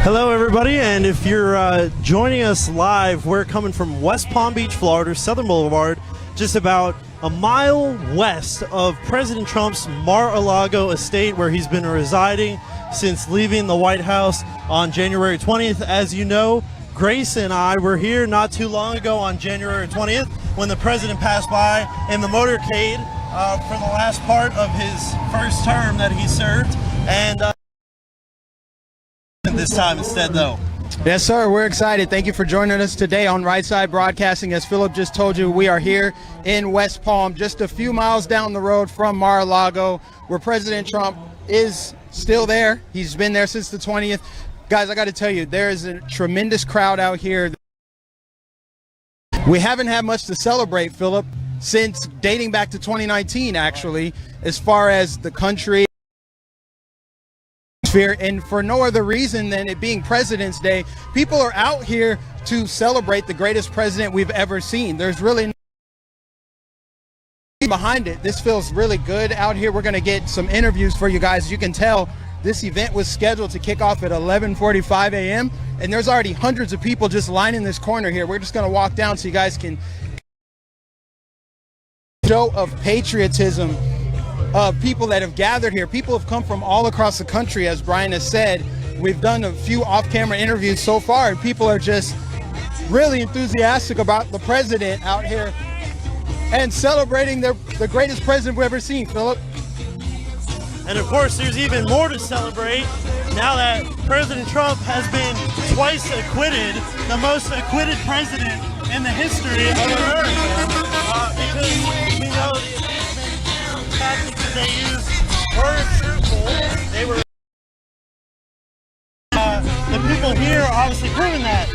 Hello, everybody, and if you're joining us live, we're coming from West Palm Beach, Florida, Southern Boulevard, just about a mile west of President Trump's Mar-a-Lago estate, where he's been residing since leaving the White House on January 20th. As you know, Grace and I were here not too long ago on January 20th when the president passed by in the motorcade for the last part of his first term that he served, and this time instead, though. Yes, sir. We're excited. Thank you for joining us today on Right Side Broadcasting. As Philip just told you, we are here in West Palm, just a few miles down the road from Mar-a-Lago, where President Trump is still there. He's been there since the 20th. Guys, I got to tell you, there is a tremendous crowd out here. We haven't had much to celebrate, Philip, since dating back to 2019, actually, as far as the country. And for no other reason than it being President's Day, people are out here to celebrate the greatest president we've ever seen. There's really no behind it. This feels really good out here. We're going to get some interviews for you guys. You can tell this event was scheduled to kick off at 11:45 a.m. and there's already hundreds of people just lining this corner here. We're just going to walk down so you guys can show of patriotism of people that have gathered here. People have come from all across the country, as Brian has said. We've done a few off-camera interviews so far, and people are just really enthusiastic about the president out here and celebrating the greatest president we've ever seen, Philip. And of course, there's even more to celebrate now that President Trump has been twice acquitted, the most acquitted president in the history of America, because we know the tactics that they used weren't truthful. They were the people here are obviously proving that.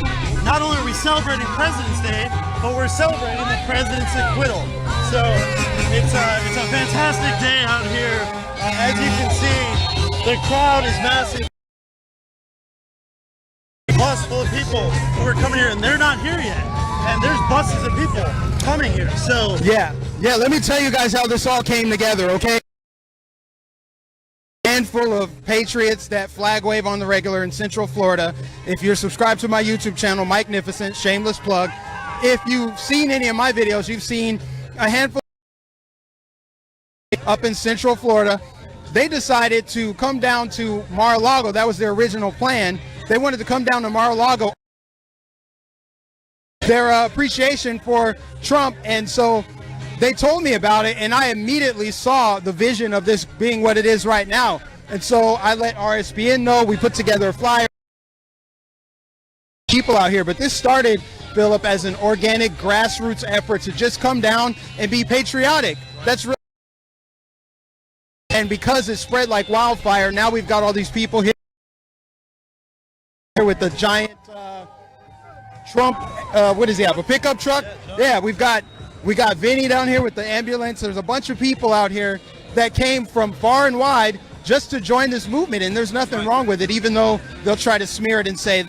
Not only are we celebrating President's Day, but we're celebrating the president's acquittal. So it's a fantastic day out here. As you can see, the crowd is massive. Bus full of people who are coming here, and they're not here yet. And there's buses of people coming here. So yeah, let me tell you guys how this all came together, okay? Handful of patriots that flag wave on the regular in Central Florida. If you're subscribed to my YouTube channel, Mike Nificent, shameless plug. If you've seen any of my videos, you've seen a handful up in Central Florida. They decided to come down to Mar-a-Lago. That was their original plan. They wanted to come down to Mar-a-Lago, their appreciation for Trump, and so they told me about it, and I immediately saw the vision of this being what it is right now. And so I let RSBN know. We put together a flyer. People out here, but this started, Philip, as an organic grassroots effort to just come down and be patriotic. That's really, and because it spread like wildfire, now we've got all these people here with the giant Trump, what does he have, a pickup truck? Yeah, we got Vinny down here with the ambulance. There's a bunch of people out here that came from far and wide just to join this movement, and there's nothing wrong with it, even though they'll try to smear it and say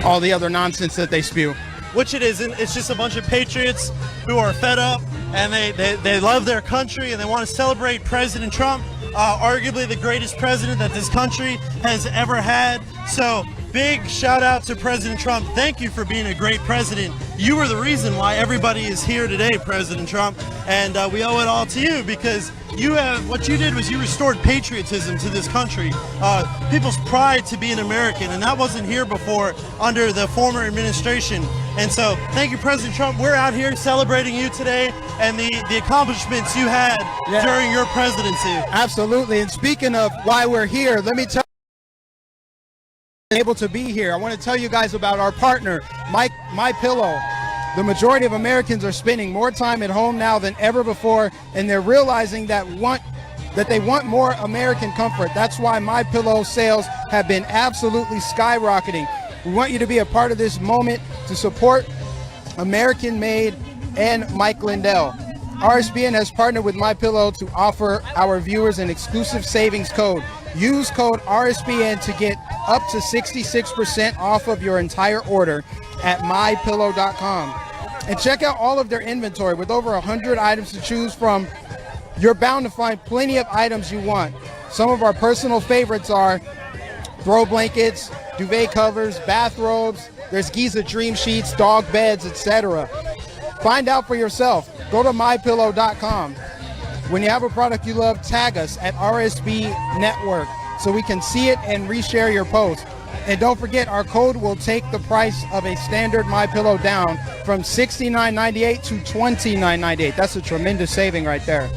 all the other nonsense that they spew. Which it isn't. It's just a bunch of patriots who are fed up, and they love their country, and they want to celebrate President Trump, arguably the greatest president that this country has ever had. So big shout out to President Trump. Thank you for being a great president. You were the reason why everybody is here today, President Trump, and we owe it all to you, because what you did was you restored patriotism to this country, people's pride to be an American, and that wasn't here before under the former administration. And so thank you, President Trump. We're out here celebrating you today and the accomplishments you had during your presidency. Absolutely. And speaking of why we're here, let me tell you, able to be here, I want to tell you guys about our partner, My Pillow. The majority of Americans are spending more time at home now than ever before, and they're realizing that they want more American comfort. That's why My Pillow sales have been absolutely skyrocketing. We want you to be a part of this moment to support American Made and Mike Lindell. RSBN has partnered with My Pillow to offer our viewers an exclusive savings code. Use code RSBN to get up to 66% off of your entire order at mypillow.com. And check out all of their inventory. With over 100 items to choose from, you're bound to find plenty of items you want. Some of our personal favorites are throw blankets, duvet covers, bathrobes. There's Giza Dream Sheets, dog beds, etc. Find out for yourself. Go to mypillow.com. When you have a product you love, tag us at RSB Network so we can see it and reshare your post. And don't forget, our code will take the price of a standard MyPillow down from $69.98 to $29.98. That's a tremendous saving right there.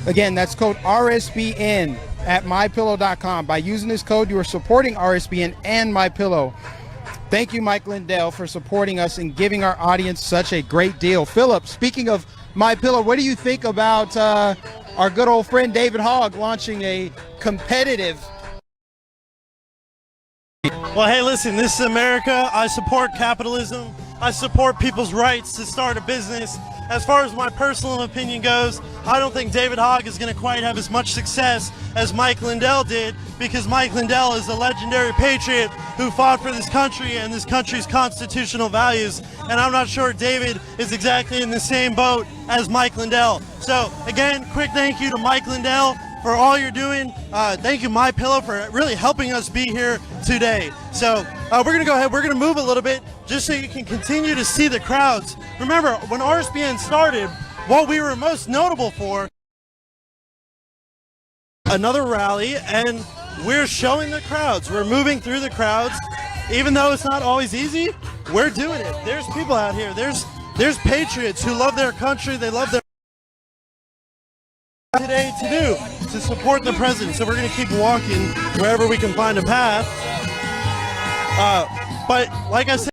Again, that's code RSBN at mypillow.com. By using this code, you are supporting RSBN and MyPillow. Thank you, Mike Lindell, for supporting us and giving our audience such a great deal. Philip, speaking of MyPillow, what do you think about our good old friend David Hogg launching a competitive? Well, hey, listen, this is America. I support capitalism. I support people's rights to start a business. As far as my personal opinion goes, I don't think David Hogg is going to quite have as much success as Mike Lindell did, because Mike Lindell is a legendary patriot who fought for this country and this country's constitutional values. And I'm not sure David is exactly in the same boat as Mike Lindell. So again, quick thank you to Mike Lindell for all you're doing. Thank you, MyPillow, for really helping us be here today. So we're going to go ahead. We're going to move a little bit just so you can continue to see the crowds. Remember, when RSBN started, what we were most notable for, another rally, and we're showing the crowds. We're moving through the crowds. Even though it's not always easy, we're doing it. There's people out here. There's patriots who love their country. They love their today to do to support the president. So we're going to keep walking wherever we can find a path. But like I said,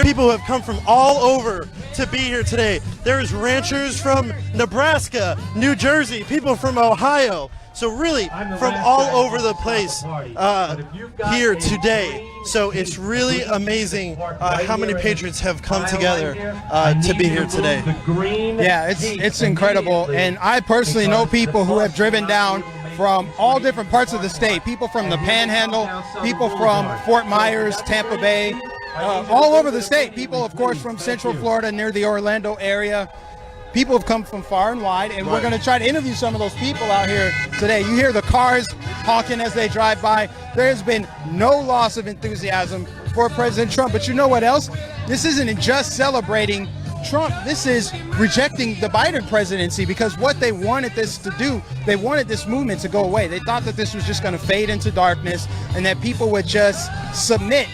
people who have come from all over to be here today. There's ranchers from Nebraska, New Jersey, people from Ohio. So really from all over the place here today. So it's really amazing how many patriots have come together to be here today. Yeah, it's incredible. And I personally know people who have driven down from all different parts of the state. People from the Panhandle, people from Fort Myers, Tampa Bay, all over the state. People, of course, from Central Florida near the Orlando area. People have come from far and wide, and we're going to try to interview some of those people out here today. You hear the cars honking as they drive by. There has been no loss of enthusiasm for President Trump. But you know what else? This isn't just celebrating Trump. This is rejecting the Biden presidency, because what they wanted this to do, they wanted this movement to go away. They thought that this was just going to fade into darkness and that people would just submit.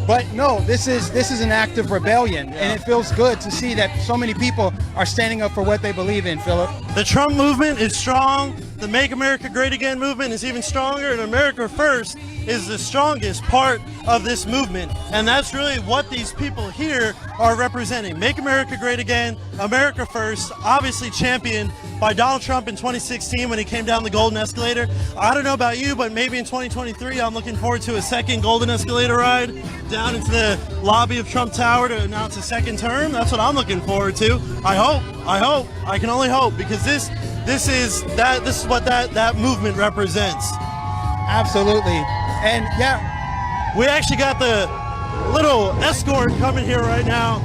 But no, this is an act of rebellion, and it feels good to see that so many people are standing up for what they believe in, Philip. The Trump movement is strong. The Make America Great Again movement is even stronger, and America First is the strongest part of this movement. And that's really what these people here are representing. Make America Great Again, America First, obviously championed by Donald Trump in 2016 when he came down the golden escalator. I don't know about you, but maybe in 2023 I'm looking forward to a second golden escalator ride down into the lobby of Trump Tower to announce a second term. That's what I'm looking forward to. I hope, I can only hope, because this is what that movement represents. Absolutely. And yeah, we actually got the little escort coming here right now.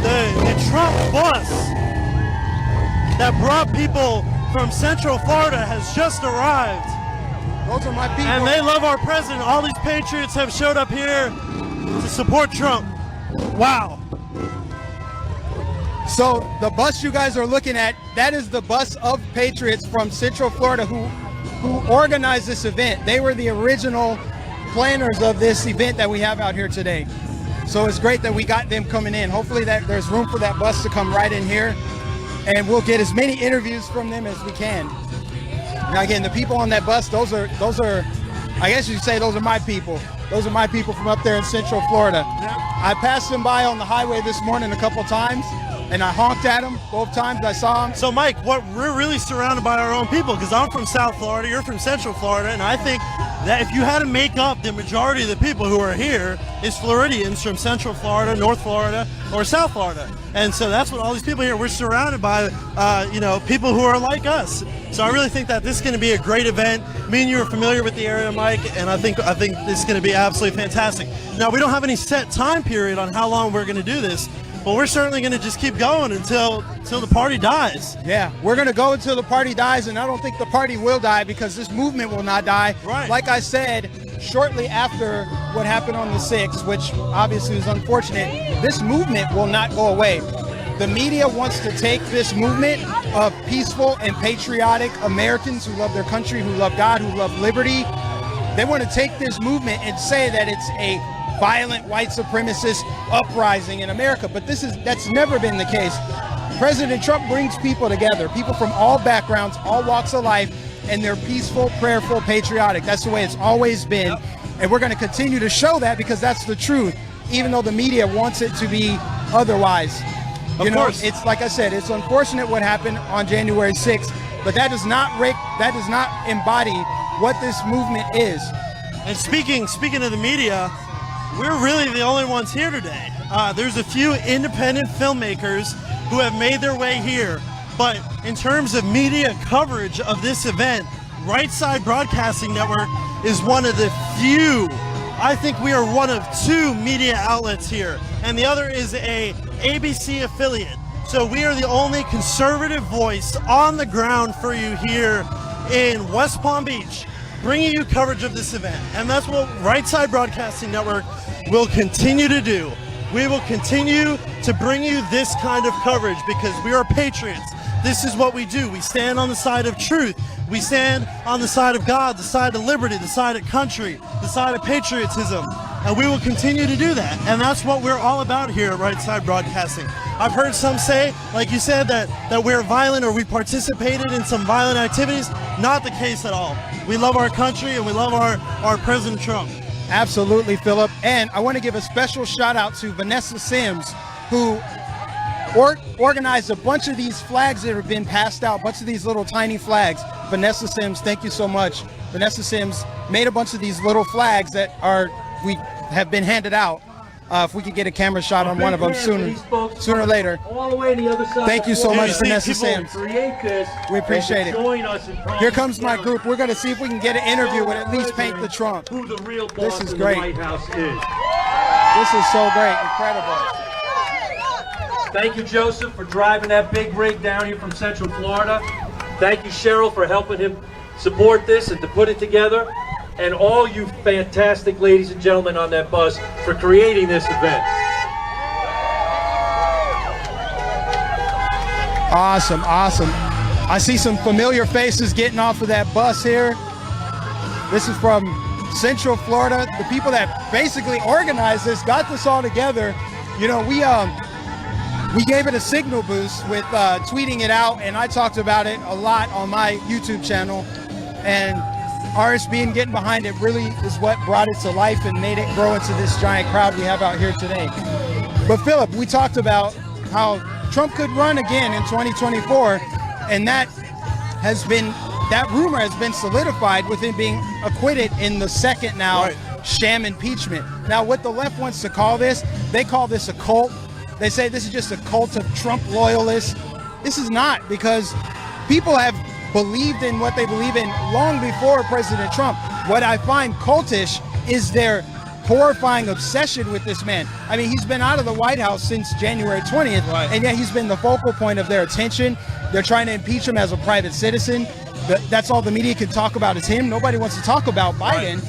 The Trump bus that brought people from Central Florida has just arrived. Those are my people. And they love our president. All these patriots have showed up here to support Trump. Wow. So the bus you guys are looking at, that is the bus of patriots from Central Florida who organized this event. They were the original planners of this event that we have out here today. So it's great that we got them coming in. Hopefully that there's room for that bus to come right in here, and we'll get as many interviews from them as we can. Now again, the people on that bus, those are I guess you could say those are my people. Those are my people from up there in Central Florida. I passed them by on the highway this morning a couple times, and I honked at them both times I saw them. So Mike, we're really surrounded by our own people, because I'm from South Florida, you're from Central Florida, and I think that if you had to make up the majority of the people who are here is Floridians from Central Florida, North Florida, or South Florida. And so that's what all these people here, we're surrounded by, people who are like us. So I really think that this is going to be a great event. Me and you are familiar with the area, Mike, and I think this is going to be absolutely fantastic. Now, we don't have any set time period on how long we're going to do this, But we're certainly going to just keep going until the party dies. Yeah, we're going to go until the party dies, and I don't think the party will die because this movement will not die. Right. Like I said, shortly after what happened on the 6th, which obviously was unfortunate, this movement will not go away. The media wants to take this movement of peaceful and patriotic Americans who love their country, who love God, who love liberty. They want to take this movement and say that it's a violent white supremacist uprising in America, but that's never been the case. President Trump brings people together, people from all backgrounds, all walks of life, and they're peaceful, prayerful, patriotic. That's the way it's always been, and we're going to continue to show that because that's the truth, even though the media wants it to be otherwise. Of course. It's like I said, it's unfortunate what happened on January 6th, but that does not embody what this movement is. And speaking of the media, we're really the only ones here today. There's a few independent filmmakers who have made their way here, but in terms of media coverage of this event, Right Side Broadcasting Network is one of the few. I think we are one of 2 media outlets here, and the other is a ABC affiliate. So we are the only conservative voice on the ground for you here in West Palm Beach, bringing you coverage of this event. And that's what Right Side Broadcasting Network will continue to do. We will continue to bring you this kind of coverage because we are patriots. This is what we do. We stand on the side of truth. We stand on the side of God, the side of liberty, the side of country, the side of patriotism. And we will continue to do that. And that's what we're all about here at Right Side Broadcasting. I've heard some say, like you said, that we're violent or we participated in some violent activities. Not the case at all. We love our country and we love our President Trump. Absolutely, Philip. And I want to give a special shout out to Vanessa Sims, who organized a bunch of these flags that have been passed out, a bunch of these little tiny flags. Vanessa Sims, thank you so much. Vanessa Sims made a bunch of these little flags that we have been handed out. If we could get a camera shot on one of them sooner or later. All the way to the other side. Thank you so much, Vanessa Sims. Create this. We appreciate it. Join us in Here comes my group. We're going to see if we can get an interview with at least Paint the Trump. Who the real boss This is in great. the White House is. This is so great. Incredible. Thank you, Joseph, for driving that big rig down here from Central Florida. Thank you, Cheryl, for helping him support this and to put it together. And all you fantastic ladies and gentlemen on that bus for creating this event. Awesome, awesome. I see some familiar faces getting off of that bus here. This is from Central Florida. The people that basically organized this, got this all together. You know, we gave it a signal boost with tweeting it out, and I talked about it a lot on my YouTube channel. And RSBN getting behind it really is what brought it to life and made it grow into this giant crowd we have out here today. But Philip, we talked about how Trump could run again in 2024, and that rumor has been solidified with him being acquitted in the second now sham impeachment. Now, what the left wants to call this, they call this a cult. They say this is just a cult of Trump loyalists. This is not, because people have believed in what they believe in long before President Trump. What I find cultish is their horrifying obsession with this man. I mean, he's been out of the White House since January 20th, and yet he's been the focal point of their attention. They're trying to impeach him as a private citizen. That's all the media can talk about is him. Nobody wants to talk about Biden.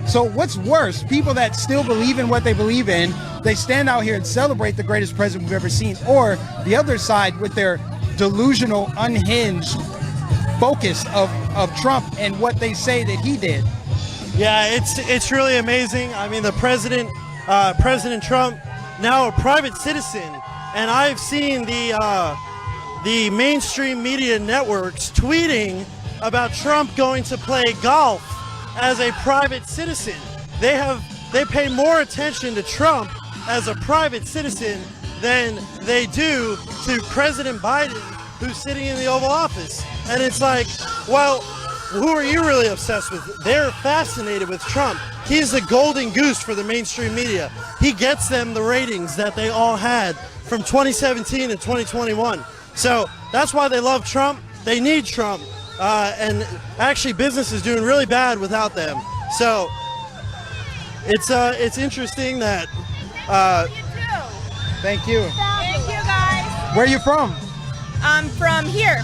So what's worse, people that still believe in what they believe in, they stand out here and celebrate the greatest president we've ever seen, or the other side with their delusional, unhinged focus of Trump and what they say that he did. Yeah, it's really amazing. I mean, the President Trump, now a private citizen, and I've seen the mainstream media networks tweeting about Trump going to play golf as a private citizen. They pay more attention to Trump as a private citizen than they do to President Biden, who's sitting in the Oval Office. And it's like, well, who are you really obsessed with? They're fascinated with Trump. He's the golden goose for the mainstream media. He gets them the ratings that they all had from 2017 and 2021. So that's why they love Trump. They need Trump. And actually business is doing really bad without them. So it's interesting that Thank you. Thank you, guys. Where are you from? I'm from here,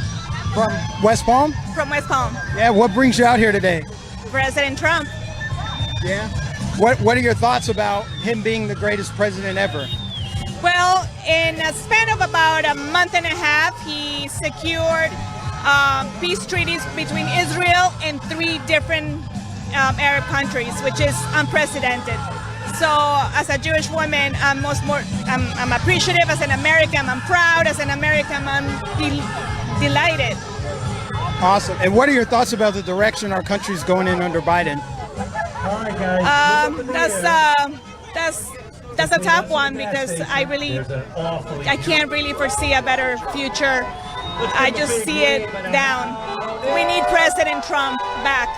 From West Palm? from West Palm. Yeah, what brings you out here today? President Trump. Yeah. What are your thoughts about him being the greatest president ever? Well, in a span of about a month and a half, he secured peace treaties between Israel and 3 different Arab countries, which is unprecedented. So, as a Jewish woman, I'm appreciative. As an American, I'm proud. As an American, I'm delighted. Awesome. And what are your thoughts about the direction our country's going in under Biden? That's a tough one because I can't really foresee a better future. I just see it down. We need President Trump back.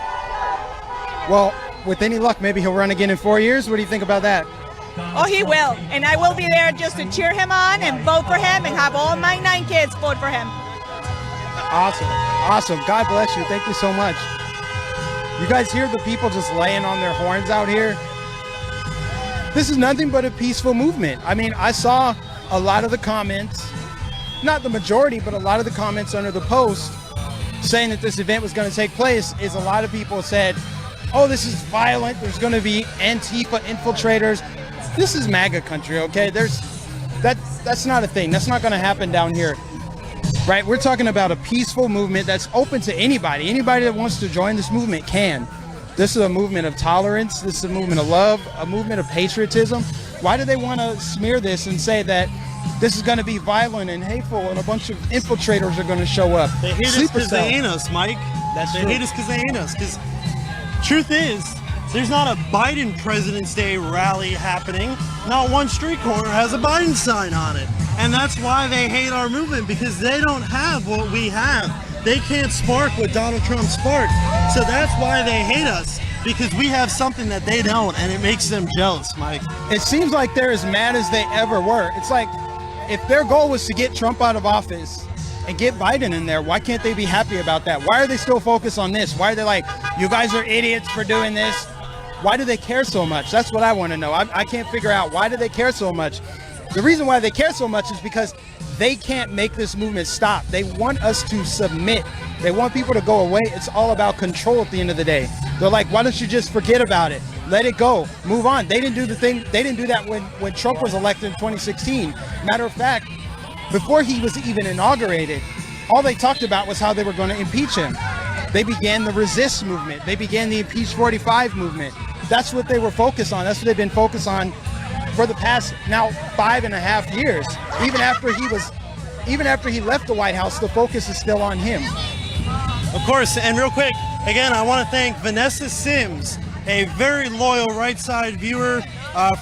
Well, with any luck, maybe he'll run again in 4 years. What do you think about that? Oh, he will. And I will be there just to cheer him on and vote for him and have all my 9 kids vote for him. Awesome. Awesome. God bless you. Thank you so much. You guys hear the people just laying on their horns out here? This is nothing but a peaceful movement. I mean, I saw a lot of the comments, not the majority, but a lot of the comments under the post saying that this event was going to take place is a lot of people said, oh, this is violent. There's going to be Antifa infiltrators. This is MAGA country, okay? That's not a thing. That's not going to happen down here, right? We're talking about a peaceful movement that's open to anybody. Anybody that wants to join this movement can. This is a movement of tolerance. This is a movement of love, a movement of patriotism. Why do they want to smear this and say that this is going to be violent and hateful and a bunch of infiltrators are going to show up? They hate us because they ain't us, Mike. They hate us because they ain't us. Because truth is, there's not a Biden President's Day rally happening. Not one street corner has a Biden sign on it. And that's why they hate our movement, because they don't have what we have. They can't spark what Donald Trump sparked. So that's why they hate us, because we have something that they don't, and it makes them jealous, Mike. It seems like they're as mad as they ever were. It's like, if their goal was to get Trump out of office and get Biden in there, why can't they be happy about that? Why are they still focused on this? Why are they like, you guys are idiots for doing this? Why do they care so much? That's what I want to know. I can't figure out, why do they care so much? The reason why they care so much is because they can't make this movement stop. They want us to submit. They want people to go away. It's all about control at the end of the day. They're like, why don't you just forget about it? Let it go. Move on. They didn't do the thing. They didn't do that when Trump was elected in 2016. Matter of fact, before he was even inaugurated, all they talked about was how they were going to impeach him. They began the resist movement. They began the impeach 45 movement. That's what they were focused on. That's what they've been focused on for the past now 5.5 years. Even after he left the White House, the focus is still on him. Of course, and real quick, again, I want to thank Vanessa Sims, a very loyal Right Side viewer,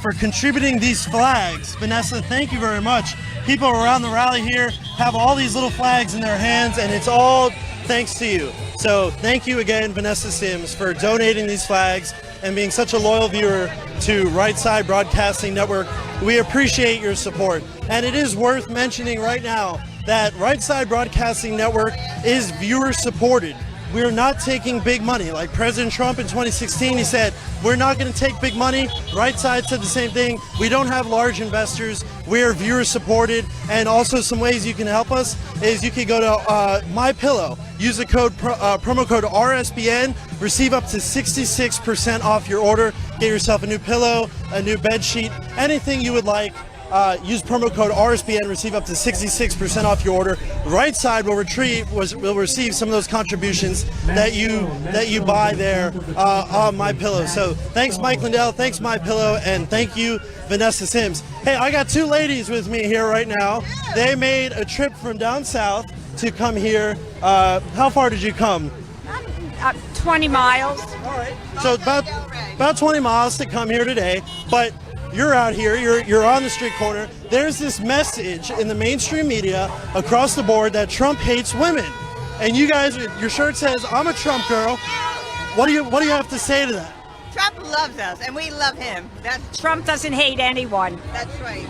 for contributing these flags. Vanessa, thank you very much. People around the rally here have all these little flags in their hands, and it's all thanks to you. So thank you again, Vanessa Sims, for donating these flags and being such a loyal viewer to Right Side Broadcasting Network. We appreciate your support. And it is worth mentioning right now that Right Side Broadcasting Network is viewer supported. We're not taking big money. Like President Trump in 2016, he said, we're not going to take big money. Right Side said the same thing. We don't have large investors. We are viewer supported. And also some ways you can help us is you can go to MyPillow. Use the code promo code RSBN. Receive up to 66% off your order. Get yourself a new pillow, a new bed sheet, anything you would like. Use promo code RSBN, receive up to 66% off your order. Right Side will receive some of those contributions that you buy there on MyPillow. So thanks, Mike Lindell. Thanks, MyPillow, and thank you, Vanessa Sims. Hey, I got 2 ladies with me here right now. They made a trip from down south to come here. How far did you come? 20 miles. All right. So about 20 miles to come here today, but you're out here, you're on the street corner. There's this message in the mainstream media across the board that Trump hates women. And you guys, your shirt says, I'm a Trump girl. What do you have to say to that? Trump loves us, and we love him. Trump doesn't hate anyone. That's right.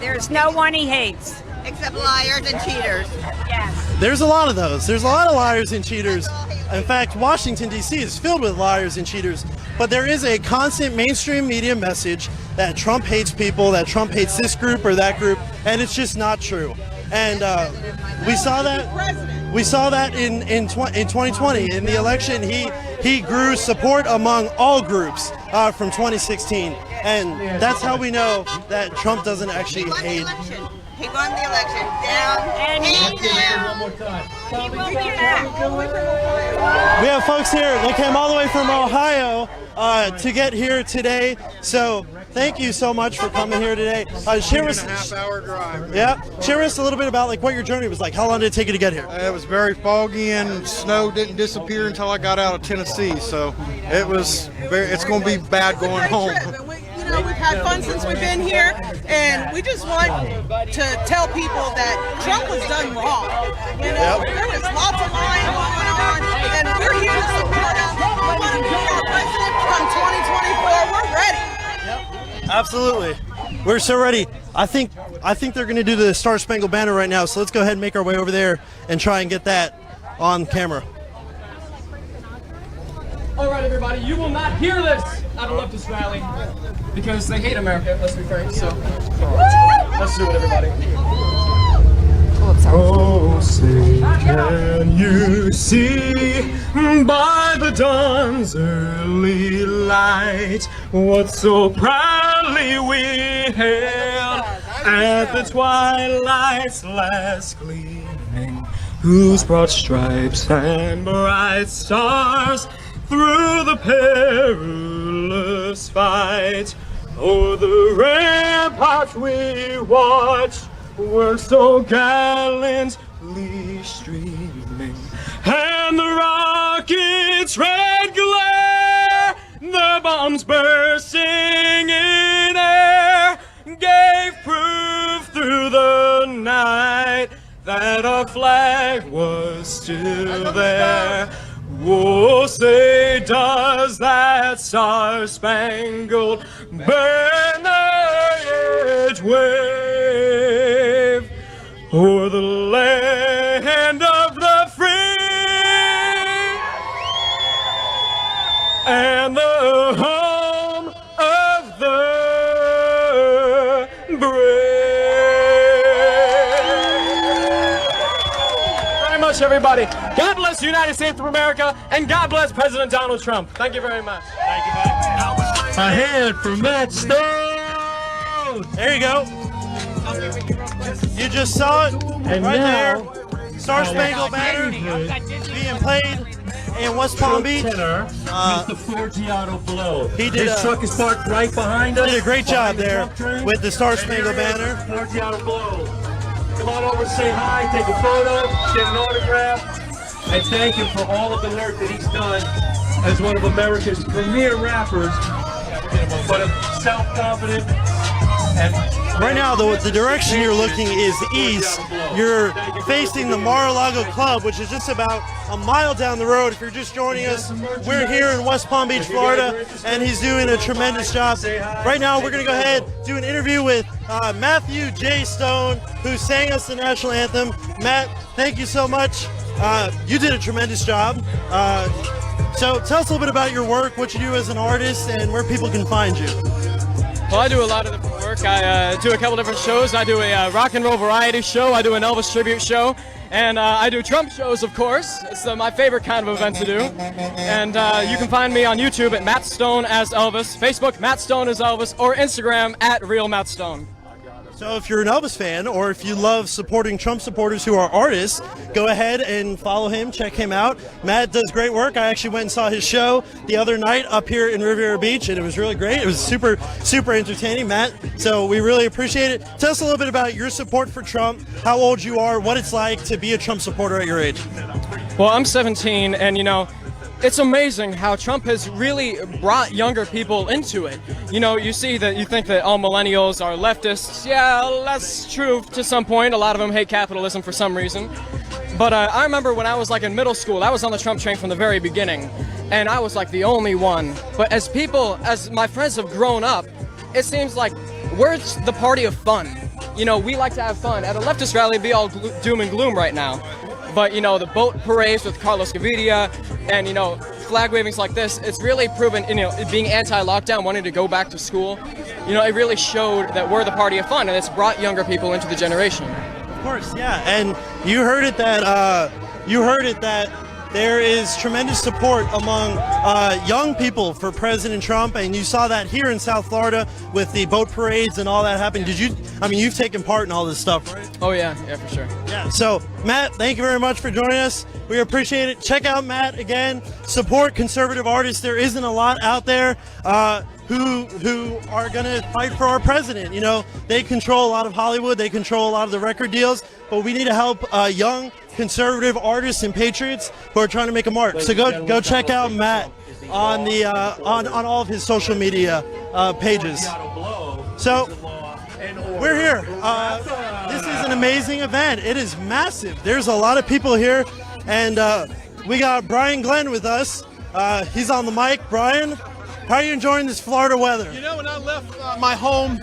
There's no one he hates. Except liars and cheaters. Yes. There's a lot of those. There's a lot of liars and cheaters. That's all he In fact, Washington, D.C. is filled with liars and cheaters. But there is a constant mainstream media message that Trump hates people, that Trump hates this group or that group, and it's just not true. And we saw that. We saw that in 2020 in the election. He grew support among all groups from 2016, and that's how we know that Trump doesn't actually hate. He won the election. Down and down. One more time. We have folks here. They came all the way from Ohio to get here today. So thank you so much for coming here today. Share us. 2.5-hour drive. Yeah, share us a little bit about like what your journey was like. How long did it take you to get here? It was very foggy and snow didn't disappear until I got out of Tennessee. So it's going to be bad going home. We've had fun since we've been here, and we just want to tell people that Trump was done wrong. There was lots of lying going on, and we're here to support him. We want to be our president from 2024. We're ready. Absolutely. We're so ready. I think they're going to do the Star Spangled Banner right now, so let's go ahead and make our way over there and try and get that on camera. All right, everybody, you will not hear this at a leftist rally because they hate America, let's be frank, so let's do it, everybody. Oh, say, can you see by the dawn's early light what so proudly we hailed at the twilight's last gleaming, whose broad stripes and bright stars through the perilous fight o'er the ramparts we watched were so gallantly streaming, and the rockets' red glare, the bombs bursting in air, gave proof through the night that our flag was still there. Oh, say, does that star-spangled banner yet wave o'er the land of the free and the home of the brave? Very much, everybody. God bless the United States of America, and God bless President Donald Trump. Thank you very much. Thank you, Matt. A hand for Matt Stone. There you go. You just saw it And right now, there. Star Spangled Banner being played in West Palm Beach. Mr. Forgiato Blow. He did. His truck is parked right behind us. Did a great job there with the Star Spangled Banner. Forgiato Blow. Come on over, say hi, take a photo, get an autograph, and thank him for all of the work that he's done as one of America's premier rappers, but a self-confident and Right now, the direction you're looking is east. You're facing the Mar-a-Lago Club, which is just about a mile down the road. If you're just joining us, we're here in West Palm Beach, Florida, and he's doing a tremendous job. Right now, we're going to go ahead and do an interview with Matthew J. Stone, who sang us the national anthem. Matt, thank you so much. You did a tremendous job. So tell us a little bit about your work, what you do as an artist, and where people can find you. Well, I do a lot of different work. I do a couple different shows. I do a rock and roll variety show. I do an Elvis tribute show. And I do Trump shows, of course. It's my favorite kind of event to do. And you can find me on YouTube at Matt Stone as Elvis, Facebook Matt Stone as Elvis, or Instagram at Real Matt Stone. So if you're an Elvis fan, or if you love supporting Trump supporters who are artists, go ahead and follow him, check him out. Matt does great work. I actually went and saw his show the other night up here in Riviera Beach, and it was really great. It was super, super entertaining, Matt. So we really appreciate it. Tell us a little bit about your support for Trump, how old you are, what it's like to be a Trump supporter at your age. Well, I'm 17, and you know, it's amazing how Trump has really brought younger people into it. You know, you see that you think that all millennials are leftists. Yeah, that's true to some point. A lot of them hate capitalism for some reason. But I remember when I was like in middle school, I was on the Trump train from the very beginning, and I was like the only one. But as my friends have grown up, it seems like we're the party of fun. You know, we like to have fun. At a leftist rally, it'd be all doom and gloom right now. But, you know, the boat parades with Carlos Gaviria, And, you know, flag wavings like this, it's really proven, you know, being anti-lockdown, wanting to go back to school, you know, it really showed that we're the party of fun, and it's brought younger people into the generation. Of course, yeah. And you heard it that there is tremendous support among young people for President Trump, and you saw that here in South Florida with the boat parades and all that happening. You've taken part in all this stuff, right? Oh yeah, for sure. Yeah. So, Matt, thank you very much for joining us. We appreciate it. Check out Matt again. Support conservative artists. There isn't a lot out there who are going to fight for our president. You know, they control a lot of Hollywood. They control a lot of the record deals. But we need to help young conservative artists and patriots who are trying to make a mark. So go check out Matt on the on all of his social media pages. So we're here. This is an amazing event. It is massive. There's a lot of people here, and we got Brian Glenn with us. He's on the mic. Brian, how are you enjoying this Florida weather? You know, when I left my home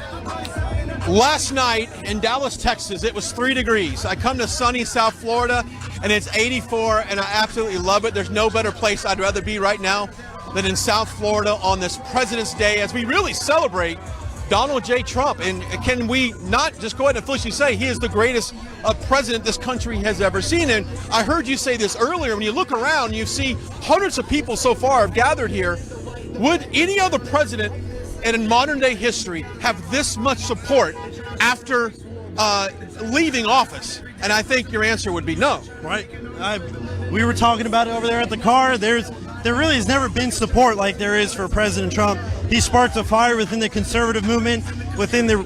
last night in Dallas, Texas, it was 3 degrees. I come to sunny South Florida, and it's 84, and I absolutely love it. There's no better place I'd rather be right now than in South Florida on this President's Day as we really celebrate Donald J. Trump. And can we not just go ahead and officially say he is the greatest president this country has ever seen? And I heard you say this earlier. When you look around, you see hundreds of people so far have gathered here. Would any other president in modern day history have this much support after leaving office? And I think your answer would be no. Right. We were talking about it over there at the car. There really has never been support like there is for President Trump. He sparked a fire within the conservative movement, within the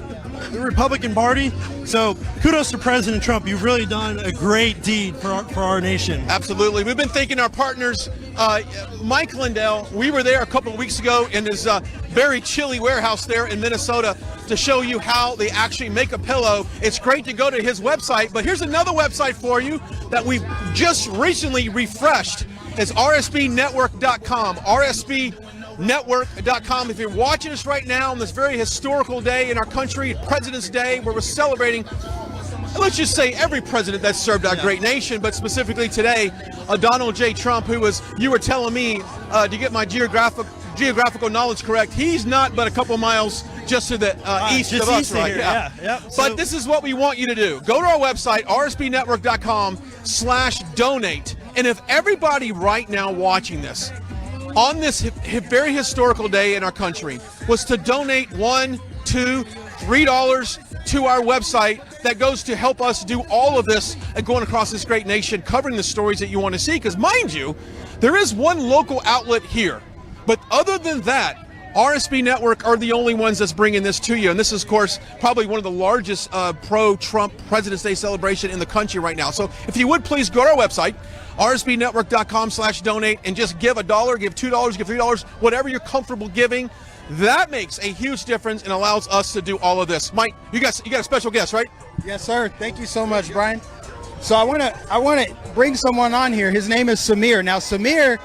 Republican Party. So kudos to President Trump. You've really done a great deed for our nation. Absolutely. We've been thanking our partners. Mike Lindell, we were there a couple of weeks ago in his very chilly warehouse there in Minnesota to show you how they actually make a pillow. It's great to go to his website, but here's another website for you that we've just recently refreshed. It's rsbnetwork.com. rsbnetwork.com. If you're watching us right now on this very historical day in our country, President's Day, where we're celebrating, let's just say, every president that served our great nation, but specifically today, Donald J. Trump, who was, you were telling me, to get my geographical knowledge correct, he's not but a couple miles just to the east of us, right? Yeah. But this is what we want you to do. Go to our website, rsbnetwork.com/donate. And if everybody right now watching this, on this very historical day in our country, was to donate $1, $2, $3 to our website, that goes to help us do all of this and going across this great nation, covering the stories that you want to see. Because mind you, there is one local outlet here. But other than that, RSB Network are the only ones that's bringing this to you. And this is, of course, probably one of the largest pro-Trump President's Day celebration in the country right now. So if you would, please go to our website, rsbnetwork.com/donate, and just give $1, give $2, give $3, whatever you're comfortable giving. That makes a huge difference and allows us to do all of this. Mike, you got a special guest, right? Yes, sir. Thank you so much, Brian. So I want to bring someone on here. His name is Samir. Now, Samir,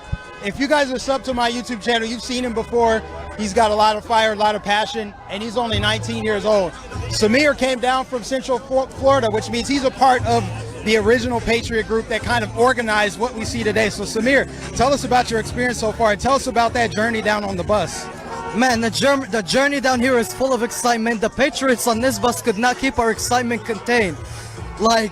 if you guys are subbed to my YouTube channel, you've seen him before. He's got a lot of fire, a lot of passion, and he's only 19 years old. Samir came down from Central Florida, which means he's a part of the original Patriot group that kind of organized what we see today. So Samir, tell us about your experience so far, and tell us about that journey down on the bus. Man, the journey down here is full of excitement. The Patriots on this bus could not keep our excitement contained. Like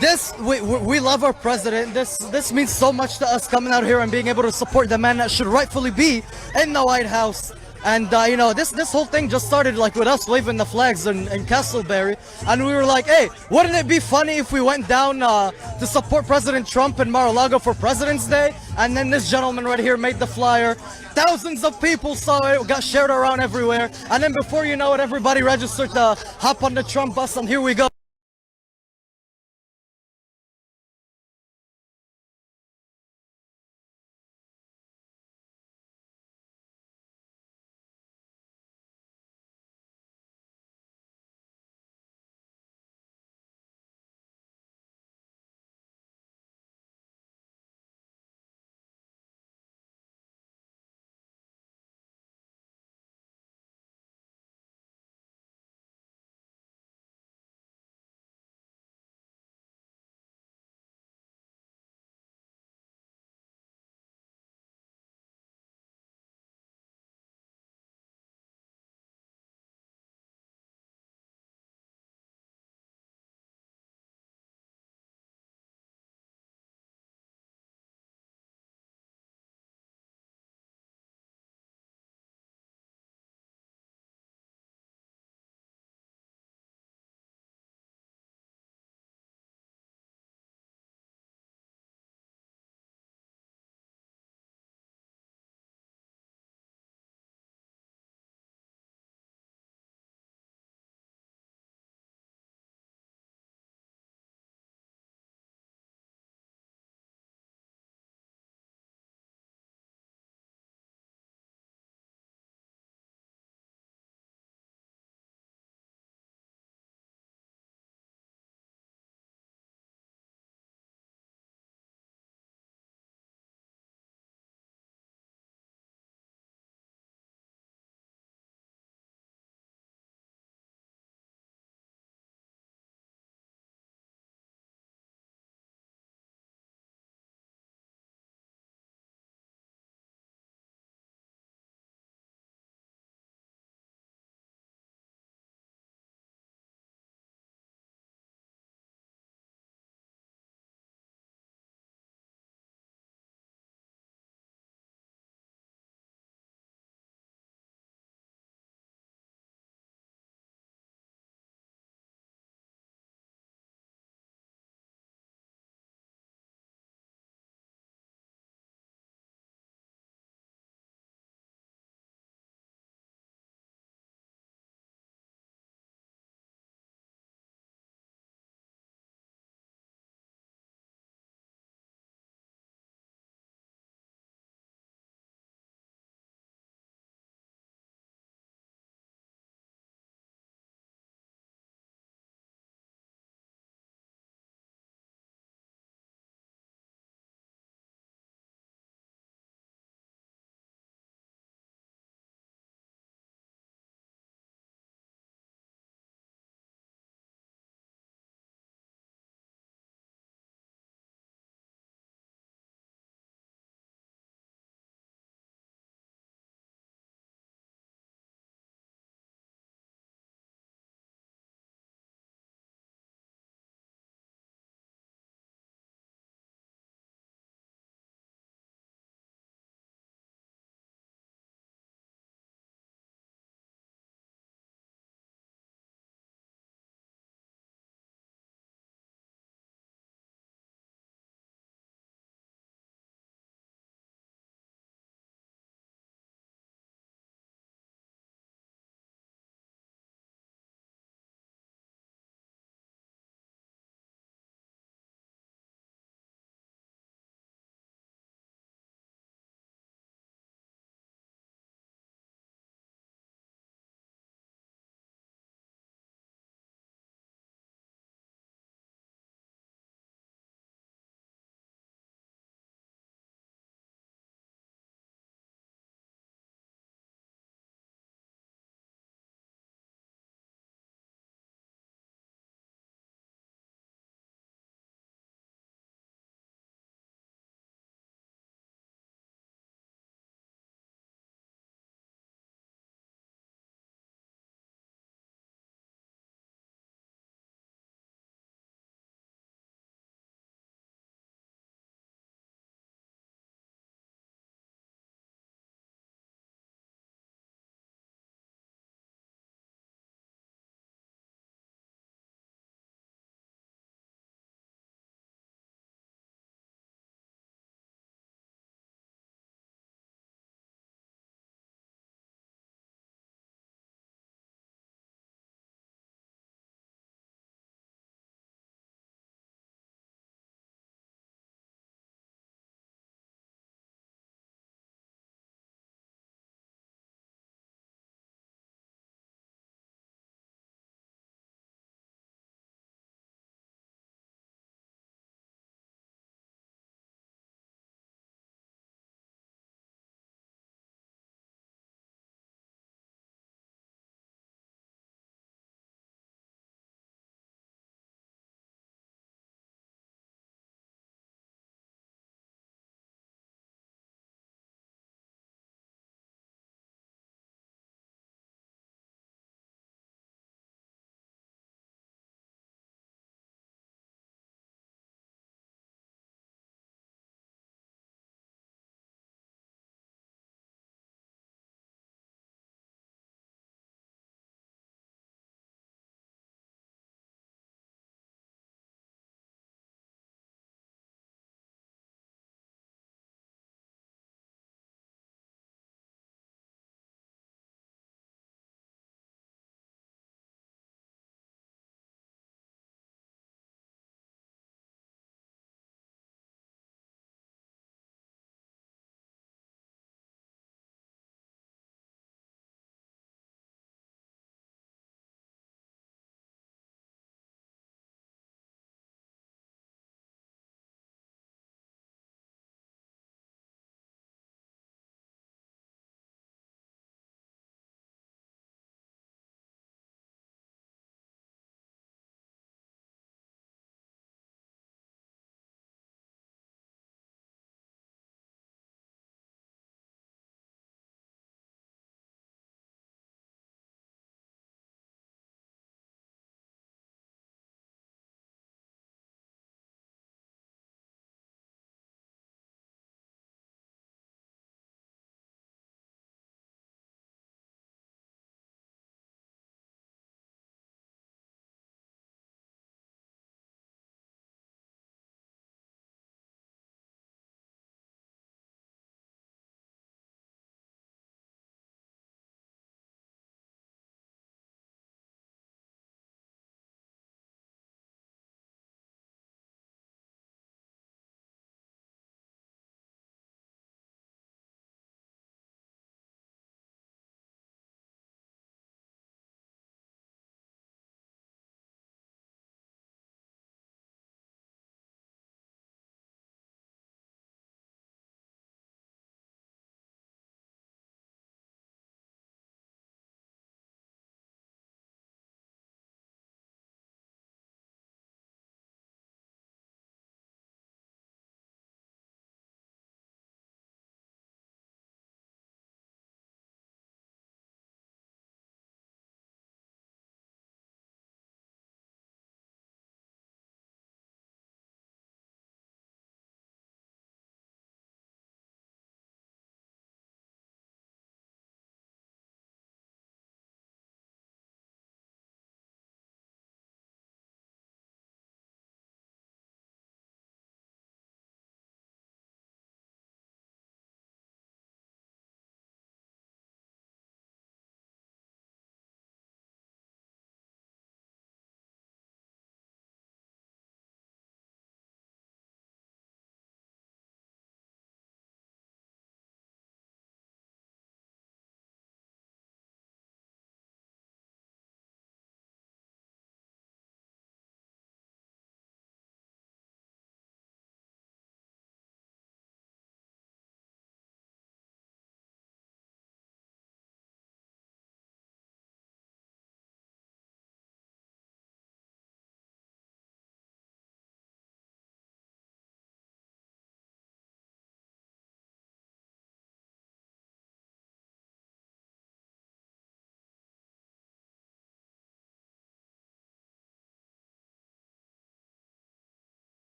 this, we love our president. This means so much to us, coming out here and being able to support the man that should rightfully be in the White House. And you know, this whole thing just started like with us waving the flags in Castleberry, and we were like, hey, wouldn't it be funny if we went down to support President Trump in Mar-a-Lago for President's Day? And then this gentleman right here made the flyer. Thousands of people saw it, got shared around everywhere, and then before you know it, everybody registered to hop on the Trump bus, and here we go.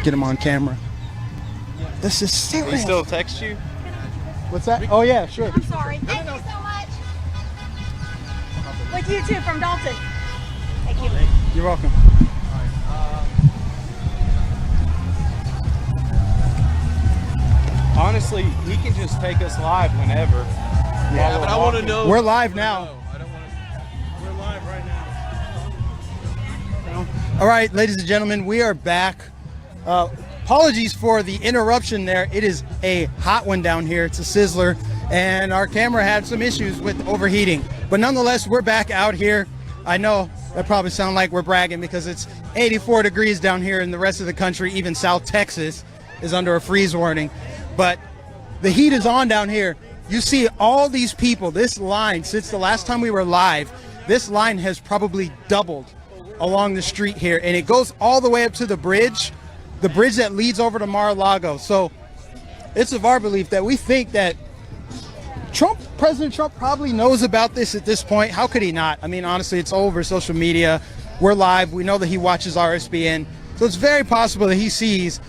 Get him on camera. This is serious. He still text you? What's that? Oh yeah, sure. I'm sorry. Thank you so much. With you too, from Dalton. Thank you. You're welcome. Honestly, he can just take us live whenever. Yeah, but I want to know. We're live now. We're live right now. All right, ladies and gentlemen, we are back. Apologies for the interruption there. It is a hot one down here. It's a sizzler, and our camera had some issues with overheating. But nonetheless, we're back out here. I know that probably sounds like we're bragging because it's 84 degrees down here in the rest of the country. Even South Texas is under a freeze warning. But the heat is on down here. You see all these people, this line, since the last time we were live, this line has probably doubled along the street here, and it goes all the way up to the bridge that leads over to Mar-a-Lago. So it's of our belief that we think that President Trump probably knows about this at this point. How could he not? I mean, honestly, it's all over social media. We're live. We know that he watches RSBN. So it's very possible that he sees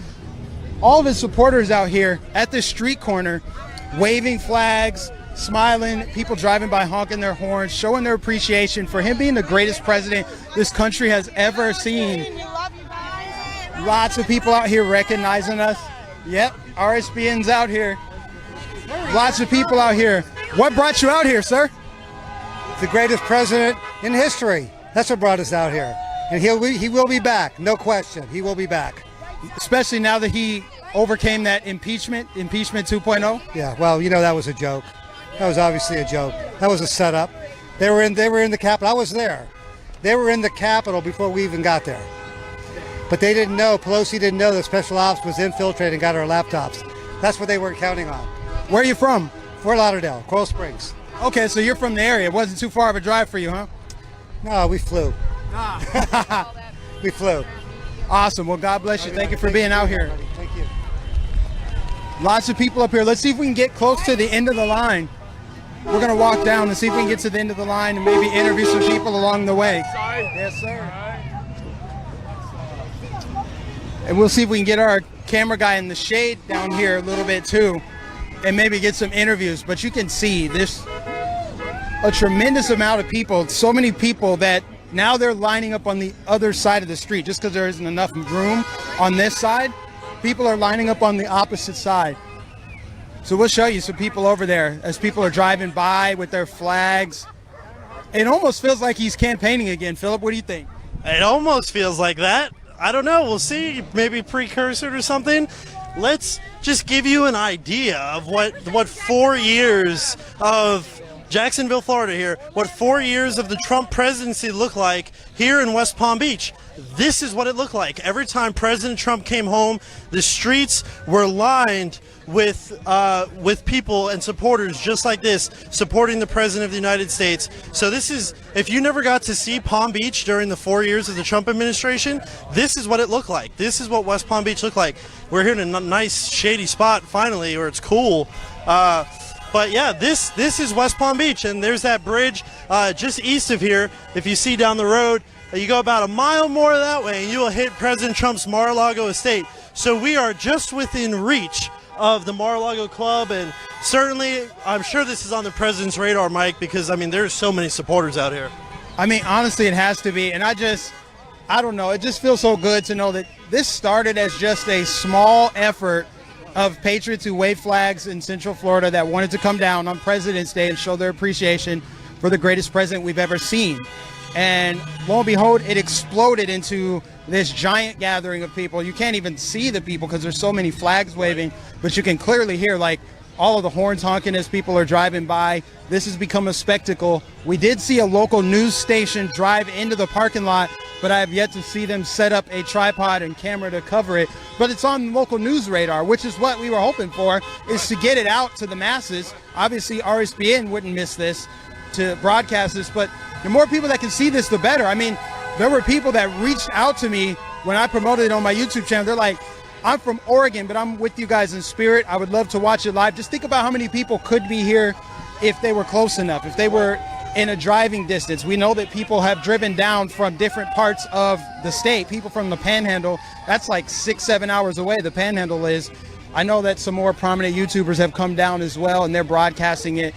all of his supporters out here at this street corner waving flags, smiling, people driving by honking their horns, showing their appreciation for him being the greatest president this country has ever seen. Lots of people out here recognizing us. Yep, RSBN's out here. Lots of people out here. What brought you out here, sir? The greatest president in history. That's what brought us out here. And he will be back, no question. He will be back. Especially now that he overcame that impeachment 2.0. Yeah, well, you know, that was a joke. That was obviously a joke. That was a setup. They were in the Capitol. I was there. They were in the Capitol before we even got there. But they didn't know, Pelosi didn't know that Special Ops was infiltrated and got our laptops. That's what they weren't counting on. Where are you from? Fort Lauderdale, Coral Springs. Okay, so you're from the area. It wasn't too far of a drive for you, huh? No, we flew. We flew. Awesome. Well, God bless you. Thank you for being out here. Thank you. Lots of people up here. Let's see if we can get close to the end of the line. We're going to walk down and see if we can get to the end of the line and maybe interview some people along the way. Yes, sir. And we'll see if we can get our camera guy in the shade down here a little bit too and maybe get some interviews. But you can see there's a tremendous amount of people, so many people that now they're lining up on the other side of the street just because there isn't enough room on this side. People are lining up on the opposite side. So we'll show you some people over there as people are driving by with their flags. It almost feels like he's campaigning again. Philip, what do you think? It almost feels like that. I don't know. We'll see. Maybe precursor to something. Let's just give you an idea of what 4 years of Jacksonville, Florida here, what 4 years of the Trump presidency looked like here in West Palm Beach. This is what it looked like. Every time President Trump came home, the streets were lined with people and supporters just like this, supporting the President of the United States. So this is, if you never got to see Palm Beach during the 4 years of the Trump administration, this is what it looked like. This is what West Palm Beach looked like. We're here in a nice shady spot finally, where it's cool. But yeah, this is West Palm Beach, and there's that bridge just east of here. If you see down the road, you go about a mile more that way, and you will hit President Trump's Mar-a-Lago estate. So we are just within reach of the Mar-a-Lago Club, and certainly, I'm sure this is on the president's radar, Mike, because I mean, there's so many supporters out here. I mean, honestly, it has to be, and I don't know, it just feels so good to know that this started as just a small effort of patriots who wave flags in Central Florida that wanted to come down on President's Day and show their appreciation for the greatest president we've ever seen. And lo and behold, it exploded into this giant gathering of people. You can't even see the people because there's so many flags waving, but you can clearly hear like all of the horns honking as people are driving by. This has become a spectacle. We did see a local news station drive into the parking lot, but I have yet to see them set up a tripod and camera to cover it. But it's on local news radar, which is what we were hoping for, is to get it out to the masses. Obviously, RSBN wouldn't miss this to broadcast this, but the more people that can see this, the better. I mean, there were people that reached out to me when I promoted it on my YouTube channel. They're like, I'm from Oregon, but I'm with you guys in spirit. I would love to watch it live. Just think about how many people could be here if they were close enough, if they were in a driving distance. We know that people have driven down from different parts of the state, people from the Panhandle. That's like 6-7 hours away, the Panhandle is. I know that some more prominent YouTubers have come down as well, and they're broadcasting it.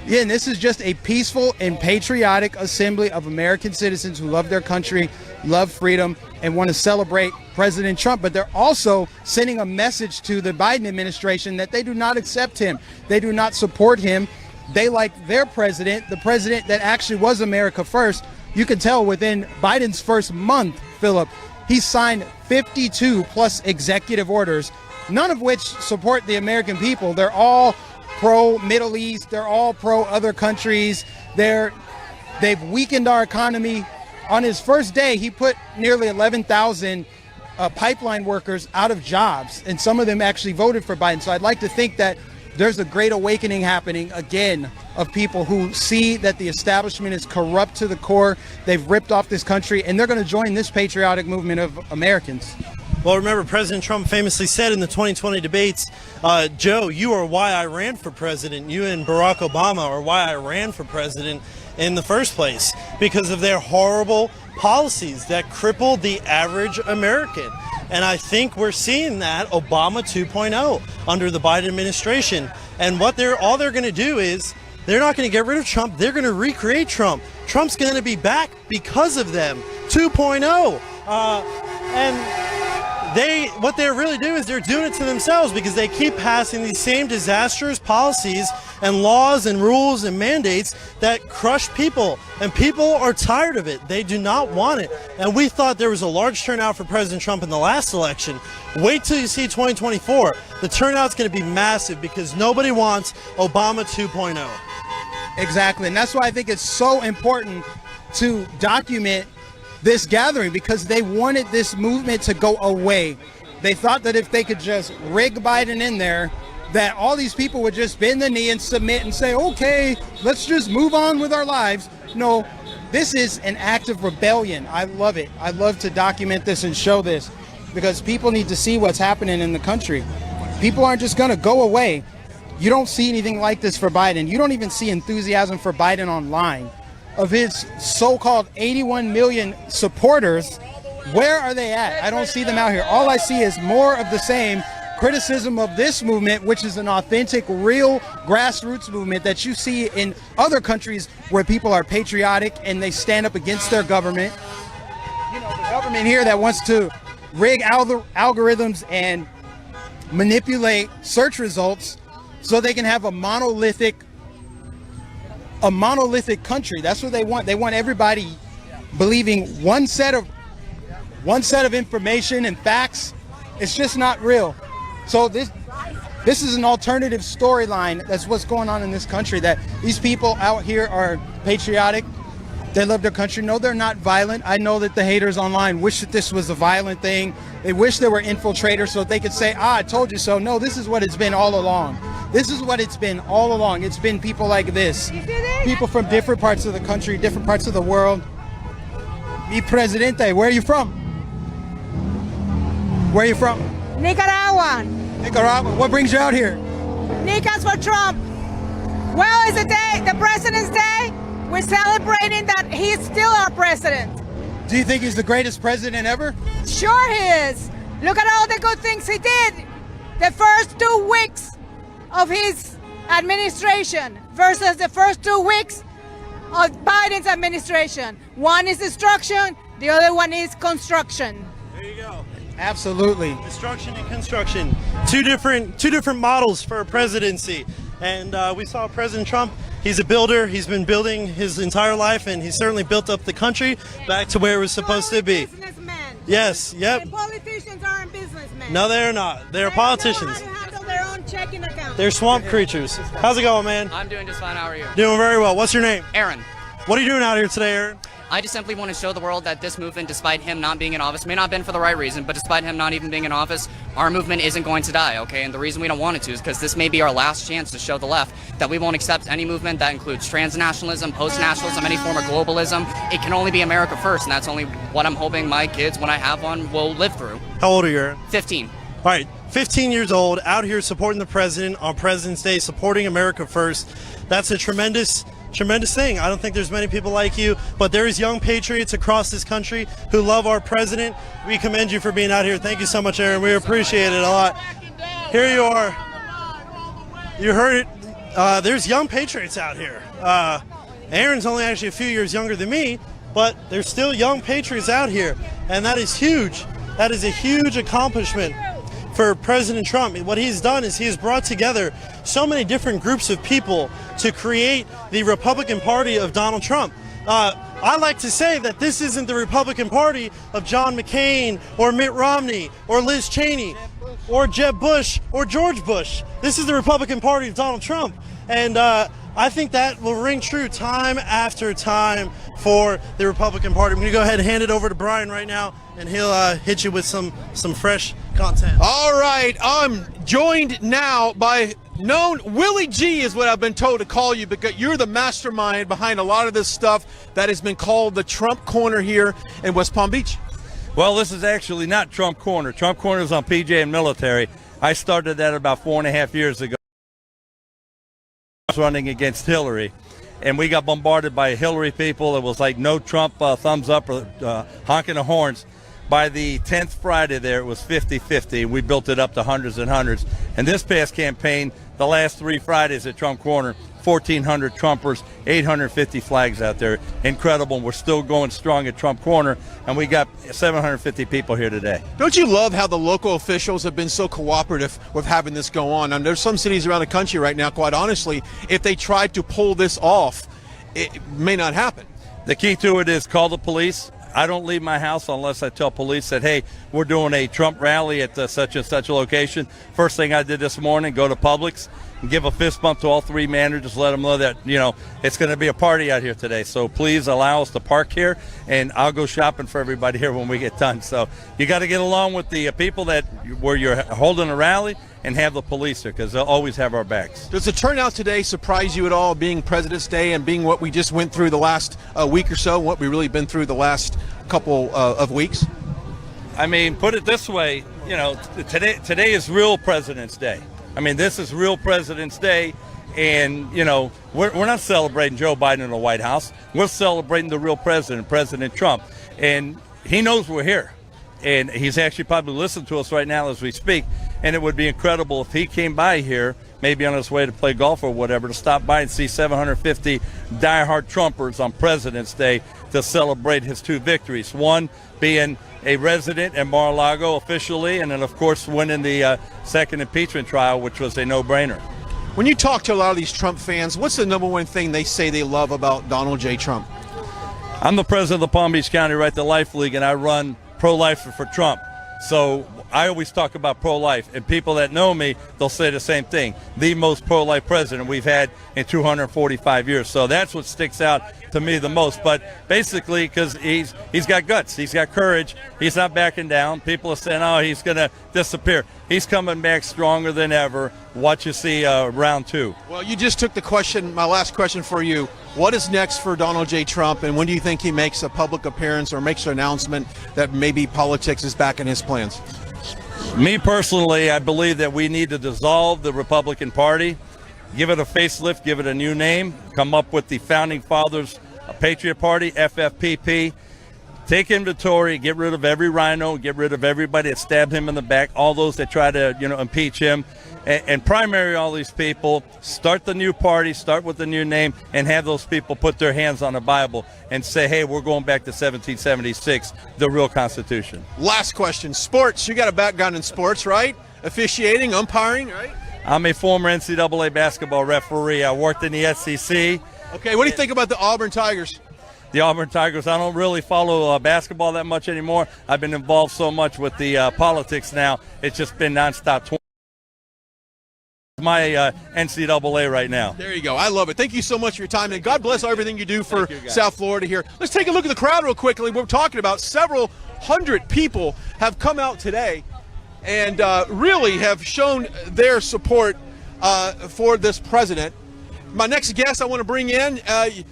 Yeah, and this is just a peaceful and patriotic assembly of American citizens who love their country, love freedom, and want to celebrate President Trump. But they're also sending a message to the Biden administration that they do not accept him. They do not support him. They like their president, the president that actually was America first. You can tell within Biden's first month, Philip, he signed 52 plus executive orders, none of which support the American people. They're all pro-Middle East. They're all pro-other countries. They've weakened our economy. On his first day, he put nearly 11,000 pipeline workers out of jobs, and some of them actually voted for Biden. So I'd like to think that there's a great awakening happening again of people who see that the establishment is corrupt to the core. They've ripped off this country, and they're going to join this patriotic movement of Americans. Well, remember, President Trump famously said in the 2020 debates, Joe, you are why I ran for president. You and Barack Obama are why I ran for president in the first place, because of their horrible policies that crippled the average American. And I think we're seeing that Obama 2.0 under the Biden administration. And what all they're going to do is they're not going to get rid of Trump. They're going to recreate Trump. Trump's going to be back because of them 2.0. And what they're really doing is they're doing it to themselves, because they keep passing these same disastrous policies and laws and rules and mandates that crush people, and people are tired of it. They do not want it. And we thought there was a large turnout for President Trump in the last election. Wait till you see 2024. The turnout's going to be massive, because nobody wants Obama 2.0. Exactly, and that's why I think it's so important to document this gathering, because they wanted this movement to go away. They thought that if they could just rig Biden in there, that all these people would just bend the knee and submit and say, okay, let's just move on with our lives. No, this is an act of rebellion. I love it. I love to document this and show this, because people need to see what's happening in the country. People aren't just going to go away. You don't see anything like this for Biden. You don't even see enthusiasm for Biden online. Of his so-called 81 million supporters, where are they at? I don't see them out here. All I see is more of the same criticism of this movement, which is an authentic, real grassroots movement that you see in other countries where people are patriotic and they stand up against their government. You know, the government here that wants to rig algorithms and manipulate search results so they can have a monolithic country. That's what they want. They want everybody believing one set of information and facts. It's just not real. So this is an alternative storyline. That's what's going on in this country, that these people out here are patriotic. They love their country. No, they're not violent. I know that the haters online wish that this was a violent thing. They wish there were infiltrators so they could say, I told you so. No, this is what it's been all along. This is what it's been all along. It's been people like this. People from different parts of the country, different parts of the world. Mi Presidente, where are you from? Where are you from? Nicaragua. Nicaragua. What brings you out here? Nicas for Trump. Well, it's the President's Day. We're celebrating that he's still our president. Do you think he's the greatest president ever? Sure he is. Look at all the good things he did the first 2 weeks of his administration versus the first 2 weeks of Biden's administration. One is destruction, the other one is construction. There you go. Absolutely. Destruction and construction. Two different models for a presidency. And we saw President Trump. He's a builder. He's been building his entire life, and he certainly built up the country back to where it was supposed to be. Businessmen. Yes, yep. And politicians aren't businessmen. No, they're not. They're politicians. They know how to handle their own checking account. They're swamp creatures. How's it going, man? I'm doing just fine. How are you? Doing very well. What's your name? Aaron. What are you doing out here today, Aaron? I just simply want to show the world that this movement, despite him not being in office, may not have been for the right reason, but despite him not even being in office, our movement isn't going to die, okay? And the reason we don't want it to is because this may be our last chance to show the left that we won't accept any movement that includes transnationalism, post-nationalism, any form of globalism. It can only be America first, and that's only what I'm hoping my kids, when I have one, will live through. How old are you, Aaron? 15. All right, 15 years old, out here supporting the president on President's Day, supporting America first. That's a tremendous tremendous thing. I don't think there's many people like you, but there's young patriots across this country who love our president. We commend you for being out here. Thank you so much, Aaron. We appreciate it a lot. Here you are. You heard it. There's young patriots out here. Aaron's only actually a few years younger than me, but there's still young patriots out here, and that is huge. That is a huge accomplishment for President Trump. What he's done is he has brought together so many different groups of people to create the Republican Party of Donald Trump. I like to say that this isn't the Republican Party of John McCain or Mitt Romney or Liz Cheney or Jeb Bush or George Bush. This is the Republican Party of Donald Trump. And I think that will ring true time after time for the Republican Party. I'm going to go ahead and hand it over to Brian right now, and he'll hit you with some fresh content. All right, I'm joined now by Willie G is what I've been told to call you, because you're the mastermind behind a lot of this stuff that has been called the Trump Corner here in West Palm Beach. Well, this is actually not Trump Corner. Trump Corner is on PJ and Military. I started that about 4.5 years ago. I was running against Hillary, and we got bombarded by Hillary people. It was like no Trump thumbs up or honking the horns. By the 10th Friday there, it was 50-50. We built it up to hundreds and hundreds. And this past campaign, the last 3 Fridays at Trump Corner, 1,400 Trumpers, 850 flags out there. Incredible. We're still going strong at Trump Corner, and we got 750 people here today. Don't you love how the local officials have been so cooperative with having this go on? And there's some cities around the country right now, quite honestly, if they tried to pull this off, it may not happen. The key to it is call the police. I don't leave my house unless I tell police that, hey, we're doing a Trump rally at such and such a location. First thing I did this morning, go to Publix and give a fist bump to all 3 managers, let them know that, it's going to be a party out here today. So please allow us to park here, and I'll go shopping for everybody here when we get done. So you got to get along with the people where you're holding a rally, and have the police here, because they'll always have our backs. Does the turnout today surprise you at all, being President's Day and being what we just went through the last week or so, what we've really been through the last couple of weeks? I mean, put it this way, today is real President's Day. I mean, this is real President's Day, and, we're not celebrating Joe Biden in the White House. We're celebrating the real president, President Trump, and he knows we're here. And he's actually probably listening to us right now as we speak. And it would be incredible if he came by here, maybe on his way to play golf or whatever, to stop by and see 750 diehard Trumpers on President's Day to celebrate his 2 victories. One being a resident in Mar-a-Lago officially, and then, of course, winning the second impeachment trial, which was a no-brainer. When you talk to a lot of these Trump fans, what's the #1 thing they say they love about Donald J. Trump? I'm the president of the Palm Beach County Right to Life League, and I run pro-life for Trump. So I always talk about pro-life, and people that know me, they'll say the same thing. The most pro-life president we've had in 245 years. So that's what sticks out to me the most. But basically, because he's got guts, he's got courage, he's not backing down. People are saying, oh, he's going to disappear. He's coming back stronger than ever. Watch you see round 2. Well, you just took the question, my last question for you. What is next for Donald J. Trump, and when do you think he makes a public appearance or makes an announcement that maybe politics is back in his plans? Me personally, I believe that we need to dissolve the Republican Party, give it a facelift, give it a new name, come up with the Founding Fathers Patriot Party, FFPP, take inventory, get rid of every rhino, get rid of everybody that stabbed him in the back, all those that try to, impeach him, and primary all these people, start the new party, start with the new name, and have those people put their hands on the Bible and say, hey, we're going back to 1776, the real Constitution. Last question, sports. You got a background in sports, right? Officiating, umpiring, right? I'm a former NCAA basketball referee. I worked in the SEC. Okay, what do you think about the Auburn Tigers? The Auburn Tigers, I don't really follow basketball that much anymore. I've been involved so much with the politics now. It's just been nonstop. My NCAA right now. There you go. I love it. Thank you so much for your time, and God bless everything you do for South Florida here. Let's take a look at the crowd real quickly. We're talking about several hundred people have come out today and really have shown their support for this president. My next guest I want to bring in,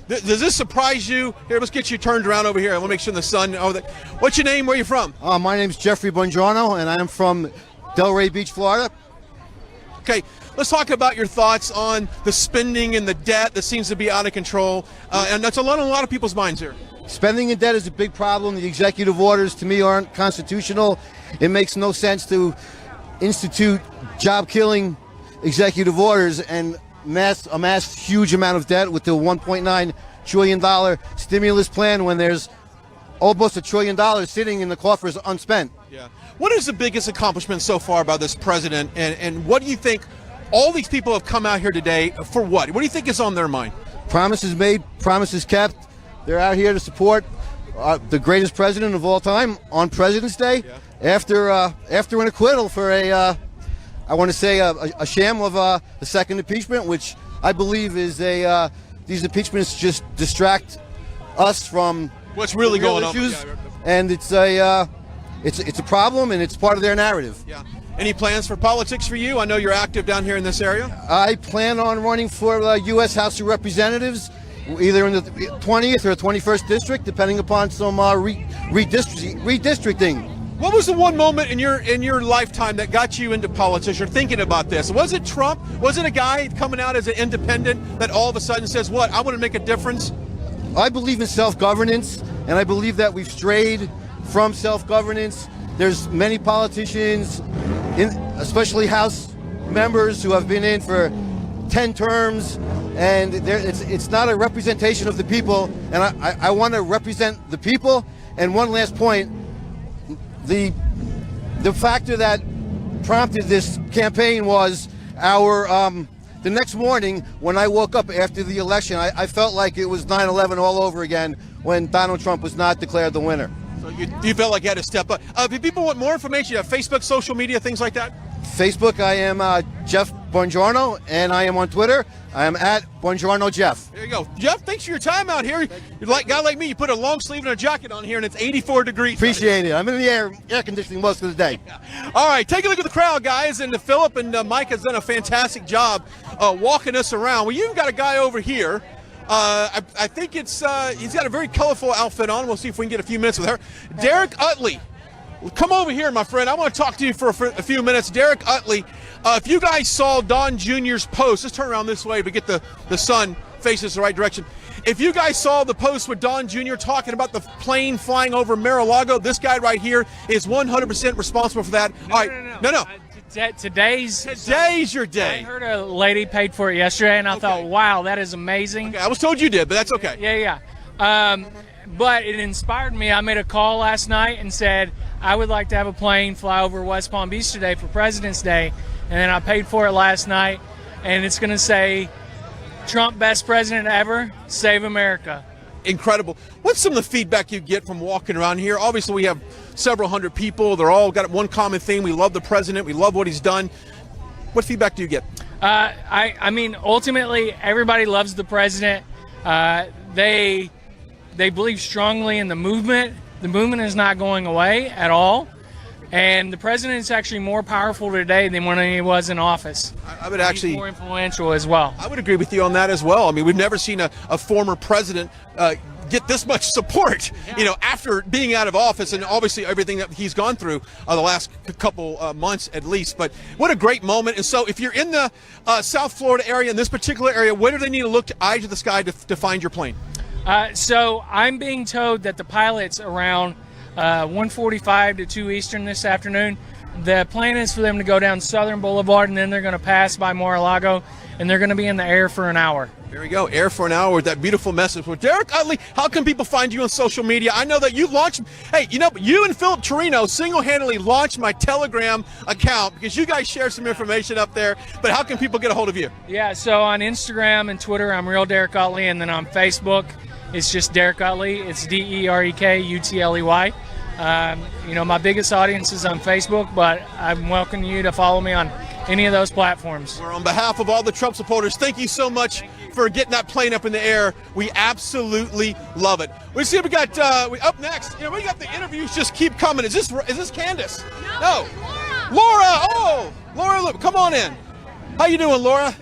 does this surprise you? Here, let's get you turned around over here. I want to make sure the sun. What's your name? Where are you from? My name's Jeffrey Bongiorno, and I am from Delray Beach, Florida. Okay, let's talk about your thoughts on the spending and the debt that seems to be out of control, and that's on a lot of people's minds here. Spending and debt is a big problem. The executive orders, to me, aren't constitutional. It makes no sense to institute job-killing executive orders and amass huge amount of debt with the $1.9 trillion stimulus plan when there's almost $1 trillion sitting in the coffers unspent. Yeah. What is the biggest accomplishment so far by this president, and what do you think all these people have come out here today for what? What do you think is on their mind? Promises made, promises kept. They're out here to support the greatest president of all time on President's Day after an acquittal for I want to say a sham of the second impeachment, which I believe is these impeachments just distract us from what's really going issues, on. And it's a problem, and it's part of their narrative. Yeah. Any plans for politics for you? I know you're active down here in this area. I plan on running for U.S. House of Representatives, either in the 20th or 21st district, depending upon some redistricting. What was the one moment in your lifetime that got you into politics or thinking about this? Was it Trump? Was it a guy coming out as an independent that all of a sudden says, what, I want to make a difference? I believe in self-governance, and I believe that we've strayed from self-governance. There's many politicians, especially House members, who have been in for 10 terms, and it's not a representation of the people, and I want to represent the people. And one last point, the factor that prompted this campaign was the next morning when I woke up after the election, I felt like it was 9/11 all over again when Donald Trump was not declared the winner. So you felt like you had to step up. If people want more information, you have Facebook, social media, things like that? Facebook, I am Jeff Buongiorno, and I am on Twitter. I am at Buongiorno Jeff. There you go. Jeff, thanks for your time out here. You're like a guy like me, you put a long sleeve and a jacket on here, and it's 84 degrees. Appreciate it. I'm in the air conditioning most of the day. All right, take a look at the crowd, guys. And Philip and Mike has done a fantastic job walking us around. Well, you've got a guy over here. I think he's got a very colorful outfit on. We'll see if we can get a few minutes with her. Derek Utley. Come over here, my friend. I want to talk to you for a few minutes. Derek Utley, if you guys saw Don Jr.'s post, let's turn around this way to get the sun faces the right direction. If you guys saw the post with Don Jr. talking about the plane flying over Mar-a-Lago, this guy right here is 100% responsible for that. No. Today's your day. I heard a lady paid for it yesterday, and I thought, wow, that is amazing. Okay, I was told you did, but that's okay. Yeah. But it inspired me. I made a call last night and said, I would like to have a plane fly over West Palm Beach today for President's Day. And then I paid for it last night, and it's going to say, Trump, best president ever, save America. Incredible. What's some of the feedback you get from walking around here? Obviously, we have several hundred people. They're all got one common theme. We love the president. We love what he's done. What feedback do you get? I mean, ultimately, everybody loves the president. They believe strongly in the movement. The movement is not going away at all. And the president is actually more powerful today than when he was in office. I would actually... He's more influential as well. I would agree with you on that as well. I mean, we've never seen a former president get this much support, after being out of office, and obviously everything that he's gone through the last couple months at least. But what a great moment. And so if you're in the South Florida area, in this particular area, where do they need to look to eye to the sky to find your plane? So I'm being told that the pilot's around 1:45 to 2 Eastern this afternoon. The plan is for them to go down Southern Boulevard, and then they're going to pass by Mar-a-Lago, and they're going to be in the air for an hour. There we go, air for an hour with that beautiful message. Well, Derek Utley, how can people find you on social media? I know that you launched, you and Philip Torino single-handedly launched my Telegram account because you guys share some information up there, but how can people get a hold of you? Yeah, so on Instagram and Twitter, I'm Real Derek Utley, and then on Facebook, it's just Derek Utley. It's DEREKUTLEY. My biggest audience is on Facebook, but I'm welcoming you to follow me on any of those platforms. Well, on behalf of all the Trump supporters, thank you so much for getting that plane up in the air. We absolutely love it. We see we got up next. We got the interviews just keep coming. Is this Candace? No. Laura. Oh, Laura, come on in. How you doing, Laura?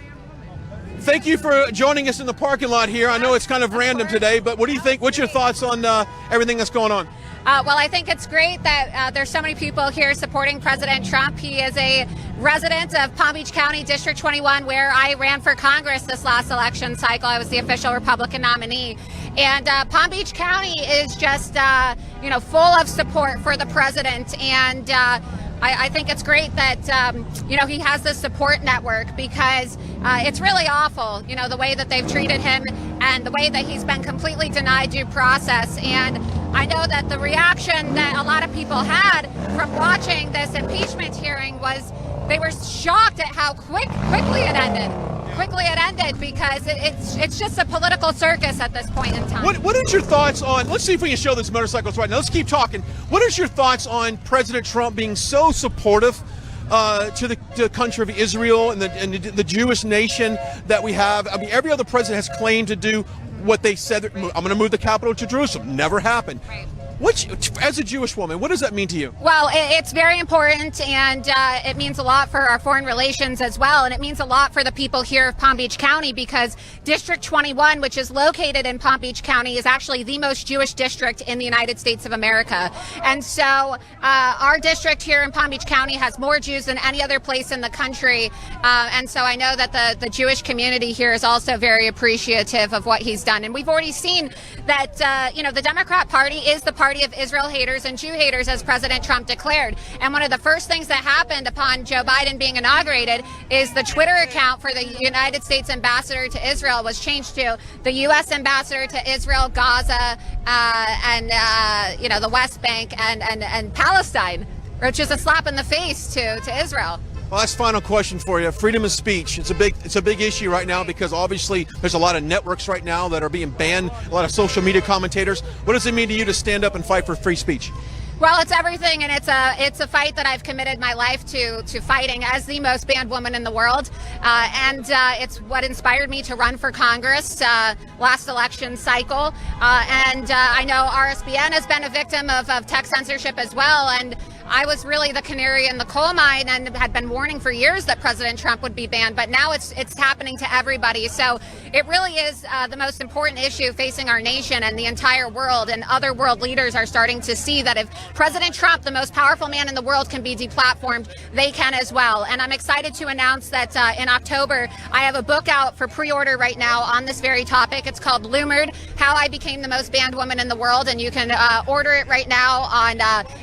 Thank you for joining us in the parking lot here. I know it's kind of random today, but what do you think? What's your thoughts on everything that's going on? Well, I think it's great that there's so many people here supporting President Trump. He is a resident of Palm Beach County, District 21, where I ran for Congress this last election cycle. I was the official Republican nominee. And Palm Beach County is just, full of support for the president. And I think it's great that, he has this support network, because it's really awful, the way that they've treated him and the way that he's been completely denied due process. And I know that the reaction that a lot of people had from watching this impeachment hearing was they were shocked at how quickly it ended. Because it's just a political circus at this point in time. What is your thoughts on, let's see if we can show this motorcycles right now. Let's keep talking. What is your thoughts on President Trump being so supportive to the country of Israel and the Jewish nation that we have? I mean, every other president has claimed to do what they said. I'm going to move the capital to Jerusalem. Never happened. Right. As a Jewish woman, what does that mean to you? Well, it's very important, and it means a lot for our foreign relations as well, and it means a lot for the people here of Palm Beach County, because District 21, which is located in Palm Beach County, is actually the most Jewish district in the United States of America. And so our district here in Palm Beach County has more Jews than any other place in the country, and so I know that the Jewish community here is also very appreciative of what he's done. And we've already seen that, the Democrat Party is the party of Israel haters and Jew haters, as President Trump declared. And one of the first things that happened upon Joe Biden being inaugurated is the Twitter account for the United States ambassador to Israel was changed to the U.S. ambassador to Israel, Gaza, and the West Bank and Palestine, which is a slap in the face to Israel. Well, last final question for you. Freedom of speech. It's a big issue right now, because obviously there's a lot of networks right now that are being banned, a lot of social media commentators. What does it mean to you to stand up and fight for free speech? Well, it's everything, and it's a fight that I've committed my life to fighting as the most banned woman in the world, and it's what inspired me to run for Congress last election cycle. And I know RSBN has been a victim of tech censorship as well, and I was really the canary in the coal mine and had been warning for years that President Trump would be banned, but now it's happening to everybody. So it really is the most important issue facing our nation and the entire world, and other world leaders are starting to see that if President Trump, the most powerful man in the world, can be deplatformed, they can as well. And I'm excited to announce that in October, I have a book out for pre-order right now on this very topic. It's called Lumered, How I Became the Most Banned Woman in the World, and you can order it right now on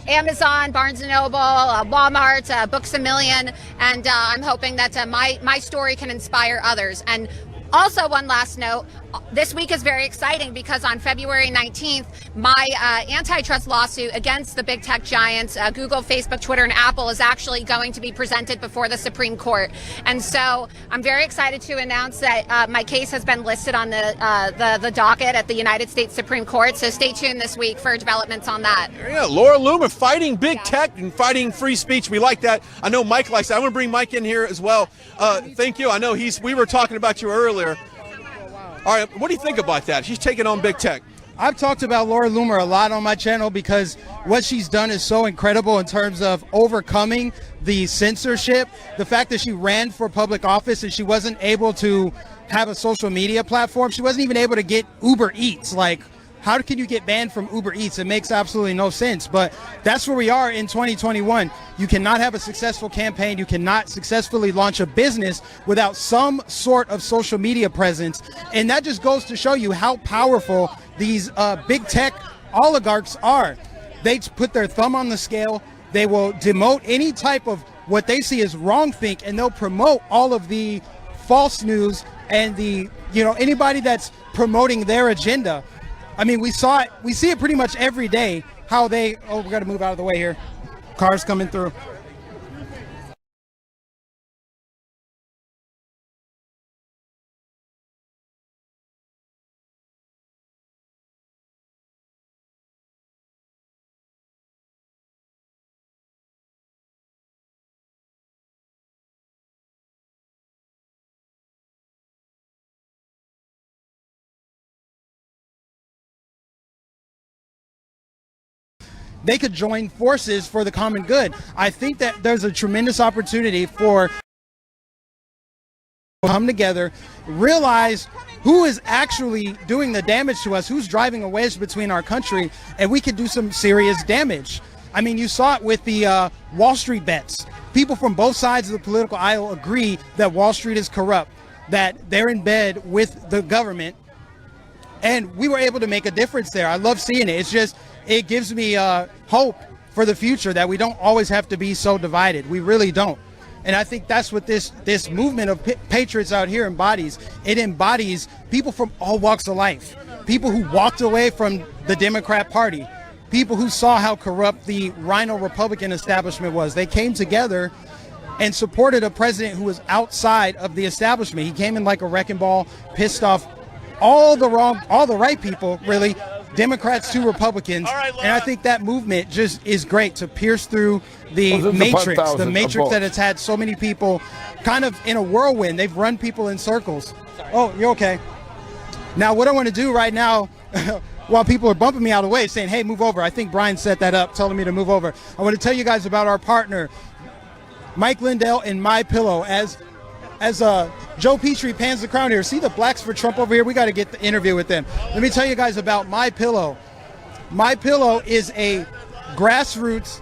Amazon, Barnes & Noble, Walmart, Books A Million, and I'm hoping that my story can inspire others. And also, one last note, this week is very exciting, because on February 19th, my antitrust lawsuit against the big tech giants, Google, Facebook, Twitter, and Apple, is actually going to be presented before the Supreme Court. And so I'm very excited to announce that my case has been listed on the docket at the United States Supreme Court. So stay tuned this week for developments on that. Yeah, Laura Loomer fighting big tech and fighting free speech. We like that. I know Mike likes that. I want to bring Mike in here as well. Thank you. I know we were talking about you earlier. All right, what do you think about that? She's taking on big tech. I've talked about Laura Loomer a lot on my channel, because what she's done is so incredible in terms of overcoming the censorship. The fact that she ran for public office and she wasn't able to have a social media platform. She wasn't even able to get Uber Eats. Like, how can you get banned from Uber Eats? It makes absolutely no sense. But that's where we are in 2021. You cannot have a successful campaign. You cannot successfully launch a business without some sort of social media presence. And that just goes to show you how powerful these big tech oligarchs are. They put their thumb on the scale. They will demote any type of what they see as wrong think, and they'll promote all of the false news and anybody that's promoting their agenda. I mean, we see it pretty much every day, how we got to move out of the way here. Cars coming through. They could join forces for the common good. I think that there's a tremendous opportunity for come together, realize who is actually doing the damage to us, who's driving a wedge between our country, and we can do some serious damage. I mean, you saw it with the Wall Street bets. People from both sides of the political aisle agree that Wall Street is corrupt, that they're in bed with the government, and we were able to make a difference there. I love seeing it. It's just, it gives me hope for the future that we don't always have to be so divided. We really don't. And I think that's what this movement of patriots out here embodies. It embodies people from all walks of life, people who walked away from the Democrat Party, people who saw how corrupt the Rhino Republican establishment was. They came together and supported a president who was outside of the establishment. He came in like a wrecking ball, pissed off all the right people, really, Democrats to Republicans. And I think that movement just is great to pierce through the matrix that has had so many people kind of in a whirlwind. They've run people in circles. Oh, you're okay. Now, what I want to do right now, while people are bumping me out of the way, saying, hey, move over. I think Brian set that up, telling me to move over. I want to tell you guys about our partner, Mike Lindell and My Pillow. As Joe Petrie pans the crown here, see the Blacks for Trump over here? We got to get the interview with them. Let me tell you guys about My Pillow. My Pillow is a grassroots,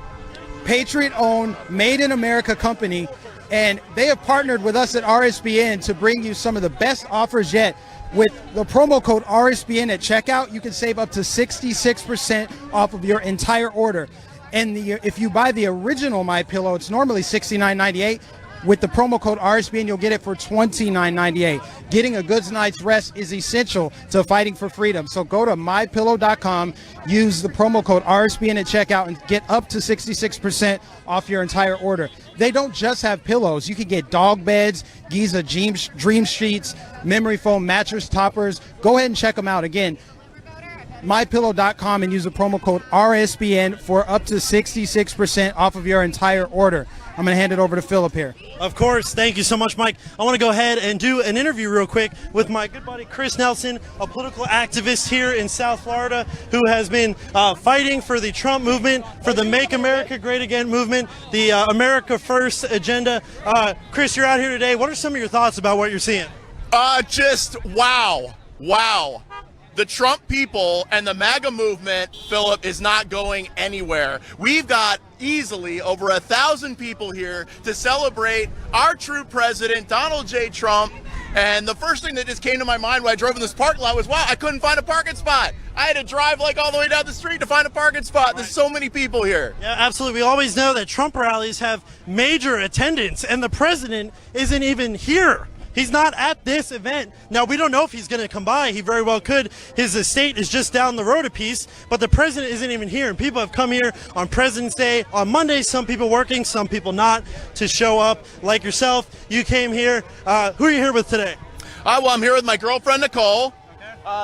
patriot-owned, made-in-America company, and they have partnered with us at RSBN to bring you some of the best offers yet. With the promo code RSBN at checkout, you can save up to 66% off of your entire order. And if you buy the original My Pillow, it's normally $69.98. With the promo code RSBN, you'll get it for $29.98. Getting a good night's rest is essential to fighting for freedom. So go to mypillow.com, use the promo code RSBN at checkout, and get up to 66% off your entire order. They don't just have pillows. You can get dog beds, Giza dream sheets, memory foam mattress toppers. Go ahead and check them out. Again, mypillow.com, and use the promo code RSBN for up to 66% off of your entire order. I'm going to hand it over to Philip here. Of course. Thank you so much, Mike. I want to go ahead and do an interview real quick with my good buddy Chris Nelson, a political activist here in South Florida who has been fighting for the Trump movement, for the Make America Great Again movement, the America First agenda. Chris, you're out here today. What are some of your thoughts about what you're seeing? Just wow. Wow. The Trump people and the MAGA movement, Philip, is not going anywhere. We've got easily over 1,000 people here to celebrate our true president, Donald J. Trump. And the first thing that just came to my mind when I drove in this parking lot was, wow, I couldn't find a parking spot. I had to drive like all the way down the street to find a parking spot. There's so many people here. Yeah, absolutely. We always know that Trump rallies have major attendance, and the president isn't even here. He's not at this event. Now, we don't know if he's going to come by. He very well could. His estate is just down the road a piece, but the president isn't even here. And people have come here on President's Day, on Monday, some people working, some people not, to show up. Like yourself, you came here. Who are you here with today? Well, I'm here with my girlfriend, Nicole.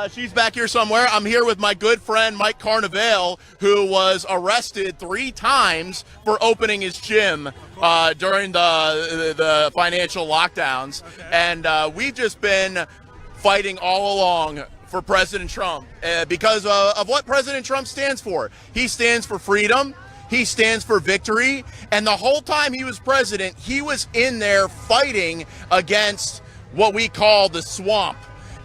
She's back here somewhere. I'm here with my good friend, Mike Carnevale, who was arrested 3 times for opening his gym during the financial lockdowns. And we've just been fighting all along for President Trump because of what President Trump stands for. He stands for freedom. He stands for victory. And the whole time he was president, he was in there fighting against what we call the swamp.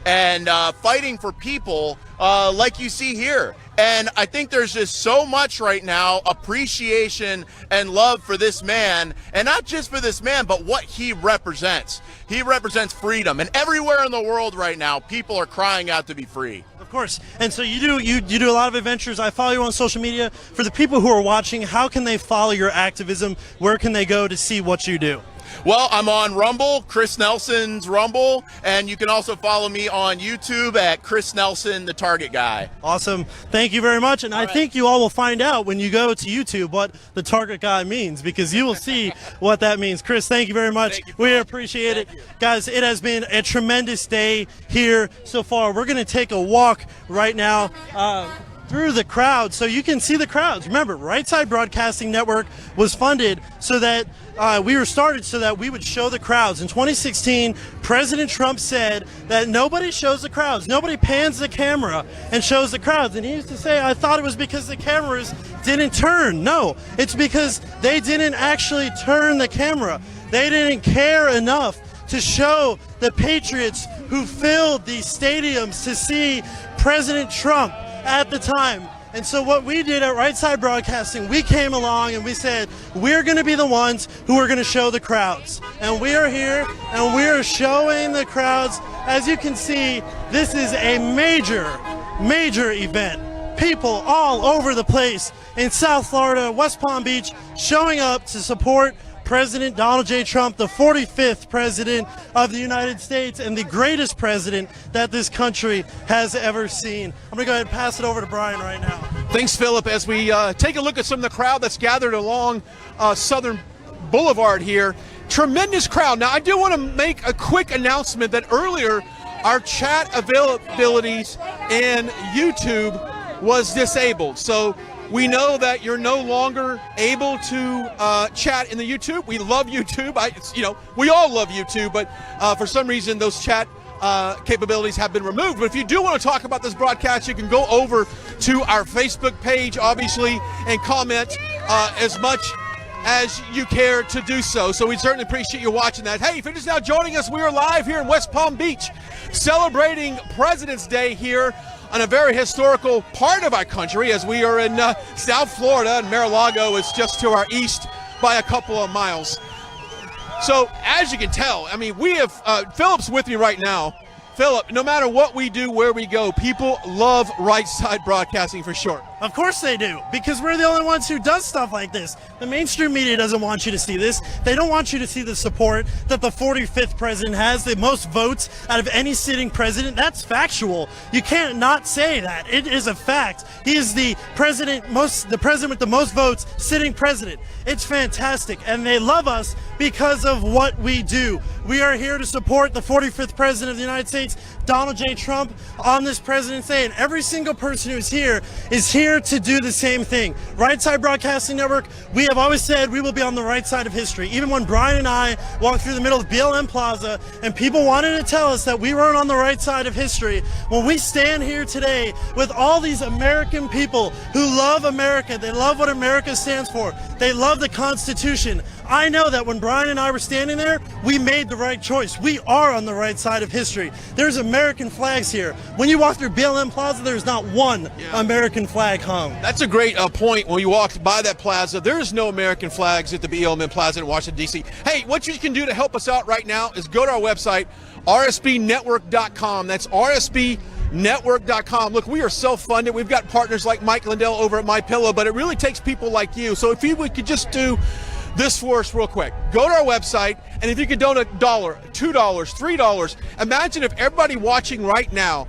And fighting for people like you see here. And I think there's just so much right now appreciation and love for this man, and not just for this man, but what he represents. He represents freedom, and everywhere in the world right now, people are crying out to be free. Of course. And so you do a lot of adventures. I follow you on social media. For the people who are watching, how can they follow your activism? Where can they go to see what you do? Well, I'm on Rumble, Chris Nelson's Rumble, and you can also follow me on YouTube at Chris Nelson, the Target Guy. Awesome. Thank you very much. And I think you all will find out when you go to YouTube what the Target Guy means, because you will see what that means. Chris, thank you very much. We appreciate it. Guys, it has been a tremendous day here so far. We're going to take a walk right now through the crowd so you can see the crowds. Remember, Right Side Broadcasting Network was funded so that we were started so that we would show the crowds. In 2016, President Trump said that nobody shows the crowds. Nobody pans the camera and shows the crowds. And he used to say, I thought it was because the cameras didn't turn. No, it's because they didn't actually turn the camera. They didn't care enough to show the patriots who filled these stadiums to see President Trump at the time. And so what we did at Right Side Broadcasting, we came along and we said, we're going to be the ones who are going to show the crowds. And we are here and we are showing the crowds. As you can see, this is a major, major event. People all over the place in South Florida, West Palm Beach, showing up to support President Donald J. Trump, the 45th president of the United States and the greatest president that this country has ever seen. I'm going to go ahead and pass it over to Brian right now. Thanks, Philip. As we take a look at some of the crowd that's gathered along Southern Boulevard here, tremendous crowd. Now, I do want to make a quick announcement that earlier our chat availabilities in YouTube was disabled. So we know that you're no longer able to chat in the YouTube. We love YouTube. We all love YouTube, but for some reason those chat capabilities have been removed. But if you do want to talk about this broadcast, you can go over to our Facebook page, obviously, and comment as much as you care to do so. So we certainly appreciate you watching that. Hey, if you're just now joining us, we are live here in West Palm Beach, celebrating President's Day here on a very historical part of our country, as we are in South Florida, and Mar-a-Lago is just to our east by a couple of miles. So as you can tell, I mean, we have, Philip's with me right now. Philip, no matter what we do, where we go, people love Right Side Broadcasting for sure. Of course they do, because we're the only ones who does stuff like this. The mainstream media doesn't want you to see this. They don't want you to see the support that the 45th president has, the most votes out of any sitting president. That's factual. You can't not say that. It is a fact. He is the president with the most votes, sitting president. It's fantastic, and they love us because of what we do. We are here to support the 45th president of the United States, Donald J. Trump, on this President's Day, and every single person who's here is here to do the same thing. Right Side Broadcasting Network, we have always said we will be on the right side of history. Even when Brian and I walked through the middle of BLM Plaza and people wanted to tell us that we weren't on the right side of history, when we stand here today with all these American people who love America, they love what America stands for, they love the Constitution. I know that when Brian and I were standing there, we made the right choice. We are on the right side of history. There's American flags here. When you walk through BLM Plaza, there's not one American flag hung. That's a great point. When you walk by that plaza, there's no American flags at the BLM Plaza in Washington, D.C. Hey, what you can do to help us out right now is go to our website, rsbnetwork.com. That's rsbnetwork.com. Look, we are self-funded. We've got partners like Mike Lindell over at MyPillow, but it really takes people like you. So if we could just do this for us real quick. Go to our website, and if you could donate $1, $2, $3, imagine if everybody watching right now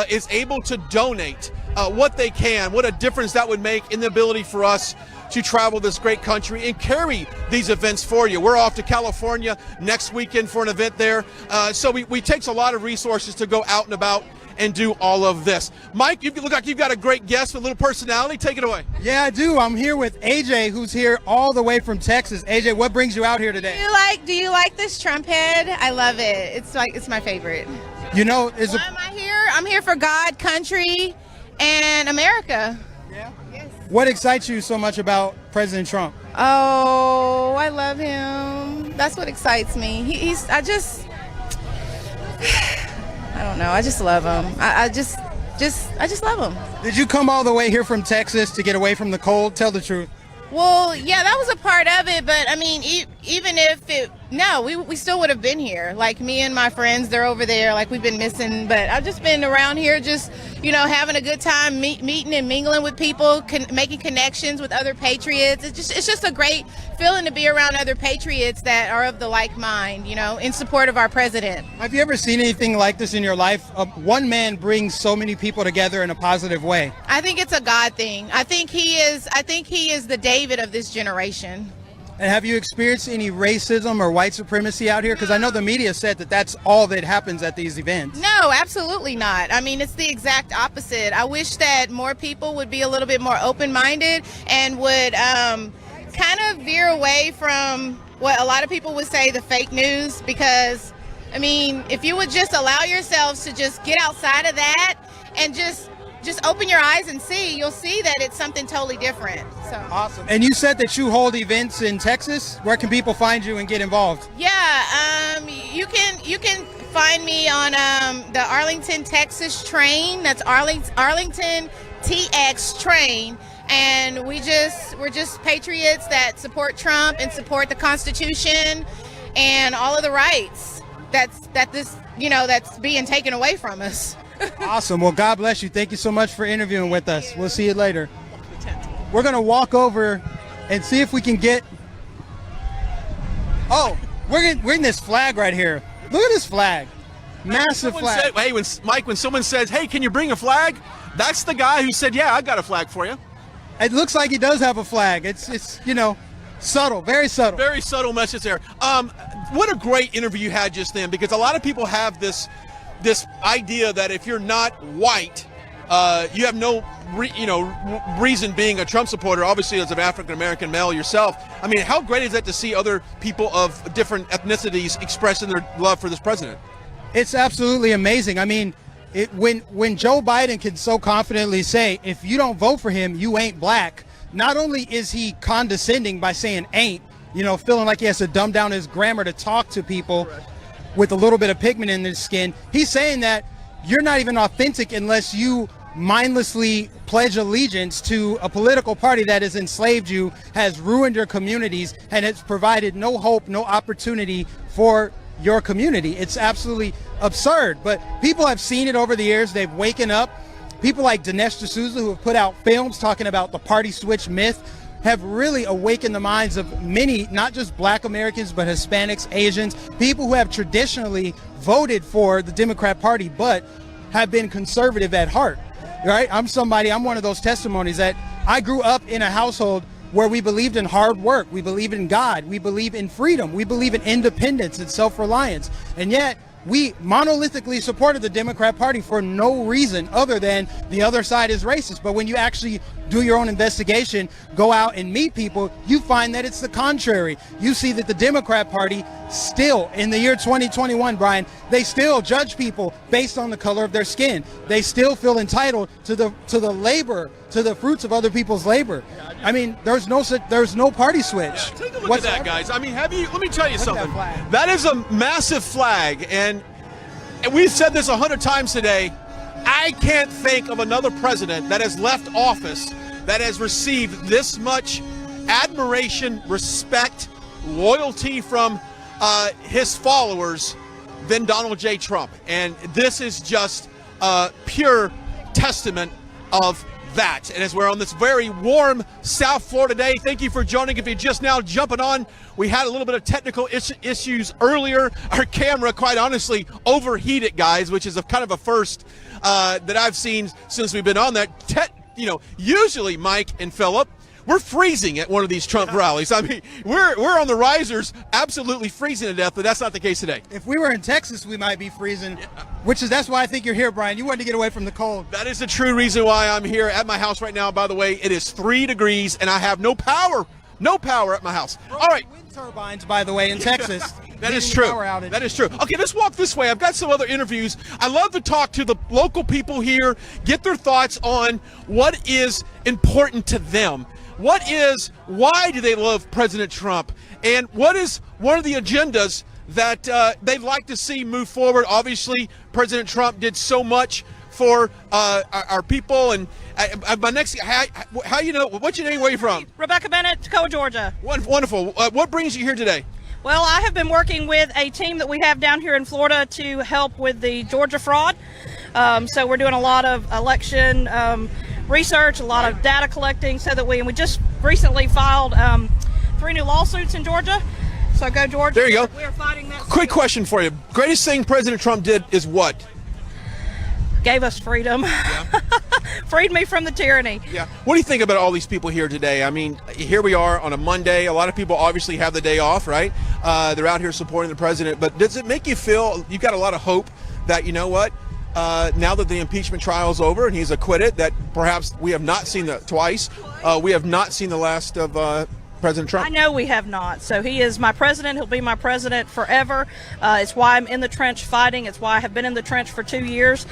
is able to donate what they can, what a difference that would make in the ability for us to travel this great country and carry these events for you. We're off to California next weekend for an event there. So we takes a lot of resources to go out and about and do all of this. Mike, you look like you've got a great guest with a little personality. Take it away. Yeah, I do. I'm here with AJ, who's here all the way from Texas. AJ, what brings you out here today? Do you like this Trump head? I love it. It's my favorite. You know, Why am I here? I'm here for God, country, and America. Yeah. Yes. What excites you so much about President Trump? Oh, I love him. That's what excites me. I don't know. I just love him. I just love him. Did you come all the way here from Texas to get away from the cold? Tell the truth. Well, yeah, that was a part of it, but I mean, even if we still would have been here. Like me and my friends, they're over there. Like we've been missing, but I've just been around here, just having a good time, meeting and mingling with people, making connections with other patriots. It's just a great feeling to be around other patriots that are of the like mind, in support of our president. Have you ever seen anything like this in your life? One man brings so many people together in a positive way. I think it's a God thing. I think he is the David of this generation. And have you experienced any racism or white supremacy out here? Because I know the media said that that's all that happens at these events. No, absolutely not. I mean, it's the exact opposite. I wish that more people would be a little bit more open-minded and would kind of veer away from what a lot of people would say, the fake news. Because, I mean, if you would just allow yourselves to just get outside of that and just just open your eyes and see. You'll see that it's something totally different. So awesome. And you said that you hold events in Texas. Where can people find you and get involved? Yeah, you can find me on the Arlington, Texas train. That's Arlington TX train. And we're just patriots that support Trump and support the Constitution and all of the rights that's being taken away from us. Awesome. Well, God bless you. Thank you so much for interviewing with us. We'll see you later. We're going to walk over and see if we can get... Oh, we're in this flag right here. Look at this flag. Massive flag. When someone says, hey, can you bring a flag? That's the guy who said, yeah, I got a flag for you. It looks like he does have a flag. It's subtle, very subtle. Very subtle message there. What a great interview you had just then, because a lot of people have this idea that if you're not white, you have no reason being a Trump supporter. Obviously, as an African American male yourself, I mean, how great is that to see other people of different ethnicities expressing their love for this president? It's absolutely amazing. I mean, when Joe Biden can so confidently say, if you don't vote for him, you ain't black, not only is he condescending by saying ain't, feeling like he has to dumb down his grammar to talk to people with a little bit of pigment in their skin, he's saying that you're not even authentic unless you mindlessly pledge allegiance to a political party that has enslaved you, has ruined your communities, and has provided no hope, no opportunity for your community. It's absolutely absurd, but people have seen it over the years. They've waken up. People like Dinesh D'Souza, who have put out films talking about the party switch myth, have really awakened the minds of many, not just black Americans, but Hispanics, Asians, people who have traditionally voted for the Democrat Party, but have been conservative at heart, right? I'm one of those testimonies that I grew up in a household where we believed in hard work, we believe in God, we believe in freedom, we believe in independence and self-reliance, and yet we monolithically supported the Democrat Party for no reason other than the other side is racist. But when you actually do your own investigation, go out and meet people, you find that it's the contrary. You see that the Democrat Party still, in the year 2021, Brian, they still judge people based on the color of their skin. They still feel entitled to the labor, to the fruits of other people's labor. I mean, there's no party switch. Yeah, take a look at that, guys. I mean, let me tell you something. That is a massive flag, and we've said this 100 times today. I can't think of another president that has left office that has received this much admiration, respect, loyalty from his followers than Donald J. Trump. And this is just a pure testament of that. And as we're on this very warm South Florida day, thank you for joining. If you're just now jumping on, we had a little bit of technical issues earlier. Our camera, quite honestly, overheated, guys, which is kind of a first that I've seen since we've been on that. Usually Mike and Philip, we're freezing at one of these Trump rallies. I mean, we're on the risers, absolutely freezing to death, but that's not the case today. If we were in Texas, we might be freezing, that's why I think you're here, Brian. You wanted to get away from the cold. That is the true reason why I'm here at my house right now. By the way, it is 3 degrees, and I have no power at my house. All right. Wind turbines, by the way, in Texas. That is true. That is true. Okay, let's walk this way. I've got some other interviews. I love to talk to the local people here, get their thoughts on what is important to them. Why do they love President Trump? And what is one of the agendas that they'd like to see move forward? Obviously, President Trump did so much for our people. And my next, what's your name? Where are you from? Rebecca Bennett, Toccoa, Georgia. Wonderful. What brings you here today? Well, I have been working with a team that we have down here in Florida to help with the Georgia fraud. So we're doing a lot of election research, a lot of data collecting, so that we just recently filed 3 new lawsuits in Georgia. So go Georgia. There you go. We are fighting that. Quick question for you. Greatest thing President Trump did is what? Gave us freedom. Yeah. Freed me from the tyranny. Yeah. What do you think about all these people here today? I mean, here we are on a Monday. A lot of people obviously have the day off, right? They're out here supporting the president. But does it make you feel you've got a lot of hope that, you know what, now that the impeachment trial is over and he's acquitted, that perhaps we have not seen twice. We have not seen the last of President Trump? I know we have not. So he is my president. He'll be my president forever. It's why I'm in the trench fighting. It's why I have been in the trench for 2 years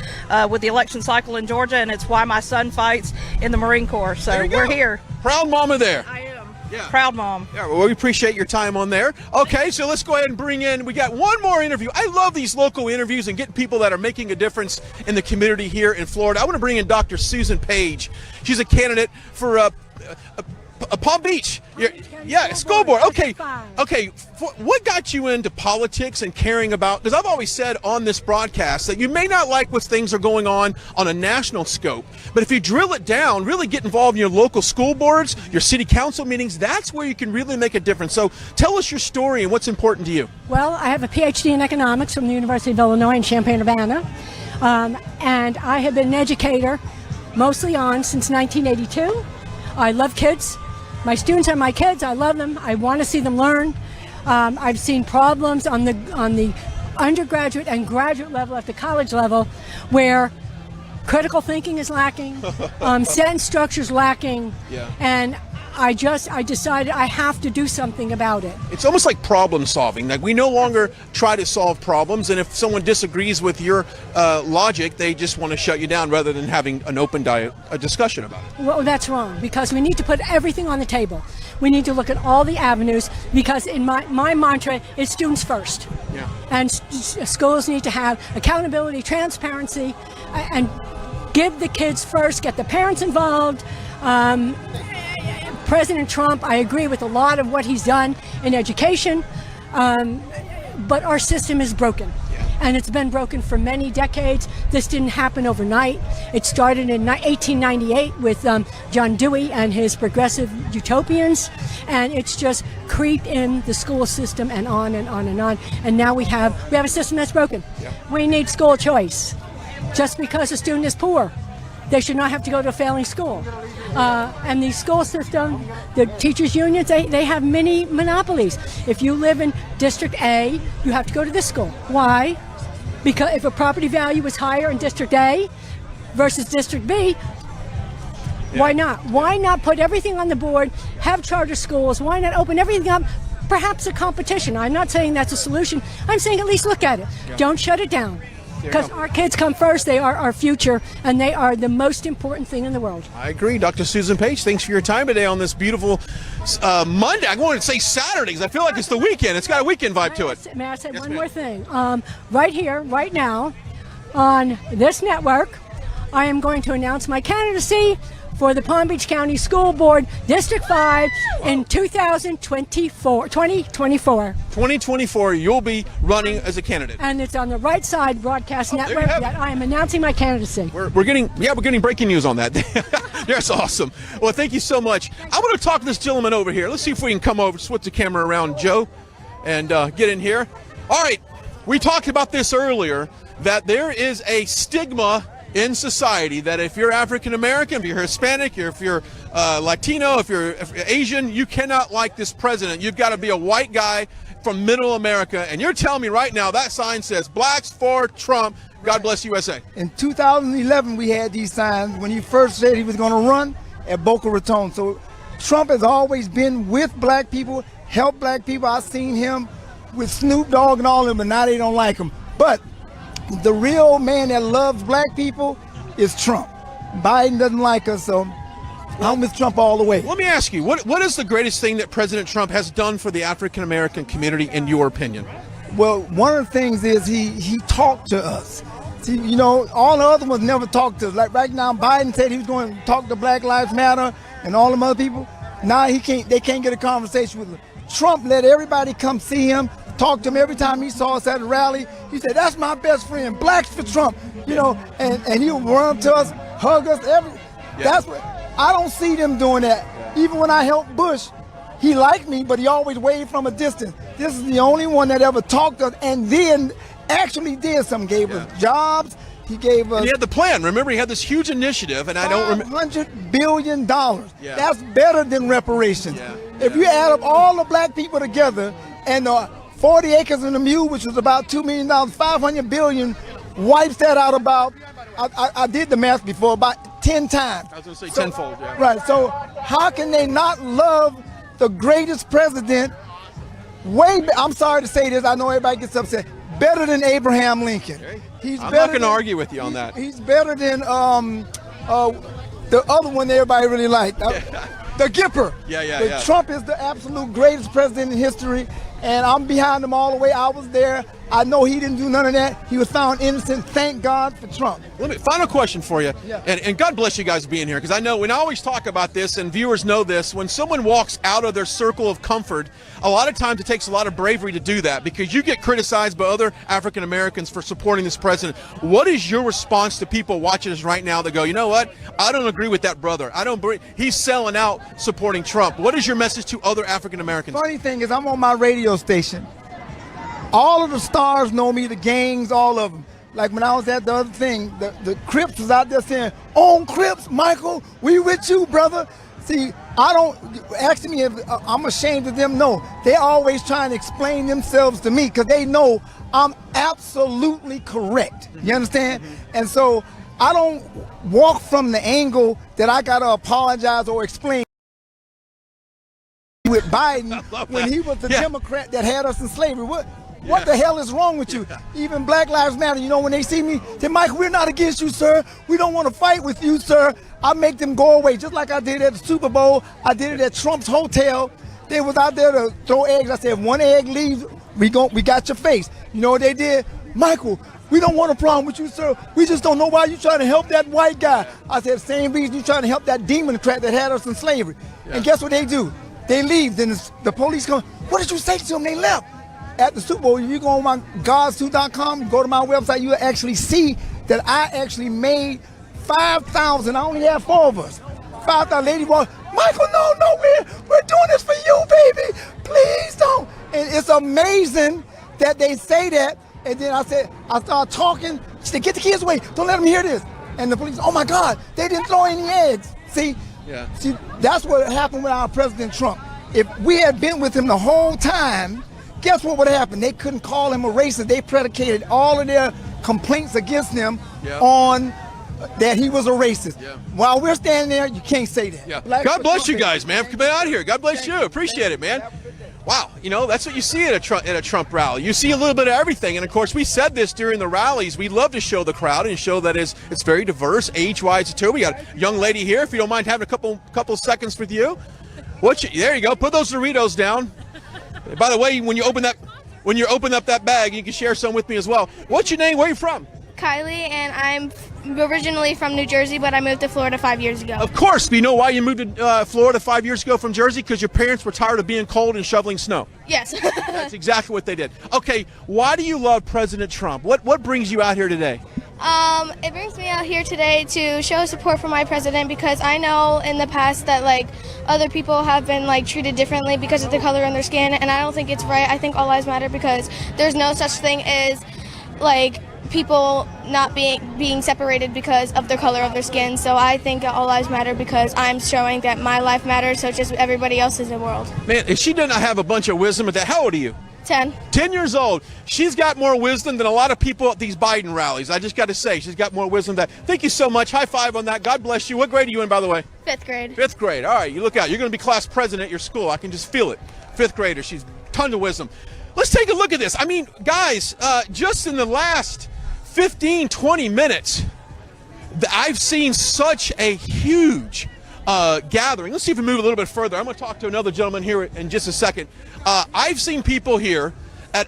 with the election cycle in Georgia, and it's why my son fights in the Marine Corps. So we're here. Proud mama there. I am. Yeah. Proud mom. Yeah, well, we appreciate your time on there. Okay, so let's go ahead and bring in, we got one more interview. I love these local interviews and getting people that are making a difference in the community here in Florida. I want to bring in Dr. Susan Page. She's a candidate for Palm Beach. School board. Okay. What got you into politics and caring about, because I've always said on this broadcast that you may not like what things are going on a national scope, but if you drill it down, really get involved in your local school boards, your city council meetings, that's where you can really make a difference. So tell us your story and what's important to you. Well, I have a PhD in economics from the University of Illinois in Champaign-Urbana, and I have been an educator mostly since 1982. I love kids. My students are my kids. I love them. I want to see them learn. I've seen problems on the undergraduate and graduate level, at the college level, where critical thinking is lacking, sentence structure is lacking, and I decided I have to do something about it. It's almost like problem solving. Like, we no longer try to solve problems, and if someone disagrees with your logic, they just want to shut you down rather than having an open discussion about it. Well, that's wrong, because we need to put everything on the table. We need to look at all the avenues, because in my mantra is students first. Yeah. And schools need to have accountability, transparency, and give the kids first, get the parents involved. President Trump, I agree with a lot of what he's done in education, but our system is broken. And it's been broken for many decades. This didn't happen overnight. It started in 1898 with John Dewey and his progressive utopians, and it's just creeped in the school system and on and on and on. And now we have a system that's broken. We need school choice. Just because a student is poor, they should not have to go to a failing school. And the school system, the teachers' unions, they have many monopolies. If you live in District A, you have to go to this school. Why? Because if a property value is higher in District A versus District B, why not? Why not put everything on the board, have charter schools? Why not open everything up? Perhaps a competition. I'm not saying that's a solution. I'm saying at least look at it. Don't shut it down. Because our kids come first. They are our future, and they are the most important thing in the world. I agree. Dr. Susan Page, thanks for your time today on this beautiful Monday. I wanted to say Saturday because I feel like it's the weekend. It's got a weekend vibe to it. May I say one more thing? Right here, right now, on this network, I am going to announce my candidacy for the Palm Beach County School Board, District 5, in 2024. 2024, you'll be running as a candidate. And it's on the Right Side Broadcast Network that I am announcing my candidacy. We're getting breaking news on that. That's awesome. Well, thank you so much. I want to talk to this gentleman over here. Let's see if we can come over, switch the camera around, Joe, and get in here. All right, we talked about this earlier, that there is a stigma in society that if you're African American, if you're Hispanic, if you're Latino, if you're Asian, you cannot like this president. You've got to be a white guy from middle America. And you're telling me right now that sign says blacks for Trump. God bless USA. In 2011, we had these signs when he first said he was going to run at Boca Raton. So Trump has always been with black people, helped black people. I've seen him with Snoop Dogg and all of them, but now they don't like him. But the real man that loves black people is Trump. Biden doesn't like us, so I'm with Trump all the way. Let me ask you, what is the greatest thing that President Trump has done for the African American community, in your opinion? Well, one of the things is he talked to us. See, you know, all the other ones never talked to us. Like right now, Biden said he was going to talk to Black Lives Matter and all them other people. Now they can't get a conversation with him. Trump let everybody come see him, talk to him every time he saw us at a rally. He said, "That's my best friend, blacks for Trump," you know, and he would run up to us, hug us. That's what I don't see them doing that. Even when I helped Bush, he liked me, but he always waved from a distance. This is the only one that ever talked to us and then actually did something. Gave us jobs. He gave us. And he had the plan. Remember, he had this huge initiative, and I don't remember. $100 billion. That's better than reparations. If you add up all the black people together and 40 acres and a mule, which was about $2 million, $500 billion, wipes that out about, I did the math before, about 10 times. I was going to say tenfold, Right, so how can they not love the greatest president. I'm sorry to say this. I know everybody gets upset. Better than Abraham Lincoln. I'm not going to argue with you on that. He's better than the other one that everybody really liked. The Gipper. Yeah. Trump is the absolute greatest president in history, and I'm behind him all the way. I was there. I know he didn't do none of that. He was found innocent. Thank God for Trump. Final question for you, Yeah. and God bless you guys being here, because I know, when I always talk about this, and viewers know this, when someone walks out of their circle of comfort, a lot of times it takes a lot of bravery to do that, because you get criticized by other African Americans for supporting this president. What is your response to people watching us right now that go, you know what, I don't agree with that brother. He's selling out supporting Trump. What is your message to other African Americans? Funny thing is, I'm on my radio station. All of the stars know me, the gangs, all of them. Like when I was at the other thing, the Crips was out there saying, "On Crips, Michael, we with you, brother." See, I don't, asking me if I'm ashamed of them, no. They always trying to explain themselves to me because they know I'm absolutely correct. You understand? And so I don't walk from the angle that I got to apologize or explain with Biden when he was the Democrat that had us in slavery. What the hell is wrong with you? Even Black Lives Matter, you know, when they see me, say, "Mike, we're not against you, sir. We don't want to fight with you, sir." I make them go away, just like I did at the Super Bowl. I did it at Trump's hotel. They was out there to throw eggs. I said, if one egg leaves, we got your face. You know what they did? "Michael, we don't want a problem with you, sir. We just don't know why you trying to help that white guy." I said, "Same reason you trying to help that Democrat that had us in slavery." And guess what they do? They leave. Then the police come, "What did you say to them?" They left. At the Super Bowl, if you go on my godsuit.com, go to my website, you'll actually see that I actually made 5,000. I only have 4 of us. 5,000 lady walk, "Michael, no, we're doing this for you, baby. Please don't." And it's amazing that they say that. And then I started talking. She said, "Get the kids away. Don't let them hear this." And the police, "Oh my God, they didn't throw any eggs." See, that's what happened with our President Trump. If we had been with him the whole time, guess what would happen? They couldn't call him a racist. They predicated all of their complaints against him on that he was a racist. While we're standing there, you can't say that. God bless you guys, man, for coming out here. God bless you. Appreciate it, man. Wow, you know, that's what you see at a Trump rally. You see a little bit of everything. And of course, we said this during the rallies. We love to show the crowd and show that it's very diverse, age-wise too. We got a young lady here. If you don't mind having a couple seconds with you. There you go. Put those Doritos down. By the way, when you open up that bag, you can share some with me as well. What's your name? Where are you from? Kylie, and I'm originally from New Jersey, but I moved to Florida 5 years ago. Of course. Do you know why you moved to Florida 5 years ago from Jersey? Because your parents were tired of being cold and shoveling snow. Yes. That's exactly what they did. Okay, why do you love President Trump? What brings you out here today? It brings me out here today to show support for my president, because I know in the past that other people have been treated differently because of the color of their skin, and I don't think it's right. I think all lives matter, because there's no such thing as people not being separated because of the color of their skin. So I think all lives matter, because I'm showing that my life matters, so just everybody else's in the world. Man, if she did not have a bunch of wisdom at that, how old are you? 10. 10 years old. She's got more wisdom than a lot of people at these Biden rallies. I just got to say, she's got more wisdom than that. Thank you so much. High five on that. God bless you. What grade are you in, by the way? 5th grade. 5th grade. All right, you look out. You're going to be class president at your school. I can just feel it. 5th grader. She's tons of wisdom. Let's take a look at this. I mean, guys, just in the last 15, 20 minutes, I've seen such a huge gathering. Let's see if we move a little bit further. I'm going to talk to another gentleman here in just a second. I've seen people here at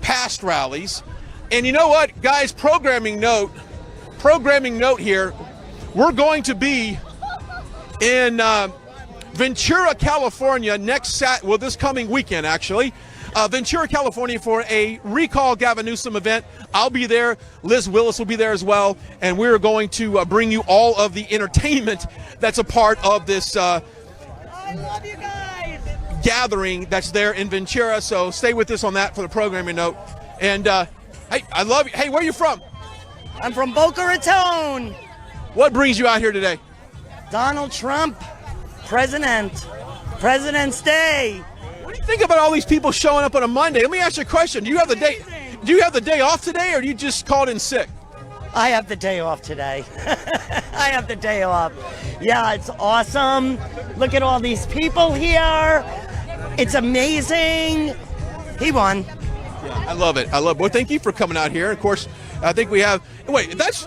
past rallies, and you know what, guys? Programming note here. We're going to be in Ventura, California this coming weekend, actually. Ventura, California, for a Recall Gavin Newsom event. I'll be there. Liz Willis will be there as well, and we're going to bring you all of the entertainment that's a part of this gathering that's there in Ventura. So stay with us on that for the programming note. And hey, I love you. Hey, where are you from? I'm from Boca Raton. What brings you out here today? Donald Trump, President's Day. What do you think about all these people showing up on a Monday? Let me ask you a question. Do you have the day off today, or do you just called in sick? I have the day off today. I have the day off. Yeah, it's awesome. Look at all these people here. It's amazing. He won. Yeah, I love it. I love it. Well, thank you for coming out here. Of course, I think we have. Wait, that's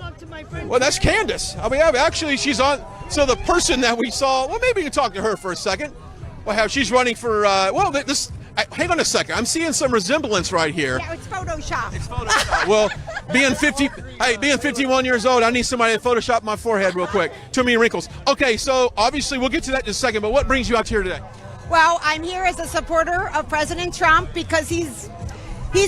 Candace. We have actually. She's on. So the person that we saw. Well, maybe you can talk to her for a second. She's running for. Hang on a second. I'm seeing some resemblance right here. Yeah, it's Photoshop. It's Photoshop. Well, being 51 years old, I need somebody to Photoshop my forehead real quick. Too many wrinkles. Okay, so obviously we'll get to that in a second. But what brings you out here today? Well, I'm here as a supporter of President Trump because he's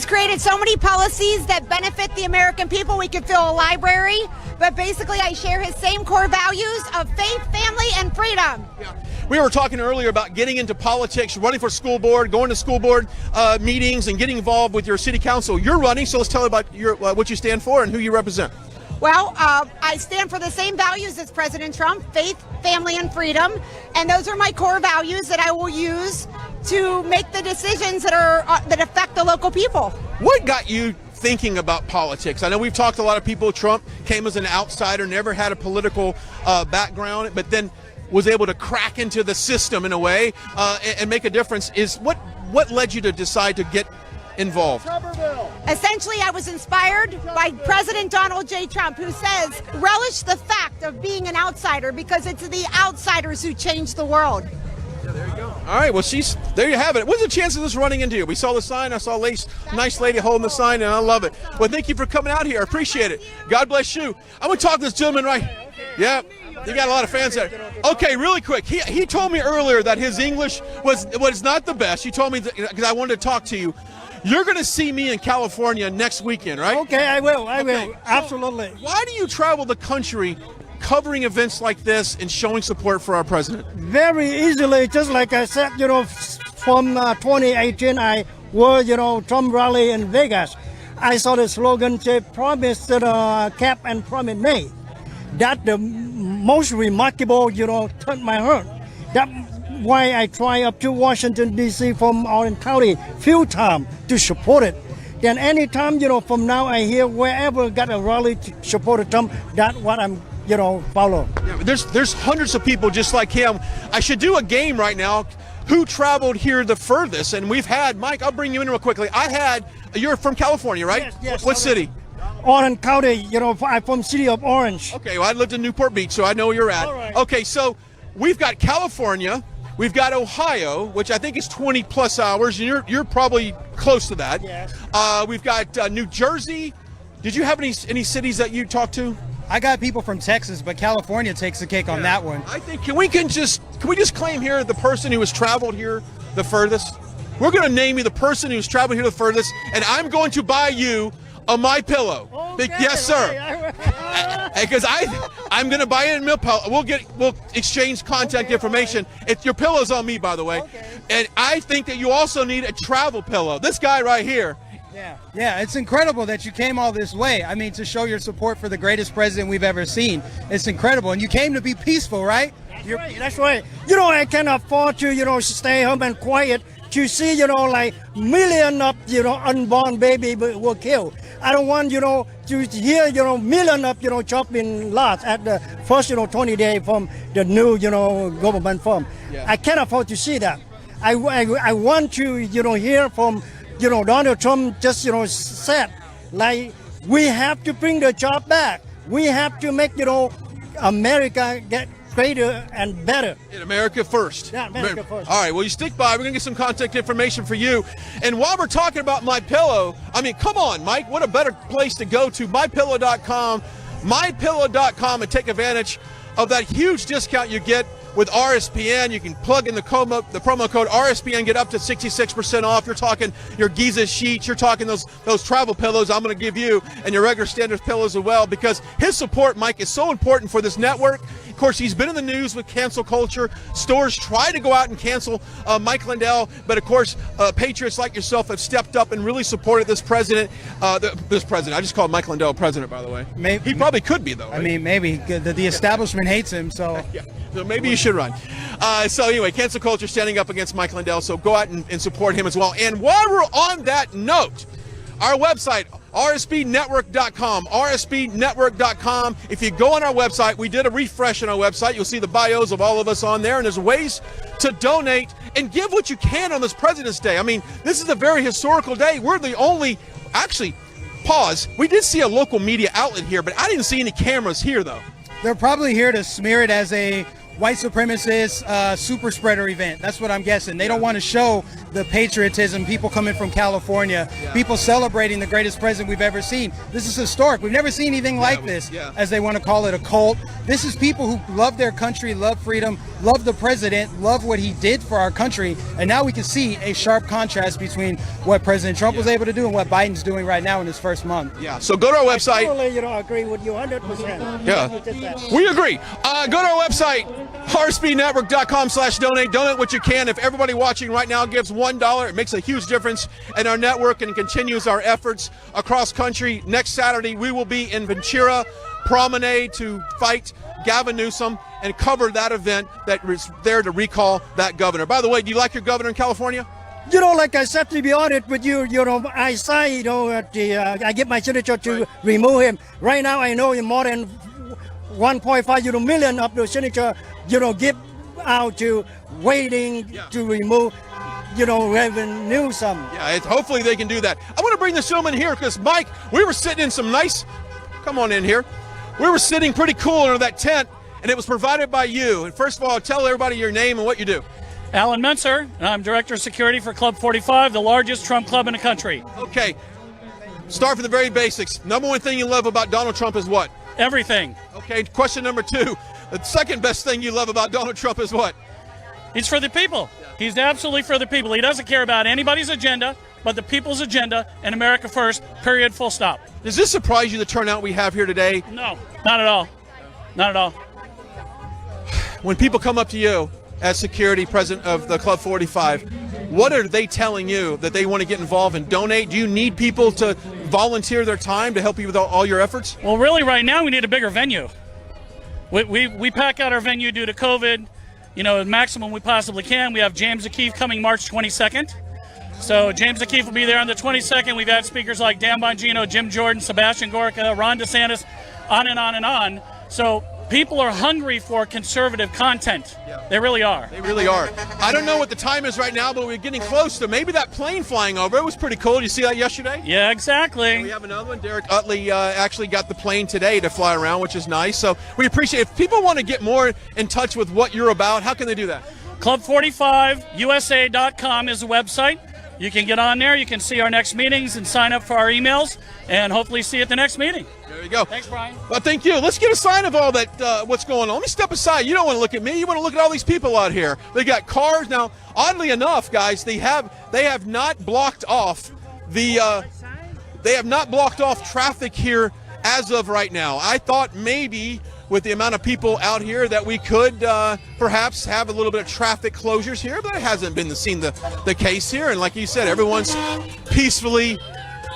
created so many policies that benefit the American people. We could fill a library, but basically I share his same core values of faith, family, and freedom. Yeah. We were talking earlier about getting into politics, running for school board, going to school board meetings, and getting involved with your city council. You're running, so let's tell about what you stand for and who you represent. Well, I stand for the same values as President Trump, faith, family, and freedom, and those are my core values that I will use to make the decisions that affect the local people. What got you thinking about politics? I know we've talked to a lot of people. Trump came as an outsider, never had a political background, but then was able to crack into the system in a way and make a difference. What led you to decide to get involved? Essentially, I was inspired by President Donald J. Trump, who says, relish the fact of being an outsider because it's the outsiders who change the world. Yeah, there you go. All right, well, there you have it. What's the chance of this running into you? We saw the sign. I saw a nice lady holding the sign, and I love it. Well, thank you for coming out here. I appreciate it. God bless you. I'm going to talk to this gentleman right. Yeah, you got a lot of fans there. Okay, really quick. He told me earlier that his English was not the best. He told me because I wanted to talk to you. You're going to see me in California next weekend, right? Okay, I will. Absolutely. Why do you travel the country covering events like this and showing support for our president? Very easily, just like I said, from 2018, I was, Trump rally in Vegas. I saw the slogan, say, promise cap and promise May. That the most remarkable, turned my heart. That's why I try up to Washington, D.C. from Orange County few times to support it. Then anytime, from now I hear wherever got a rally to support Trump, that's what I'm, follow. Yeah, there's hundreds of people just like him. I should do a game right now. Who traveled here the furthest? And we've had, Mike, I'll bring you in real quickly. You're from California, right? Yes. What city? Orange County, I'm from city of Orange. Okay, well, I lived in Newport Beach, so I know where you're at. All right. Okay, so we've got California, we've got Ohio, which I think is 20 plus hours, and you're probably close to that. Yes. We've got New Jersey. Did you have any cities that you talked to? I got people from Texas, but California takes the cake on that one. I think can we just claim here the person who has traveled here the furthest? We're going to name you the person who's traveled here the furthest, and I'm going to buy you a My Pillow. Okay, yes, sir. Because I'm going to buy it in MilPillow. We'll exchange contact information. Your pillow's on me, by the way. Okay. And I think that you also need a travel pillow. This guy right here. Yeah, it's incredible that you came all this way. I mean, to show your support for the greatest president we've ever seen. It's incredible. And you came to be peaceful, right? That's right. I can afford to, stay home and quiet to see, like million of, unborn baby were killed. I don't want, to hear, million of, chopping lots at the first, 20 days from the new, government form. Yeah. I can't afford to see that. I want to, hear from, Donald Trump just, said, like, we have to bring the job back. We have to make, America get greater and better. In America first. Yeah, America first. All right, well, you stick by. We're going to get some contact information for you. And while we're talking about My Pillow, I mean, come on, Mike, what a better place to go to, mypillow.com, mypillow.com, and take advantage of that huge discount you get with RSBN. You can plug in the promo code RSBN, get up to 66% off. You're talking your Giza sheets, you're talking those travel pillows I'm going to give you, and your regular standard pillows as well, because his support, Mike, is so important for this network. Of course, he's been in the news with cancel culture. Stores try to go out and cancel Mike Lindell, but of course, patriots like yourself have stepped up and really supported this president. This president, I just called Mike Lindell president, by the way. He probably could be, though. Right? I mean, maybe the establishment hates him, so. Yeah. So maybe you should run. So anyway, cancel culture standing up against Mike Lindell. So go out and support him as well. And while we're on that note, our website, RSBNetwork.com, RSBNetwork.com. If you go on our website, we did a refresh on our website. You'll see the bios of all of us on there, and there's ways to donate and give what you can on this President's Day. I mean, this is a very historical day. We're the only, actually, pause. We did see a local media outlet here, but I didn't see any cameras here, though. They're probably here to smear it as a white supremacist super spreader event. That's what I'm guessing. They don't want to show the patriotism, people coming from California, people celebrating the greatest president we've ever seen. This is historic. We've never seen anything like this, as they want to call it, a cult. This is people who love their country, love freedom, love the president, love what he did for our country. And now we can see a sharp contrast between what President Trump was able to do and what Biden's doing right now in his first month. Yeah, so go to our website. I totally, agree with you 100%. Yeah, we agree. Go to our website, RSBNetwork.com/donate. Donate what you can. If everybody watching right now gives $1, it makes a huge difference in our network and continues our efforts across country. Next Saturday, we will be in Ventura Promenade to fight Gavin Newsom and cover that event that was there to recall that governor. By the way, do you like your governor in California? Like I said, to be honest with you, I say, I give my signature to remove him. Right now, I know more than 1.5 million of the signature, give out to waiting to remove, Reverend Newsom. Yeah, hopefully they can do that. I want to bring this gentleman here because, Mike, we were sitting in some nice, come on in here. We were sitting pretty cool under that tent, and it was provided by you. And first of all, tell everybody your name and what you do. Alan Mentzer, and I'm Director of Security for Club 45, the largest Trump club in the country. Okay, start from the very basics. Number one thing you love about Donald Trump is what? Everything. Okay, question number 2. The second best thing you love about Donald Trump is what? He's for the people. He's absolutely for the people. He doesn't care about anybody's agenda, but the people's agenda and America first, period, full stop. Does this surprise you, the turnout we have here today? No, not at all. Not at all. When people come up to you as security president of the Club 45, what are they telling you that they want to get involved and donate? Do you need people to volunteer their time to help you with all your efforts? Well, really, right now, we need a bigger venue. We pack out our venue due to COVID, the maximum we possibly can. We have James O'Keefe coming March 22nd. So James O'Keefe will be there on the 22nd. We've had speakers like Dan Bongino, Jim Jordan, Sebastian Gorka, Ron DeSantis, on and on and on. So people are hungry for conservative content. They really are. They really are. I don't know what the time is right now, but we're getting close to maybe that plane flying over. It was pretty cool. Did you see that yesterday? Yeah, exactly. And we have another one. Derek Utley actually got the plane today to fly around, which is nice. So we appreciate it. If people want to get more in touch with what you're about, how can they do that? Club45USA.com is the website. You can get on there. You can see our next meetings and sign up for our emails and hopefully see you at the next meeting. There you go. Thanks, Brian. Well, thank you. Let's get a sign of all that, what's going on. Let me step aside. You don't want to look at me. You want to look at all these people out here. They got cars. Now, oddly enough, guys, they have not blocked off traffic here as of right now. I thought maybe with the amount of people out here that we could perhaps have a little bit of traffic closures here, but it hasn't been the case here. And like you said, everyone's peacefully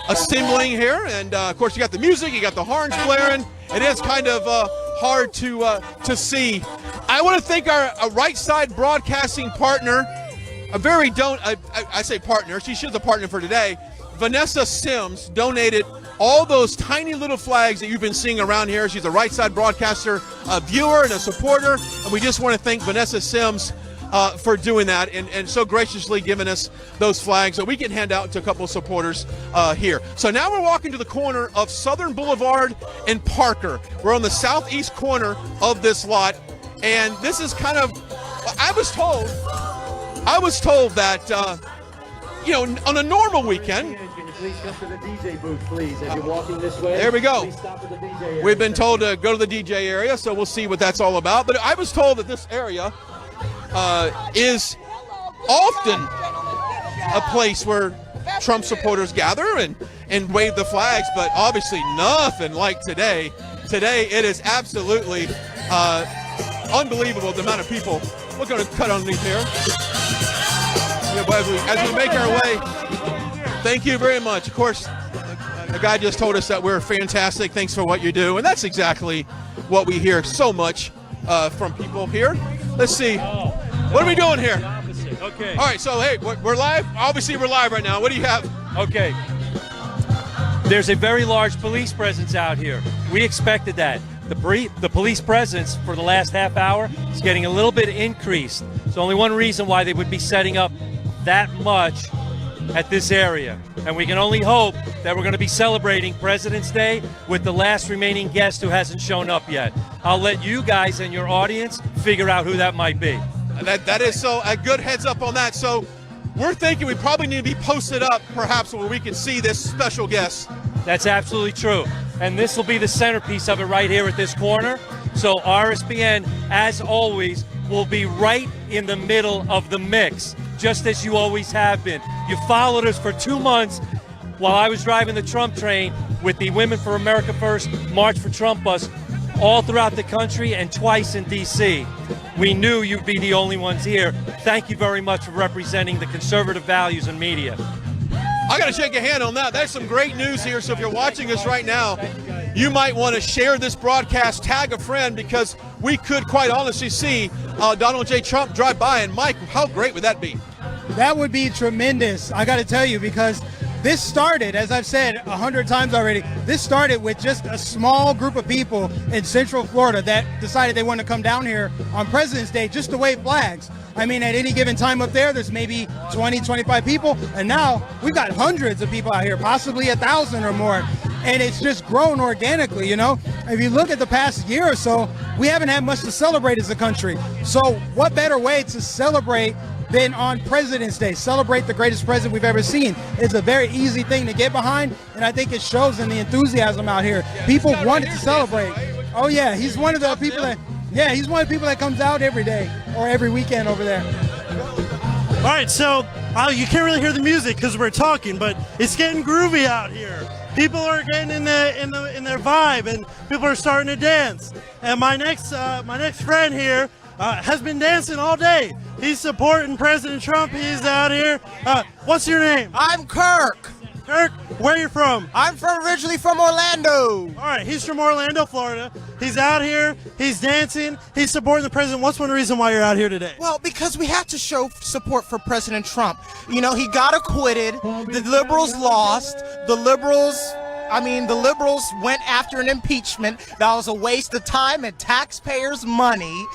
assembling here. And of course, you got the music, you got the horns blaring. It is kind of hard to see. I want to thank our right side broadcasting partner, I say partner, she's a partner for today. Vanessa Sims donated all those tiny little flags that you've been seeing around here. She's a right side broadcaster, a viewer and a supporter. And we just want to thank Vanessa Sims for doing that and so graciously giving us those flags that we can hand out to a couple of supporters here. So now we're walking to the corner of Southern Boulevard and Parker. We're on the southeast corner of this lot. And this is kind of, I was told that, on a normal weekend, please come to the DJ booth, please, as you're walking this way. There we go. Please stop at the DJ area. We've been told to go to the DJ area, so we'll see what that's all about. But I was told that this area is often a place where Trump supporters gather and wave the flags, but obviously nothing like today. Today, it is absolutely unbelievable the amount of people. We're going to cut underneath here. As we make our way, thank you very much. Of course, the guy just told us that we're fantastic. Thanks for what you do. And that's exactly what we hear so much from people here. Let's see. What are we doing here? Okay. All right, so, hey, we're live. Obviously, we're live right now. What do you have? Okay. There's a very large police presence out here. We expected that. The police presence for the last half hour is getting a little bit increased. There's only one reason why they would be setting up that much at this area. And we can only hope that we're going to be celebrating President's Day with the last remaining guest who hasn't shown up yet. I'll let you guys and your audience figure out who that might be. That is so a good heads up on that. So we're thinking we probably need to be posted up perhaps where we can see this special guest. That's absolutely true. And this will be the centerpiece of it right here at this corner. So RSBN, as always, will be right in the middle of the mix, just as you always have been. You followed us for 2 months while I was driving the Trump train with the Women for America First March for Trump bus all throughout the country and twice in D.C. We knew you'd be the only ones here. Thank you very much for representing the conservative values in media. I got to shake a hand on that. That's some great news here. So if you're watching us right now, you might want to share this broadcast, tag a friend, because we could quite honestly see Donald J. Trump drive by. And Mike, how great would that be? That would be tremendous. I got to tell you, because this started, as I've said 100 times already, this started with just a small group of people in Central Florida that decided they wanted to come down here on President's Day just to wave flags. I mean, at any given time up there's maybe 20, 25 people, and now we've got hundreds of people out here, possibly 1,000 or more, and it's just grown organically, you know? If you look at the past year or so, we haven't had much to celebrate as a country. So what better way to celebrate than on President's Day? Celebrate the greatest president we've ever seen. It's a very easy thing to get behind, and I think it shows in the enthusiasm out here. People wanted to celebrate. Oh yeah, he's one of the people that, he's one of the people that comes out every day or every weekend over there. All right, so you can't really hear the music because we're talking, but it's getting groovy out here. People are getting in their vibe, and people are starting to dance. And my next friend here has been dancing all day. He's supporting President Trump. He's out here. What's your name? I'm Kirk. Kirk, where are you from? I'm originally from Orlando. All right, he's from Orlando, Florida. He's out here. He's dancing. He's supporting the president. What's one reason why you're out here today? Well, because we have to show support for President Trump. You know, he got acquitted. The liberals lost. The liberals went after an impeachment. That was a waste of time and taxpayers' money.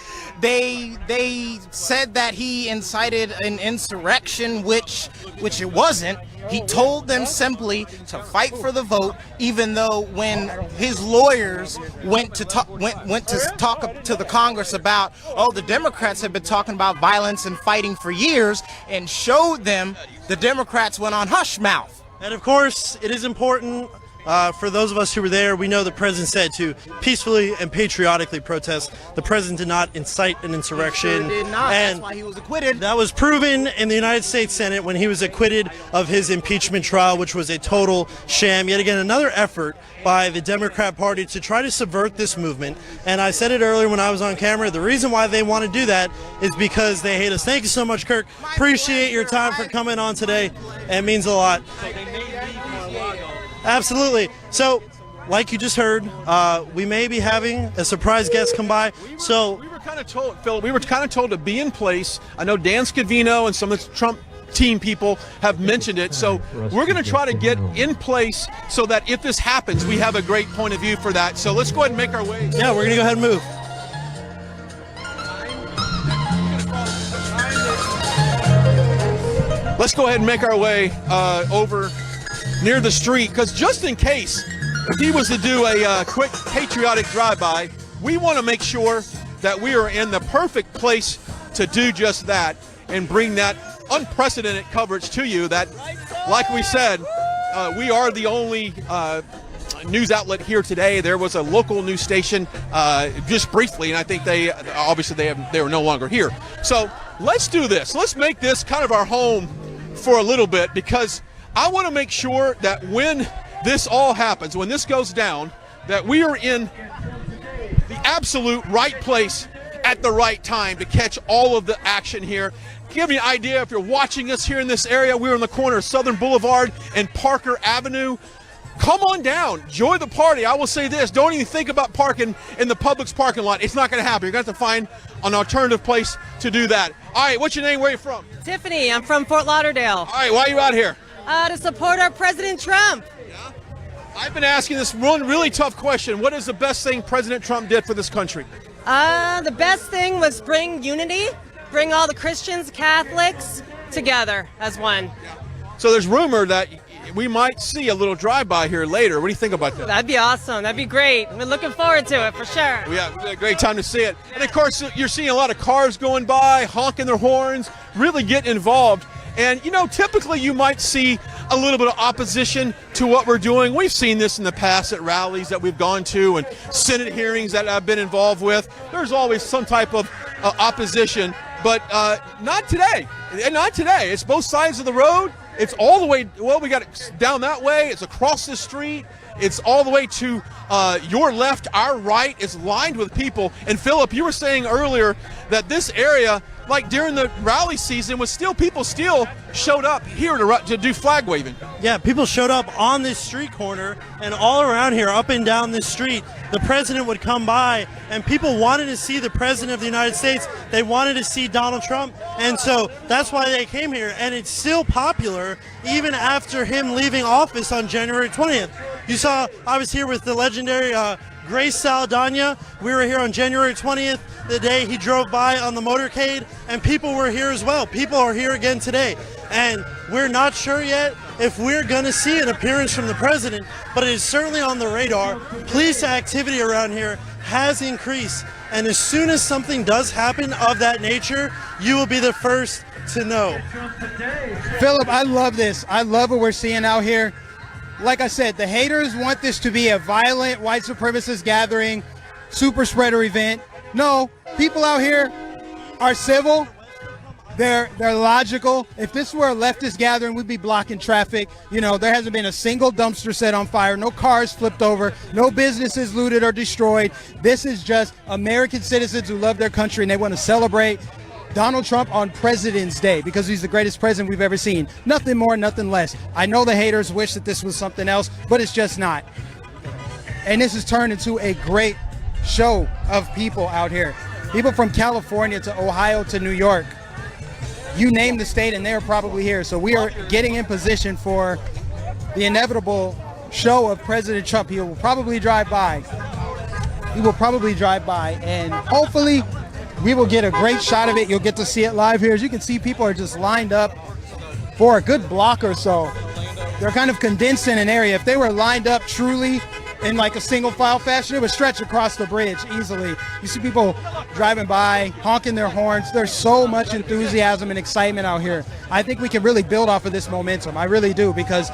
They said that he incited an insurrection, which it wasn't. He told them simply to fight for the vote, even though when his lawyers went to talk to the Congress about, the Democrats have been talking about violence and fighting for years, and showed them, the Democrats went on hush mouth. And of course, it is important for those of us who were there. We know the president said to peacefully and patriotically protest. The president did not incite an insurrection. He sure did not. And that's why he was acquitted. That was proven in the United States Senate when he was acquitted of his impeachment trial, which was a total sham. Yet again, another effort by the Democrat Party to try to subvert this movement. And I said it earlier when I was on camera, the reason why they want to do that is because they hate us. Thank you so much, Kirk. Appreciate your time for coming on today. It means a lot. Absolutely. So, like you just heard, we may be having a surprise guest come by. So we were kind of told, Phil, to be in place. I know Dan Scavino and some of the Trump team people have mentioned it. So we're going to try to get in place so that if this happens, we have a great point of view for that. So let's go ahead and make our way. Yeah, we're going to go ahead and move. Let's go ahead and make our way over near the street, because just in case if he was to do a quick patriotic drive-by, we want to make sure that we are in the perfect place to do just that and bring that unprecedented coverage to you. That, like we said, we are the only news outlet here today. There was a local news station just briefly, and I think they are no longer here. So let's do this. Let's make this kind of our home for a little bit, because I want to make sure that when this all happens, when this goes down, that we are in the absolute right place at the right time to catch all of the action here. Give me an idea, if you're watching us here in this area, we're in the corner of Southern Boulevard and Parker Avenue. Come on down, enjoy the party. I will say this, don't even think about parking in the Publix parking lot. It's not going to happen. You're going to have to find an alternative place to do that. All right, what's your name? Where are you from? Tiffany, I'm from Fort Lauderdale. All right, why are you out here? To support our President Trump. I've been asking this one really tough question. What is the best thing President Trump did for this country? The best thing was bring unity, bring all the Christians, Catholics together as one. So there's rumor that we might see a little drive-by here later. What do you think about that? That'd be awesome. That'd be great. We're looking forward to it for sure. We had a great time to see it. And of course, you're seeing a lot of cars going by, honking their horns, really getting involved. And, you know, typically you might see a little bit of opposition to what we're doing. We've seen this in the past at rallies that we've gone to and Senate hearings that I've been involved with. There's always some type of opposition, but not today. And not today. It's both sides of the road. It's all the way, well, we got it down that way. It's across the street. It's all the way to your left. Our right is lined with people. And Philip, you were saying earlier that this area, like during the rally season, was still people still showed up here to do flag waving. Yeah, people showed up on this street corner and all around here, up and down this street. The president would come by, and people wanted to see the president of the United States. They wanted to see Donald Trump, and so that's why they came here. And it's still popular even after him leaving office on January 20th. You saw, I was here with the legendary Grace Saldana. We were here on January 20th, the day he drove by on the motorcade, and people were here as well. People are here again today. And we're not sure yet if we're going to see an appearance from the president, but it is certainly on the radar. Police activity around here has increased, and as soon as something does happen of that nature, you will be the first to know. Philip, I love this. I love what we're seeing out here. Like I said, the haters want this to be a violent white supremacist gathering, super spreader event. No, people out here are civil. They're logical. If this were a leftist gathering, we'd be blocking traffic. You know, there hasn't been a single dumpster set on fire, no cars flipped over, no businesses looted or destroyed. This is just American citizens who love their country and they want to celebrate Donald Trump on President's Day because he's the greatest president we've ever seen. Nothing more, nothing less. I know the haters wish that this was something else, but it's just not. And this has turned into a great show of people out here. People from California to Ohio to New York. You name the state and they're probably here. So we are getting in position for the inevitable show of President Trump. He will probably drive by. He will probably drive by, and hopefully we will get a great shot of it. You'll get to see it live here. As you can see, people are just lined up for a good block or so. They're kind of condensed in an area. If they were lined up truly in like a single file fashion, it would stretch across the bridge easily. You see people driving by, honking their horns. There's so much enthusiasm and excitement out here. I think we can really build off of this momentum. I really do, because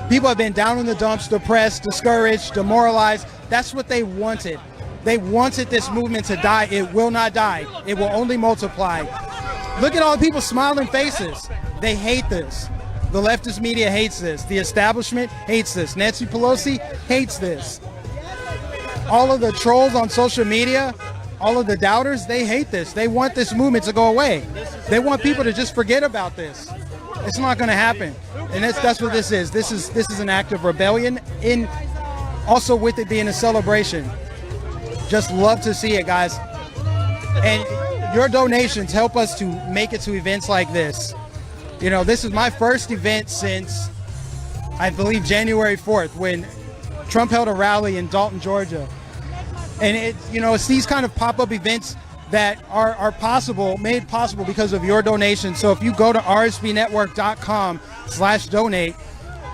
people have been down in the dumps, depressed, discouraged, demoralized. That's what they wanted. They wanted this movement to die. It will not die. It will only multiply. Look at all the people's smiling faces. They hate this. The leftist media hates this. The establishment hates this. Nancy Pelosi hates this. All of the trolls on social media, all of the doubters, they hate this. They want this movement to go away. They want people to just forget about this. It's not going to happen. And that's what this is. This is an act of rebellion, in also with it being a celebration. Just love to see it, guys. And your donations help us to make it to events like this. You know, this is my first event since, I believe, January 4th, when Trump held a rally in Dalton, Georgia. And it's these kind of pop-up events that are possible, made possible because of your donation. So if you go to rsbnetwork.com/donate,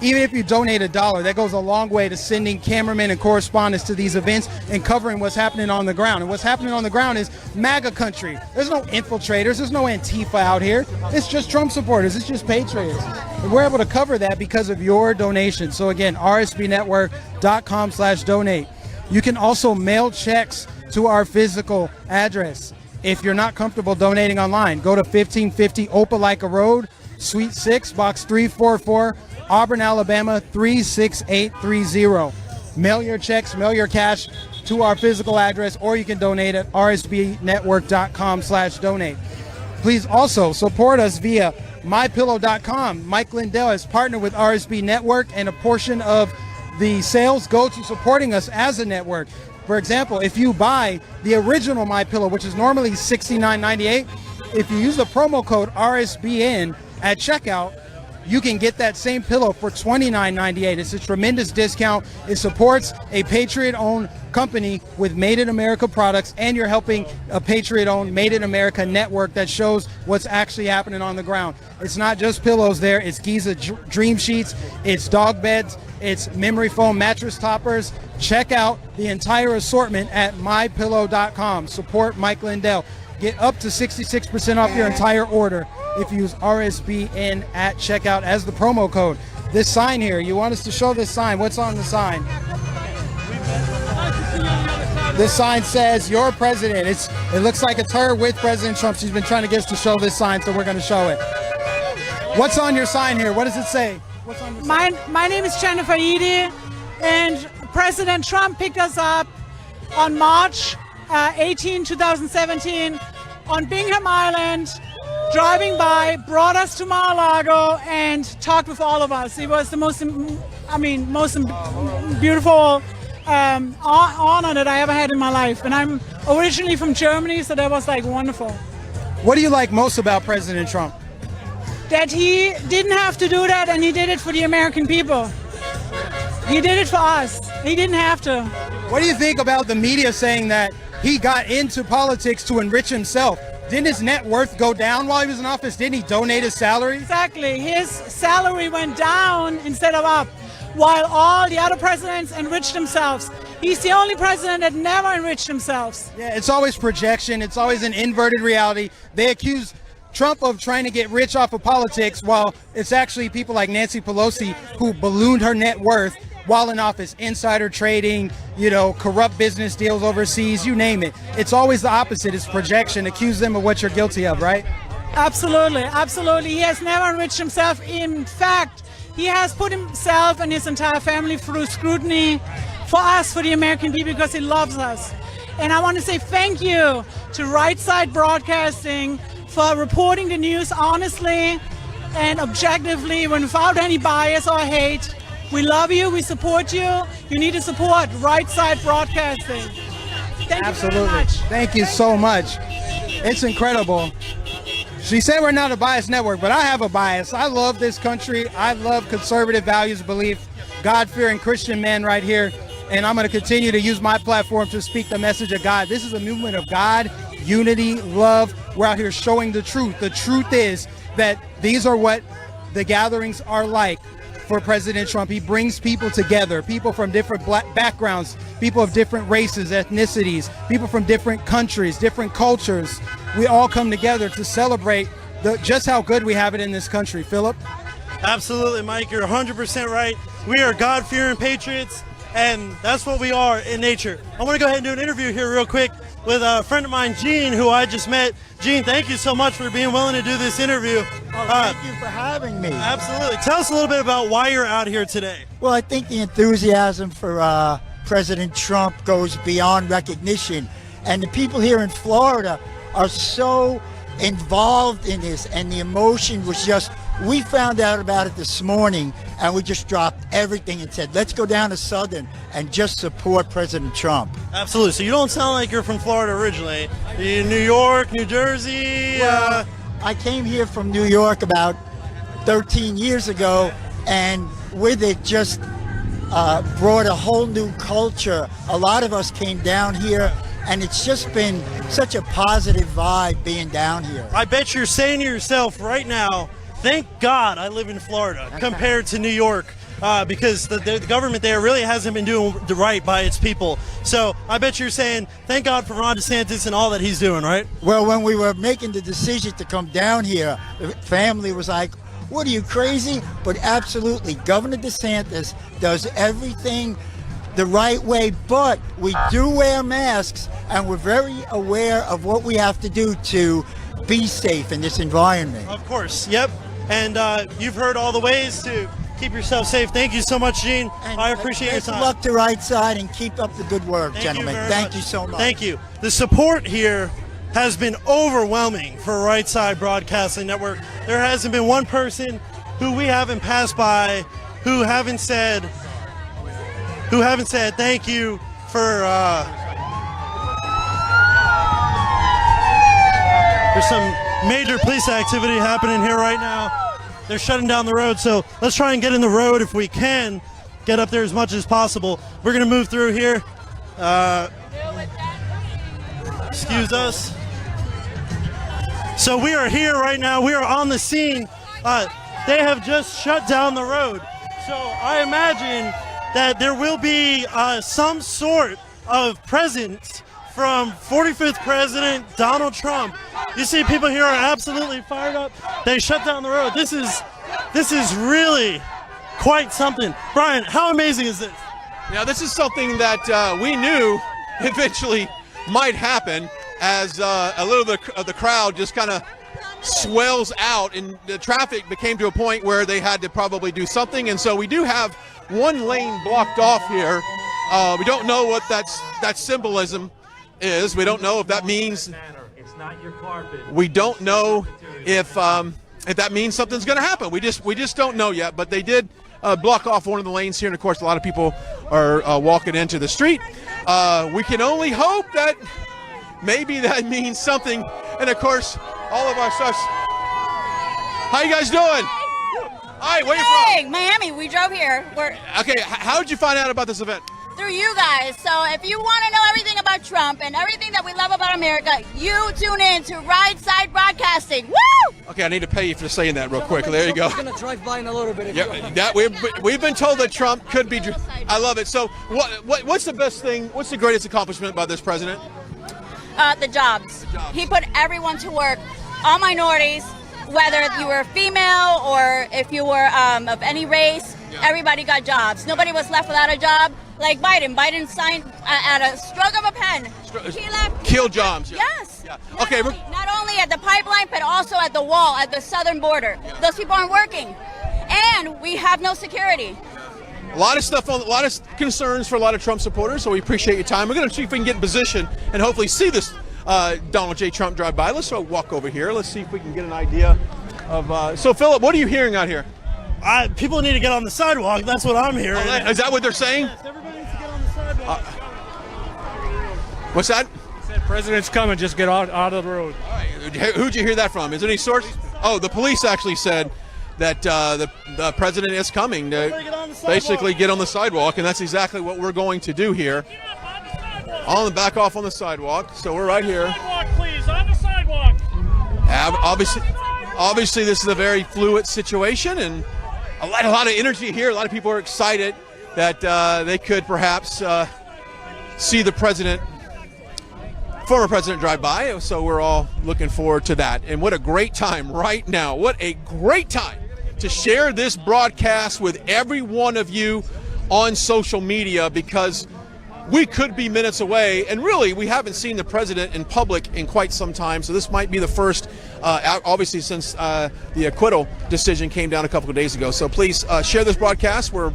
even if you donate $1, that goes a long way to sending cameramen and correspondents to these events and covering what's happening on the ground. And what's happening on the ground is MAGA country. There's no infiltrators. There's no Antifa out here. It's just Trump supporters. It's just patriots. And we're able to cover that because of your donation. So again, rsbnetwork.com/donate. You can also mail checks to our physical address. If you're not comfortable donating online, go to 1550 Opelika Road, Suite 6, Box 344, Auburn, Alabama 36830. Mail your checks, mail your cash to our physical address, or you can donate at rsbnetwork.com/donate. Please also support us via mypillow.com. Mike Lindell has partnered with RSB Network, and a portion of the sales go to supporting us as a network. For example, if you buy the original MyPillow, which is normally $69.98, if you use the promo code RSBN at checkout, you can get that same pillow for $29.98. It's a tremendous discount. It supports a Patriot-owned company with Made in America products, and you're helping a Patriot-owned Made in America network that shows what's actually happening on the ground. It's not just pillows there. It's Giza Dream Sheets. It's dog beds. It's memory foam mattress toppers. Check out the entire assortment at mypillow.com. Support Mike Lindell. Get up to 66% off your entire order if you use RSBN at checkout as the promo code. This sign here, you want us to show this sign. What's on the sign? This sign says, "Your president." It looks like it's her with President Trump. She's been trying to get us to show this sign, so we're going to show it. What's on your sign here? What does it say? What's on your sign? My name is Jennifer Edie, and President Trump picked us up on March 18, 2017 on Bingham Island, driving by, brought us to Mar-a-Lago and talked with all of us. It was the most beautiful honor that I ever had in my life. And I'm originally from Germany, so that was like wonderful. What do you like most about President Trump? That he didn't have to do that, and he did it for the American people. He did it for us. He didn't have to. What do you think about the media saying that he got into politics to enrich himself? Didn't his net worth go down while he was in office? Didn't he donate his salary? Exactly. His salary went down instead of up, while all the other presidents enriched themselves. He's the only president that never enriched themselves. Yeah, it's always projection. It's always an inverted reality. They accuse Trump of trying to get rich off of politics, while it's actually people like Nancy Pelosi who ballooned her net worth while in office. Insider trading, corrupt business deals overseas, you name it. It's always the opposite. It's projection. Accuse them of what you're guilty of, right? Absolutely, absolutely. He has never enriched himself. In fact, he has put himself and his entire family through scrutiny for us, for the American people, because he loves us. And I want to say thank you to Right Side Broadcasting for reporting the news honestly and objectively, without any bias or hate. We love you. We support you. You need to support Right Side Broadcasting. Thank you very much. Thank you so much. It's incredible. She said we're not a biased network, but I have a bias. I love this country. I love conservative values, belief, God-fearing Christian man right here. And I'm going to continue to use my platform to speak the message of God. This is a movement of God, unity, love. We're out here showing the truth. The truth is that these are what the gatherings are like for President Trump. He brings people together, people from different backgrounds, people of different races, ethnicities, people from different countries, different cultures. We all come together to celebrate just how good we have it in this country. Philip? Absolutely, Mike. You're 100% right. We are God-fearing patriots, and that's what we are in nature. I want to go ahead and do an interview here real quick with a friend of mine, Gene, who I just met. Gene, thank you so much for being willing to do this interview. Thank you for having me. Absolutely. Tell us a little bit about why you're out here today. Well, I think the enthusiasm for President Trump goes beyond recognition. And the people here in Florida are so involved in this, and the emotion was just, we found out about it this morning, and we just dropped everything and said, let's go down to Southern and just support President Trump. Absolutely. So you don't sound like you're from Florida originally. You New York, New Jersey? Well, I came here from New York about 13 years ago, and with it just brought a whole new culture. A lot of us came down here, and it's just been such a positive vibe being down here. I bet you're saying to yourself right now, thank God I live in Florida compared to New York, because the government there really hasn't been doing right by its people. So I bet you're saying, thank God for Ron DeSantis and all that he's doing, right? Well, when we were making the decision to come down here, the family was like, what, are you crazy? But absolutely, Governor DeSantis does everything the right way, but we do wear masks, and we're very aware of what we have to do to be safe in this environment. Of course, yep. And you've heard all the ways to keep yourself safe. Thank you so much, Gene. I appreciate your time. Best of luck to Right Side, and keep up the good work, gentlemen. Thank you so much. Thank you. The support here has been overwhelming for Right Side Broadcasting Network. There hasn't been one person who we haven't passed by who haven't said thank you for there's some major police activity happening here right now. they're shutting down the road. So let's try and get in the road if we can, get up there as much as possible. We're going to move through here. Excuse us. So we are here right now. We are on the scene. They have just shut down the road. So I imagine that there will be some sort of presence from 45th President Donald Trump. You see people here are absolutely fired up. They shut down the road. This is really quite something. Brian, how amazing is this? Now, this is something that we knew eventually might happen as a little bit of the crowd just kind of swells out, and the traffic became to a point where they had to probably do something. And so we do have one lane blocked off here. We don't know what that symbolism is. We don't know if that means It's not your carpet. we don't know if that means something's going to happen. We just don't know yet. But they did block off one of the lanes here, and of course a lot of people are walking into the street. We can only hope that maybe that means something. And of course, all of our stuff. How you guys doing? Hi, where you from? Miami. We drove here. Okay, how did you find out about this event? Through you guys. So if you want to know everything about Trump and everything that we love about America, you tune in to Right Side Broadcasting. Woo! Okay, I need to pay you for saying that real quick. There you go. We're gonna drive by in a little bit. Yeah, that we've been told that Trump could be. I love it. So what's the best thing? What's the greatest accomplishment by this president? The jobs. He put everyone to work, all minorities, whether you were female or if you were of any race, everybody got jobs. Nobody was left without a job. Like Biden. Biden signed at a stroke of a pen. He left. Kill jobs. Yeah. Yes. Yeah. Okay. Not only at the pipeline, but also at the wall, at the southern border. Those people aren't working. And we have no security. A lot of stuff, a lot of concerns for a lot of Trump supporters, so we appreciate your time. We're going to see if we can get in position and hopefully see this Donald J. Trump drive by. Let's walk over here. Let's see if we can get an idea of... So, Philip, what are you hearing out here? People need to get on the sidewalk. That's what I'm hearing. Is that what they're saying? Yes, everybody needs to get on the sidewalk. What's that? He said, President's coming, just get out of the road. All right. Who'd you hear that from? Is there any source? Oh, the police actually said that the president is coming to basically get on the sidewalk, and that's exactly what we're going to do here. Back off on the sidewalk. So we're right here. Sidewalk, please, on the sidewalk. Obviously, this is a very fluid situation, and a lot of energy here. A lot of people are excited that they could perhaps see the former president drive by. So we're all looking forward to that. And what a great time right now. What a great time to share this broadcast with every one of you on social media, because we could be minutes away, and really we haven't seen the president in public in quite some time, so this might be the first, obviously, since the acquittal decision came down a couple of days ago. So please share this broadcast. We're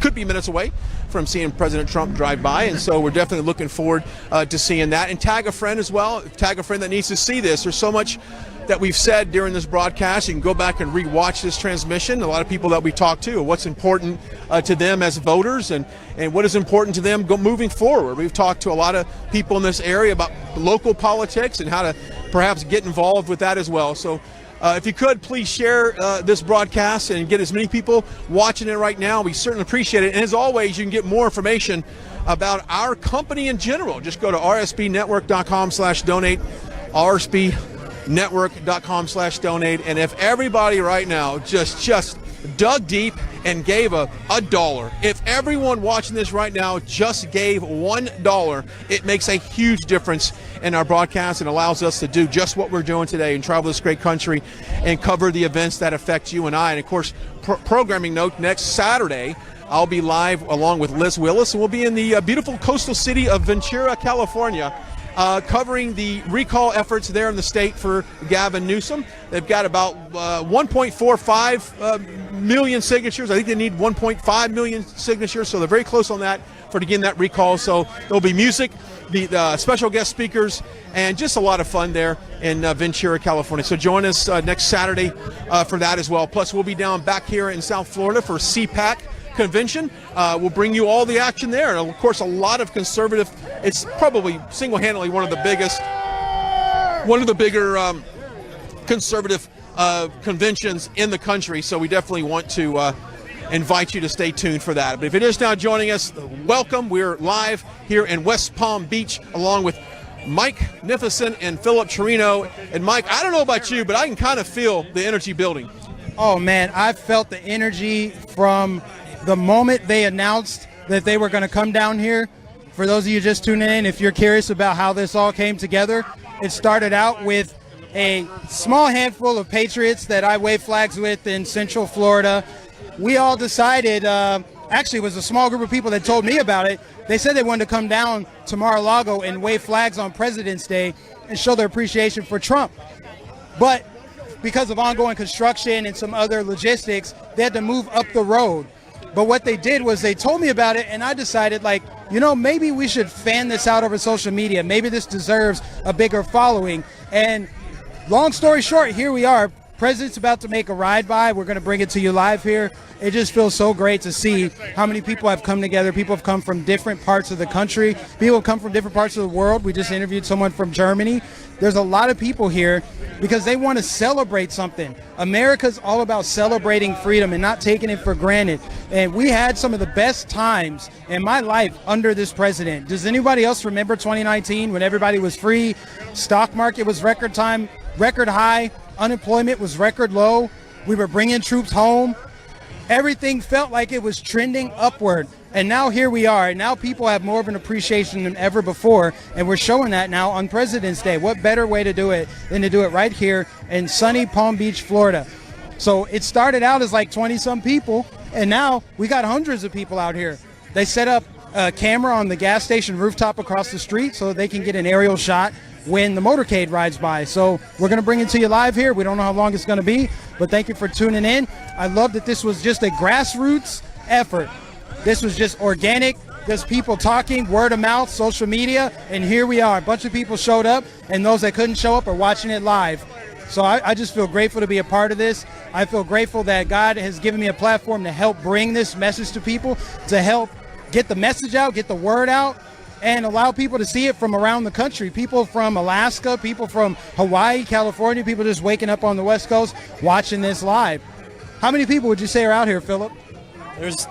could be minutes away from seeing President Trump drive by, and so we're definitely looking forward to seeing that. And tag a friend as well. Tag a friend that needs to see this. There's so much that we've said during this broadcast. You can go back and re-watch this transmission. A lot of people that we talked to, what's important to them as voters, and what is important to them moving forward. We've talked to a lot of people in this area about local politics and how to perhaps get involved with that as well. So if you could, please share this broadcast and get as many people watching it right now. We certainly appreciate it. And as always, you can get more information about our company in general. Just go to rsbnetwork.com/donate, rsbnetwork.com/donate. And if everybody right now just dug deep and gave a dollar, if everyone watching this right now just gave $1, it makes a huge difference in our broadcast and allows us to do just what we're doing today and travel this great country and cover the events that affect you and I. And of course, programming note, next Saturday I'll be live along with Liz Willis, and we'll be in the beautiful coastal city of Ventura, California, covering the recall efforts there in the state for Gavin Newsom. They've got about 1.45 million signatures. I think they need 1.5 million signatures, so they're very close on that for getting that recall. So there'll be music, the special guest speakers, and just a lot of fun there in Ventura, California. So join us next Saturday for that as well. Plus, we'll be down back here in South Florida for CPAC convention. We'll bring you all the action there, and of course a lot of conservative. It's probably single-handedly one of the bigger conservative conventions in the country. So we definitely want to invite you to stay tuned for that. But if you're just now joining us, welcome. We're live here in West Palm Beach along with Mike Nificent and Philip Chirino. And Mike, I don't know about you, but I can kind of feel the energy building. Oh man, I felt the energy from the moment they announced that they were going to come down here. For those of you just tuning in, if you're curious about how this all came together, it started out with a small handful of patriots that I wave flags with in Central Florida. We all decided, actually it was a small group of people that told me about it. They said they wanted to come down to Mar-a-Lago and wave flags on President's Day and show their appreciation for Trump. But because of ongoing construction and some other logistics, they had to move up the road. But what they did was they told me about it, and I decided, like, you know, maybe we should fan this out over social media. Maybe this deserves a bigger following. And long story short, here we are. President's about to make a ride by. We're going to bring it to you live here. It just feels so great to see how many people have come together. People have come from different parts of the country. People have come from different parts of the world. We just interviewed someone from Germany. There's a lot of people here because they want to celebrate something. America's all about celebrating freedom and not taking it for granted. And we had some of the best times in my life under this president. Does anybody else remember 2019 when everybody was free? Stock market was record high. Unemployment was record low. We were bringing troops home. Everything felt like it was trending upward. And now here we are. And now people have more of an appreciation than ever before. And we're showing that now on President's Day. What better way to do it than to do it right here in sunny Palm Beach, Florida? So it started out as like 20-some people. And now we got hundreds of people out here. They set up a camera on the gas station rooftop across the street so they can get an aerial shot when the motorcade rides by. So we're going to bring it to you live here. We don't know how long it's going to be, but thank you for tuning in. I love that this was just a grassroots effort. This was just organic, just people talking, word of mouth, social media, and here we are. A bunch of people showed up, and those that couldn't show up are watching it live. So I just feel grateful to be a part of this. I feel grateful that God has given me a platform to help bring this message to people, to help get the message out, get the word out, and allow people to see it from around the country. People from Alaska, people from Hawaii, California, people just waking up on the West Coast watching this live. How many people would you say are out here, Philip? There's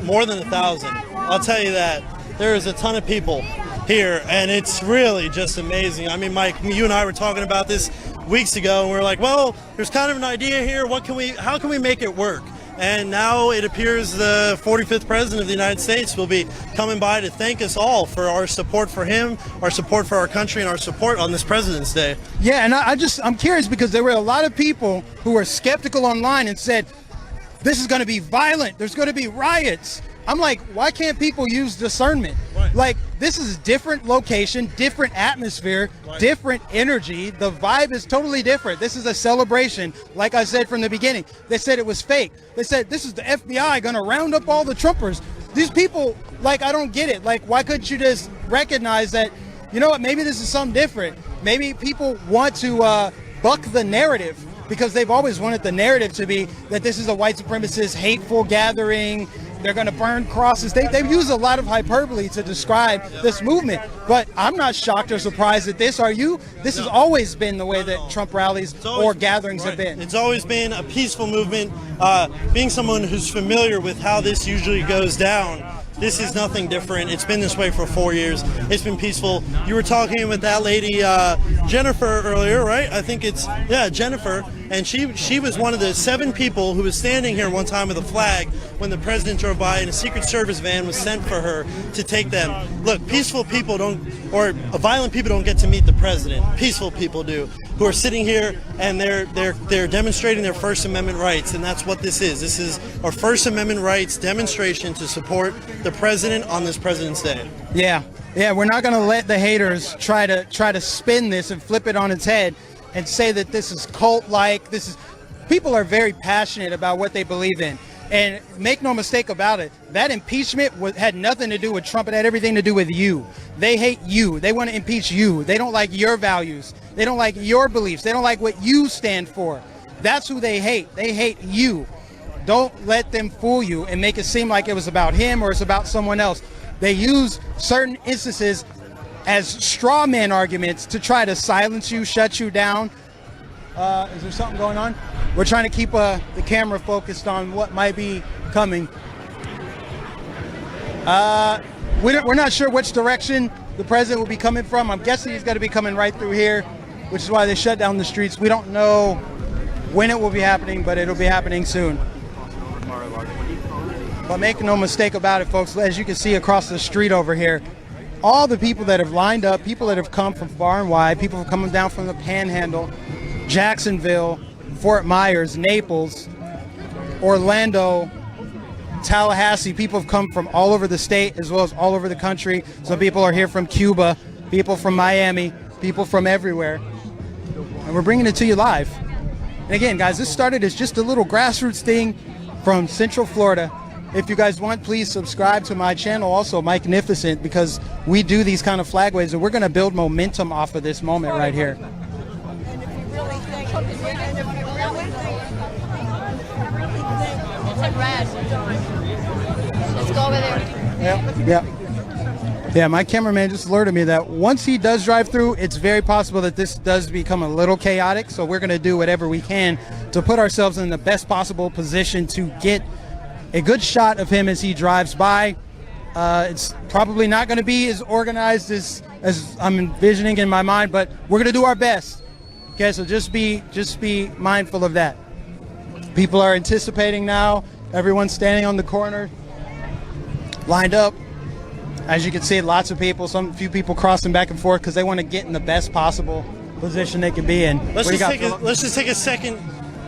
more than 1,000. I'll tell you that. There is a ton of people here, and it's really just amazing. I mean, Mike, you and I were talking about this weeks ago, and we were like, well, there's kind of an idea here. How can we make it work? And now it appears the 45th president of the United States will be coming by to thank us all for our support for him, our support for our country, and our support on this President's Day. Yeah, and I'm curious because there were a lot of people who were skeptical online and said, this is going to be violent. There's going to be riots. I'm like, why can't people use discernment? Right. Like, this is a different location, different atmosphere, right, different energy. The vibe is totally different. This is a celebration. Like I said from the beginning, they said it was fake. They said, this is the FBI going to round up all the Trumpers. These people, like, I don't get it. Like, why couldn't you just recognize that, you know what, maybe this is something different. Maybe people want to buck the narrative because they've always wanted the narrative to be that this is a white supremacist, hateful gathering. They're going to burn crosses. They use a lot of hyperbole to describe this movement. But I'm not shocked or surprised at this. Are you? This has always been the way that Trump rallies or gatherings have been. It's always been a peaceful movement. Being someone who's familiar with how this usually goes down, this is nothing different. It's been this way for 4 years. It's been peaceful. You were talking with that lady, Jennifer, earlier, right? I think it's, yeah, Jennifer. And she was one of the 7 people who was standing here one time with a flag when the president drove by and a Secret Service van was sent for her to take them. Look, peaceful people or violent people don't get to meet the president. Peaceful people do, who are sitting here and they're demonstrating their First Amendment rights, and that's what this is. This is our First Amendment rights demonstration to support the president on this President's Day. Yeah, we're not going to let the haters try to spin this and flip it on its head and say that this is cult-like. People are very passionate about what they believe in. And make no mistake about it, that impeachment had nothing to do with Trump. It had everything to do with you. They hate you. They want to impeach you. They don't like your values. They don't like your beliefs. They don't like what you stand for. That's who they hate. They hate you. Don't let them fool you and make it seem like it was about him or it's about someone else. They use certain instances as straw man arguments to try to silence you, shut you down. Is there something going on? We're trying to keep the camera focused on what might be coming. We're not sure which direction the president will be coming from. I'm guessing he's going to be coming right through here, which is why they shut down the streets. We don't know when it will be happening, but it'll be happening soon. But make no mistake about it, folks, as you can see across the street over here, all the people that have lined up, people that have come from far and wide, people coming down from the Panhandle, Jacksonville, Fort Myers, Naples, Orlando, Tallahassee. People have come from all over the state as well as all over the country. Some people are here from Cuba, people from Miami, people from everywhere. And we're bringing it to you live. And again, guys, this started as just a little grassroots thing from Central Florida. If you guys want, please subscribe to my channel also, Magnificent, because we do these kind of flag waves and we're going to build momentum off of this moment right here. Let's go over there. Yeah, my cameraman just alerted me that once he does drive through, it's very possible that this does become a little chaotic. So we're going to do whatever we can to put ourselves in the best possible position to get a good shot of him as he drives by. It's probably not going to be as organized as I'm envisioning in my mind, but we're going to do our best. Okay, so just be mindful of that. People are anticipating now. Everyone's standing on the corner, lined up. As you can see, lots of people, few people crossing back and forth because they want to get in the best possible position they can be in. Let's just take a second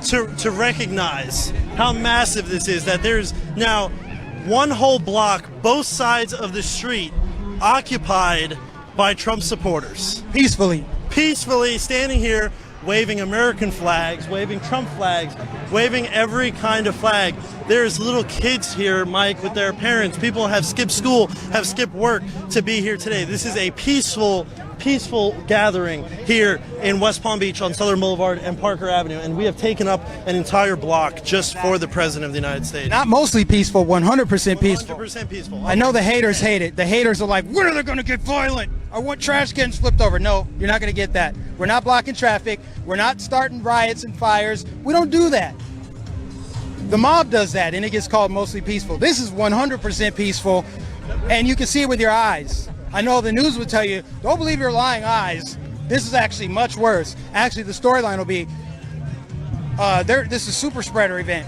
to recognize how massive this is, that there's now one whole block, both sides of the street, occupied by Trump supporters. Peacefully standing here, waving American flags, waving Trump flags, waving every kind of flag. There's little kids here, Mike, with their parents. People have skipped school, have skipped work to be here today. This is a peaceful gathering here in West Palm Beach on Southern Boulevard and Parker Avenue, and we have taken up an entire block just for the President of the United States. Not mostly peaceful, 100% peaceful. 100% peaceful. I know the haters hate it. The haters are like, when are they going to get violent? I want trash cans flipped over. No, you're not going to get that. We're not blocking traffic. We're not starting riots and fires. We don't do that. The mob does that, and it gets called mostly peaceful. This is 100% peaceful, and you can see it with your eyes. I know the news would tell you, don't believe your lying eyes. This is actually much worse. Actually, the storyline will be, this is a super spreader event.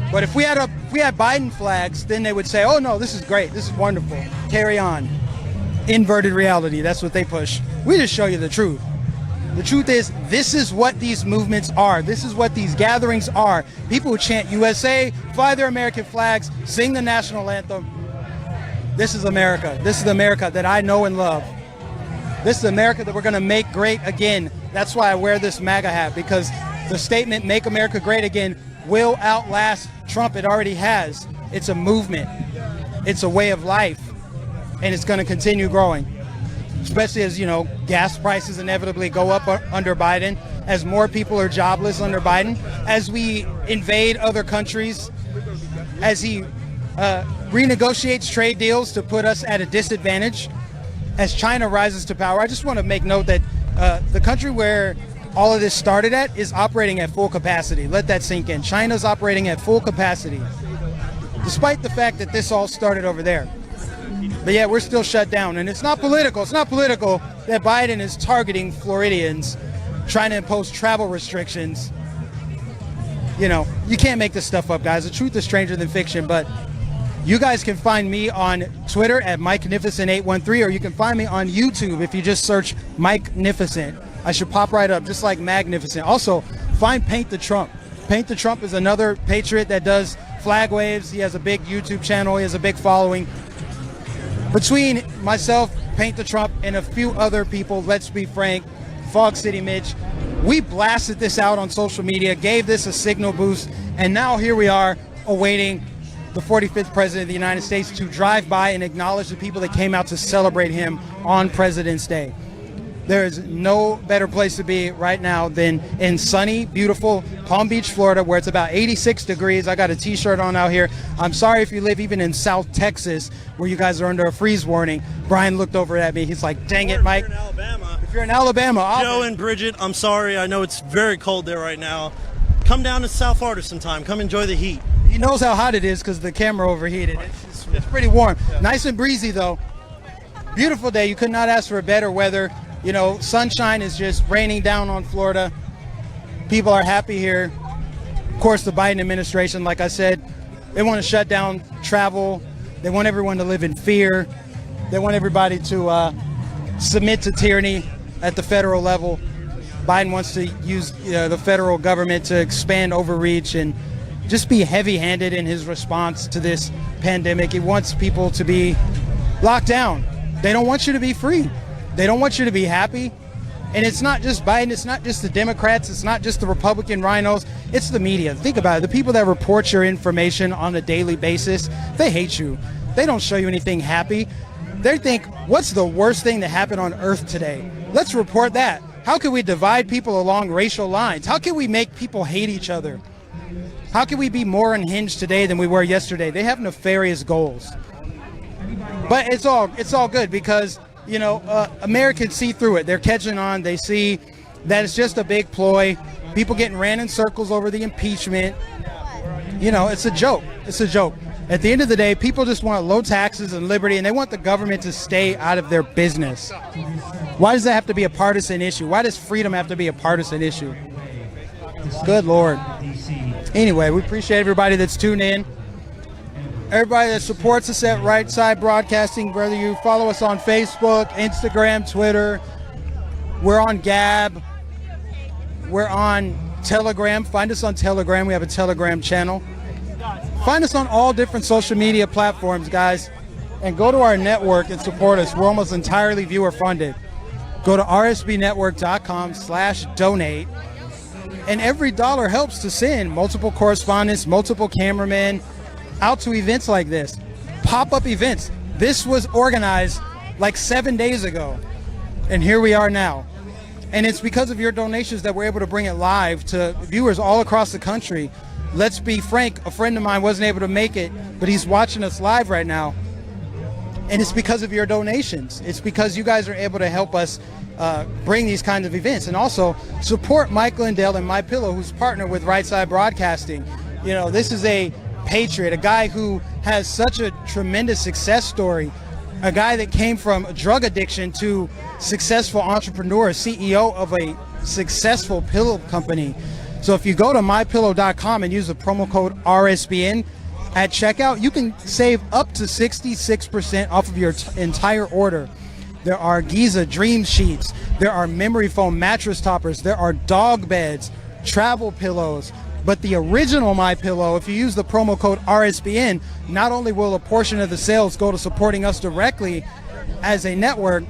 But if we had Biden flags, then they would say, oh no, this is great, this is wonderful, carry on. Inverted reality, that's what they push. We just show you the truth. The truth is, this is what these movements are. This is what these gatherings are. People who chant USA, fly their American flags, sing the national anthem. This is America. This is the America that I know and love. This is America that we're going to make great again. That's why I wear this MAGA hat, because the statement, Make America Great Again, will outlast Trump. It already has. It's a movement. It's a way of life. And it's going to continue growing. Especially as, gas prices inevitably go up under Biden, as more people are jobless under Biden, as we invade other countries, as he renegotiates trade deals to put us at a disadvantage, as China rises to power. I just want to make note that the country where all of this started at is operating at full capacity. Let that sink in. China's operating at full capacity, despite the fact that this all started over there. But yeah, we're still shut down, and it's not political. It's not political that Biden is targeting Floridians, trying to impose travel restrictions. You can't make this stuff up, guys. The truth is stranger than fiction, but you guys can find me on Twitter at Magnificent813, or you can find me on YouTube if you just search Magnificent. I should pop right up, just like Magnificent. Also, find Paint the Trump. Paint the Trump is another patriot that does flag waves. He has a big YouTube channel. He has a big following. Between myself, Paint the Trump, and a few other people, let's be frank, Fog City Mitch, we blasted this out on social media, gave this a signal boost, and now here we are awaiting the 45th President of the United States to drive by and acknowledge the people that came out to celebrate him on President's Day. There is no better place to be right now than in sunny, beautiful Palm Beach, Florida, where it's about 86 degrees. I got a t-shirt on out here. I'm sorry if you live even in South Texas, where you guys are under a freeze warning. Brian looked over at me. He's like, dang it, Mike. We're in Alabama. If you're in Alabama, Joe and Bridget, I'm sorry. I know it's very cold there right now. Come down to South Florida sometime. Come enjoy the heat. He knows how hot it is because the camera overheated. It's pretty warm. Nice and breezy, though. Beautiful day. You could not ask for better weather. You know, sunshine is just raining down on Florida. People are happy here. Of course, the Biden administration, like I said, they want to shut down travel. They want everyone to live in fear. They want everybody to submit to tyranny at the federal level. Biden wants to use the federal government to expand overreach and just be heavy-handed in his response to this pandemic. He wants people to be locked down. They don't want you to be free. They don't want you to be happy. And it's not just Biden, it's not just the Democrats, it's not just the Republican rhinos, it's the media. Think about it. The people that report your information on a daily basis, they hate you. They don't show you anything happy. They think, what's the worst thing that happened on earth today? Let's report that. How can we divide people along racial lines? How can we make people hate each other? How can we be more unhinged today than we were yesterday? They have nefarious goals. But it's all good because, you know, Americans see through it. They're catching on. They see that it's just a big ploy. People getting ran in circles over the impeachment. You know, it's a joke. It's a joke. At the end of the day, people just want low taxes and liberty, and they want the government to stay out of their business. Why does that have to be a partisan issue? Why does freedom have to be a partisan issue? Good Lord. Anyway, we appreciate everybody that's tuned in. Everybody that supports us at Right Side Broadcasting, whether you follow us on Facebook, Instagram, Twitter, we're on Gab, we're on Telegram. Find us on Telegram. We have a Telegram channel. Find us on all different social media platforms, guys, and go to our network and support us. We're almost entirely viewer funded. Go to rsbnetwork.com/donate, and every dollar helps to send multiple correspondents, multiple cameramen out to events like this, pop-up events. This was organized like 7 days ago, and here we are now. And it's because of your donations that we're able to bring it live to viewers all across the country. Let's be frank, a friend of mine wasn't able to make it, but he's watching us live right now. And it's because of your donations. It's because you guys are able to help us bring these kinds of events, and also support Mike Lindell and My Pillow, who's partnered with Right Side Broadcasting. You know, this is a patriot, a guy who has such a tremendous success story, a guy that came from drug addiction to successful entrepreneur, CEO of a successful pillow company. So if you go to mypillow.com and use the promo code RSBN at checkout, you can save up to 66% off of your entire order. There are Giza Dream Sheets, there are memory foam mattress toppers, there are dog beds, travel pillows. But the original My Pillow, if you use the promo code RSBN, not only will a portion of the sales go to supporting us directly as a network,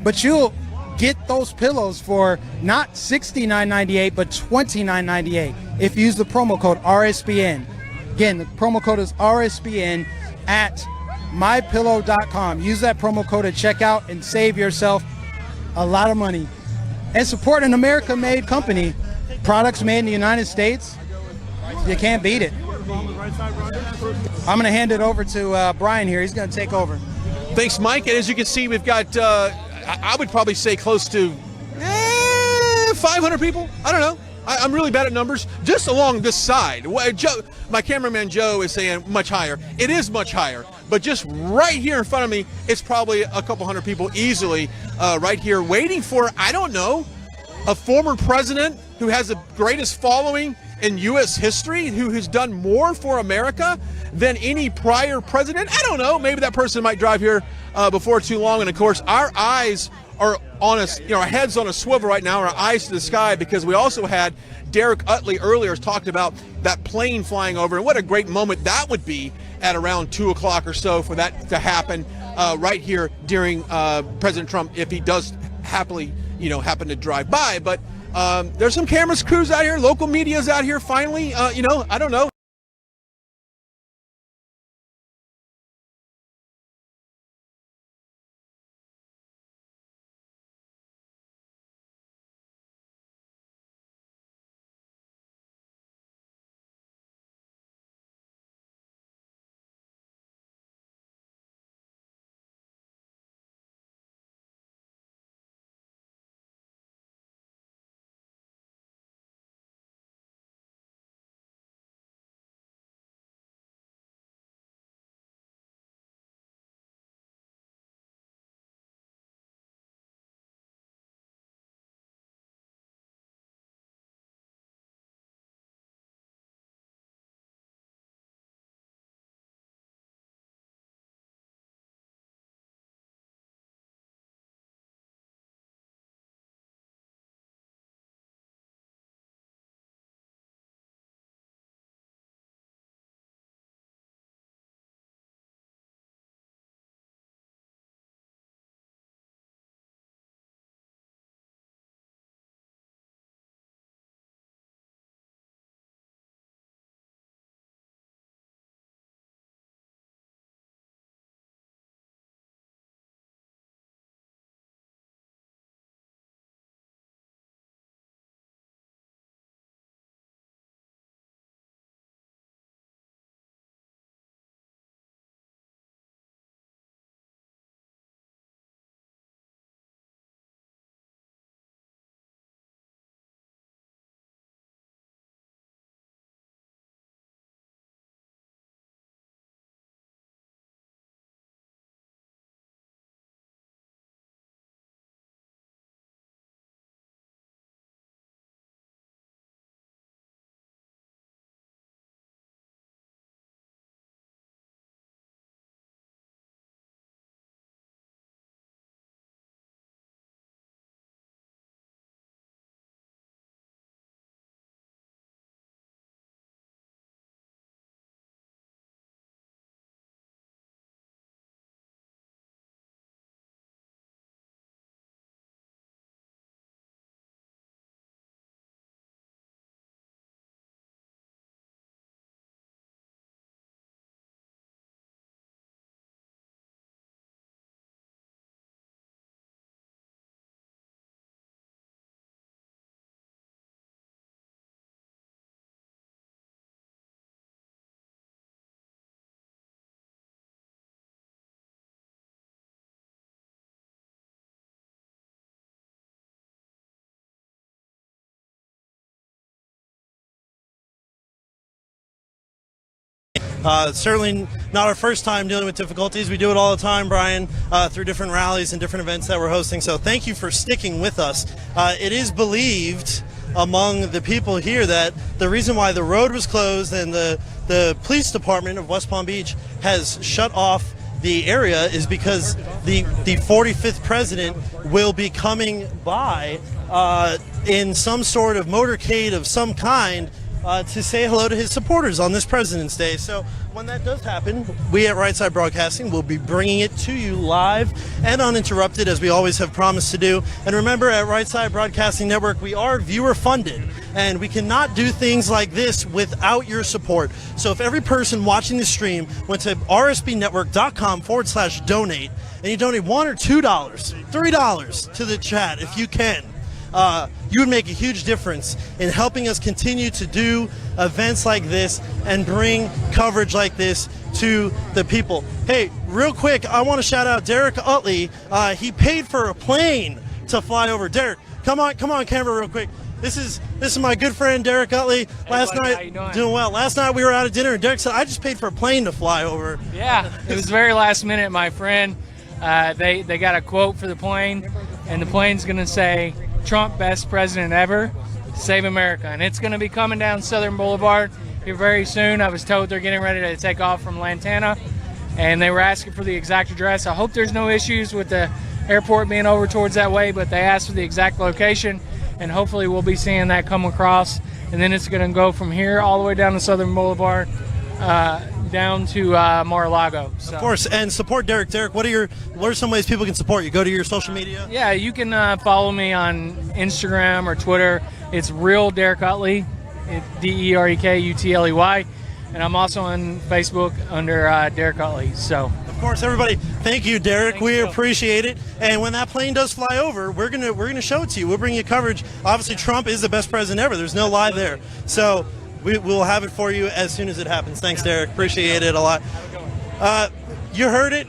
but you'll get those pillows for not $69.98 but $29.98 if you use the promo code RSBN. Again, the promo code is RSBN at mypillow.com. Use that promo code at checkout and save yourself a lot of money. And support an American-made company. Products made in the United States. You can't beat it. I'm going to hand it over to Brian here. He's going to take over. Thanks, Mike. And as you can see, we've got, I would probably say close to 500 people. I don't know. I'm really bad at numbers. Just along this side. Joe, my cameraman Joe is saying much higher. It is much higher. But just right here in front of me, it's probably a couple hundred people easily right here waiting for, I don't know, a former president who has the greatest following in U.S. history, who has done more for America than any prior president. I don't know. Maybe that person might drive here before too long. And of course, our eyes are on us, you know, our heads on a swivel right now, our eyes to the sky, because we also had Derek Utley earlier talked about that plane flying over, and what a great moment that would be at around 2 o'clock or so for that to happen right here during President Trump, if he does happen to drive by. But there's some cameras, crews out here, local media's out here finally, I don't know. Certainly not our first time dealing with difficulties. We do it all the time, Brian, through different rallies and different events that we're hosting. So thank you for sticking with us. It is believed among the people here that the reason why the road was closed and the police department of West Palm Beach has shut off the area is because the 45th president will be coming by in some sort of motorcade of some kind to say hello to his supporters on this President's Day. So when that does happen, we at Right Side Broadcasting will be bringing it to you live and uninterrupted, as we always have promised to do. And remember, at Right Side Broadcasting Network, we are viewer funded, and we cannot do things like this without your support. So if every person watching the stream went to rsbnetwork.com/donate, and you donate $1 or $2, $3 to the chat if you can, you would make a huge difference in helping us continue to do events like this and bring coverage like this to the people. Hey, real quick, I want to shout out Derek Utley. He paid for a plane to fly over. Derek, come on camera real quick. This is my good friend Derek Utley. Last night, how you doing well. Last night we were out at dinner and Derek said, I just paid for a plane to fly over. Yeah, it was very last minute, my friend. They got a quote for the plane, and the plane's going to say, Trump, best president ever, save America. And it's going to be coming down Southern Boulevard here very soon. I was told they're getting ready to take off from Lantana, and they were asking for the exact address. I hope there's no issues with the airport being over towards that way, but they asked for the exact location, and hopefully we'll be seeing that come across. And then it's going to go from here all the way down to Southern Boulevard, down to Mar-a-Lago. So. Of course, and support Derek. Derek, what are some ways people can support you? Go to your social media? Yeah, you can follow me on Instagram or Twitter. It's Real Derek Utley, DEREKUTLEY, and I'm also on Facebook under Derek Utley. So. Of course, everybody, thank you, Derek. We appreciate it. And when that plane does fly over, we're gonna show it to you. We'll bring you coverage. Obviously, Trump is the best president ever. There's no lie there. So. We'll have it for you as soon as it happens. Thanks, Derek. Appreciate it a lot. You heard it.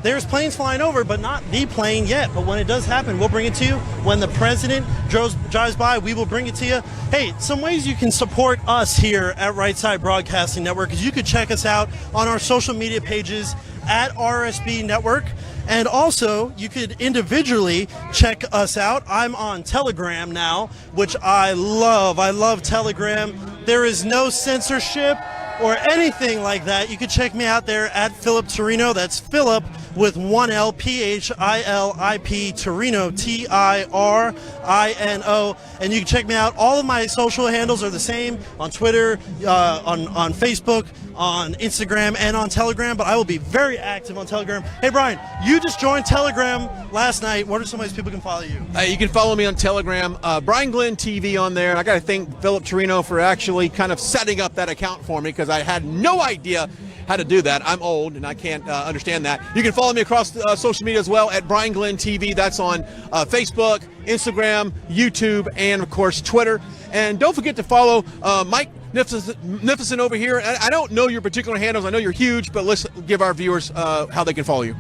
There's planes flying over, but not the plane yet. But when it does happen, we'll bring it to you. When the president drives by, we will bring it to you. Hey, some ways you can support us here at Right Side Broadcasting Network is you could check us out on our social media pages at RSB Network. And also, you could individually check us out. I'm on Telegram now, which I love. I love Telegram. There is no censorship or anything like that. You can check me out there at Philip Torino. That's Philip with one L, PHILIP, Torino, TIRINO. And you can check me out. All of my social handles are the same on Twitter, on Facebook, on Instagram, and on Telegram, but I will be very active on Telegram. Hey, Brian, you just joined Telegram last night. What are some ways people can follow you? You can follow me on Telegram, Brian Glenn TV on there, and I got to thank Philip Torino for actually kind of setting up that account for me because I had no idea how to do that. I'm old and I can't understand that. You can follow me across social media as well at Brian Glenn TV. That's on Facebook, Instagram, YouTube, and of course Twitter. And don't forget to follow Mike Magnificent over here. I don't know your particular handles. I know you're huge, but let's give our viewers how they can follow you.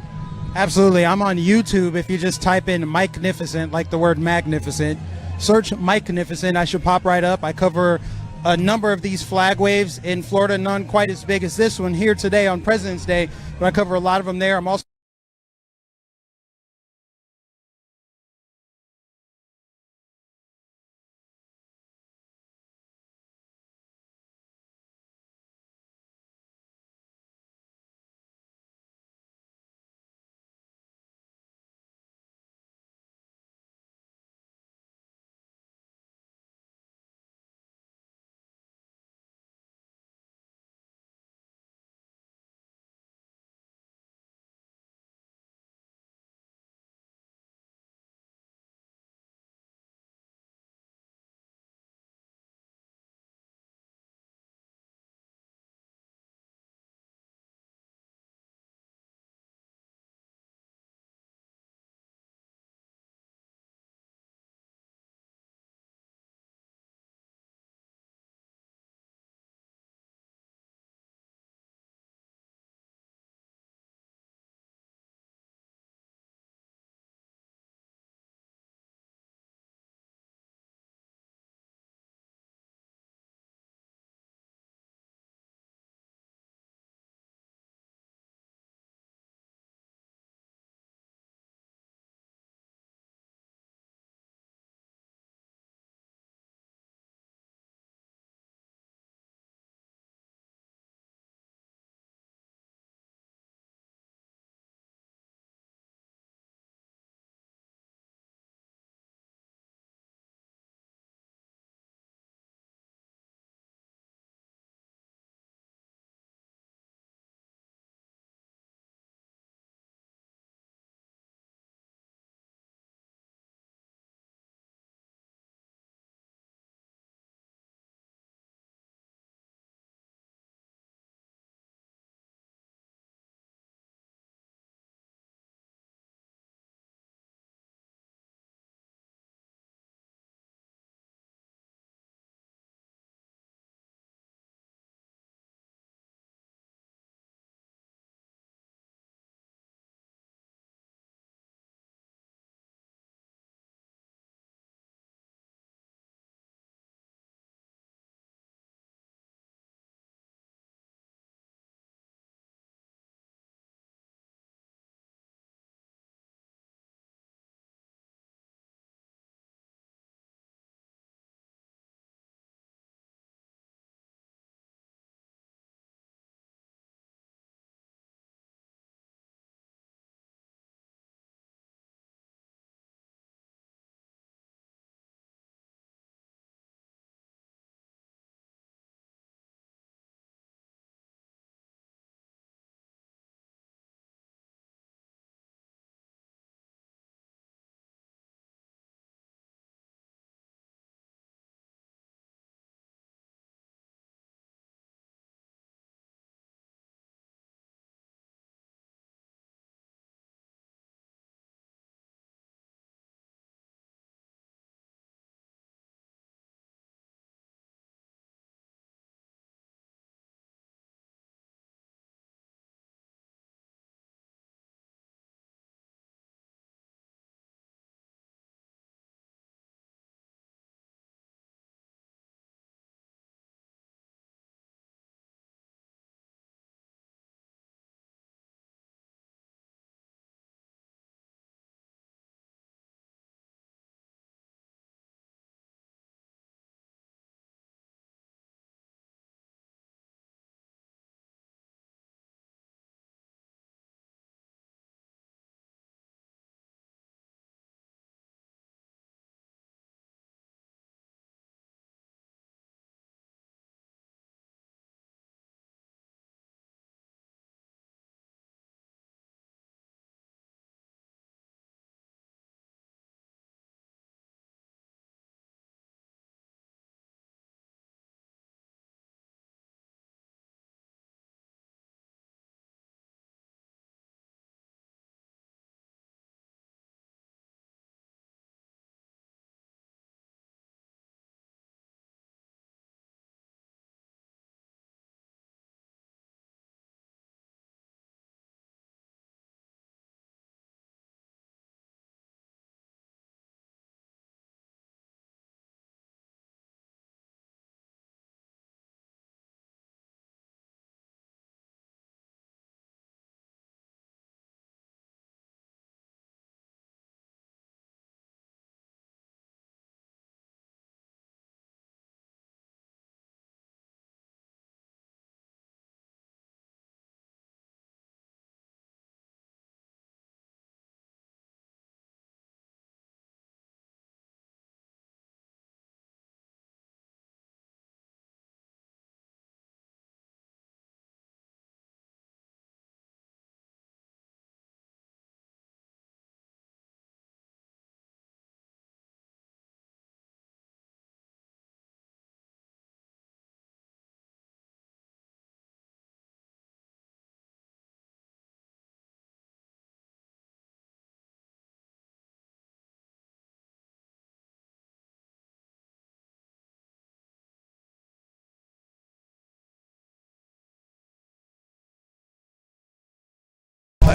Absolutely. I'm on YouTube. If you just type in Mike Magnificent, like the word magnificent, search Mike Magnificent, I should pop right up. I cover a number of these flag waves in Florida, none quite as big as this one here today on President's Day, but I cover a lot of them there. I'm also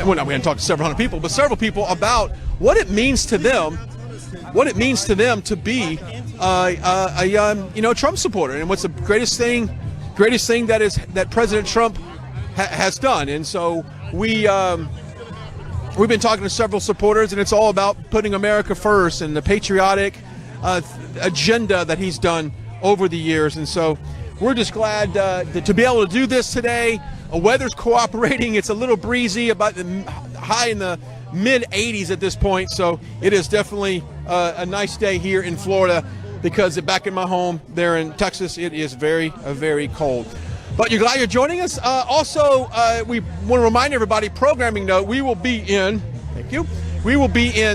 well, we hadn't talked to several hundred people, but several people about what it means to them, to be a Trump supporter, and what's the greatest thing that President Trump has done. And so we've been talking to several supporters, and it's all about putting America first and the patriotic agenda that he's done over the years. And so we're just glad to be able to do this today. Weather's cooperating. It's a little breezy, about the high in the mid 80s at this point. So it is definitely a nice day here in Florida, because back in my home there in Texas, it is very cold. But you're glad you're joining us. Also, we want to remind everybody, programming note, we will be in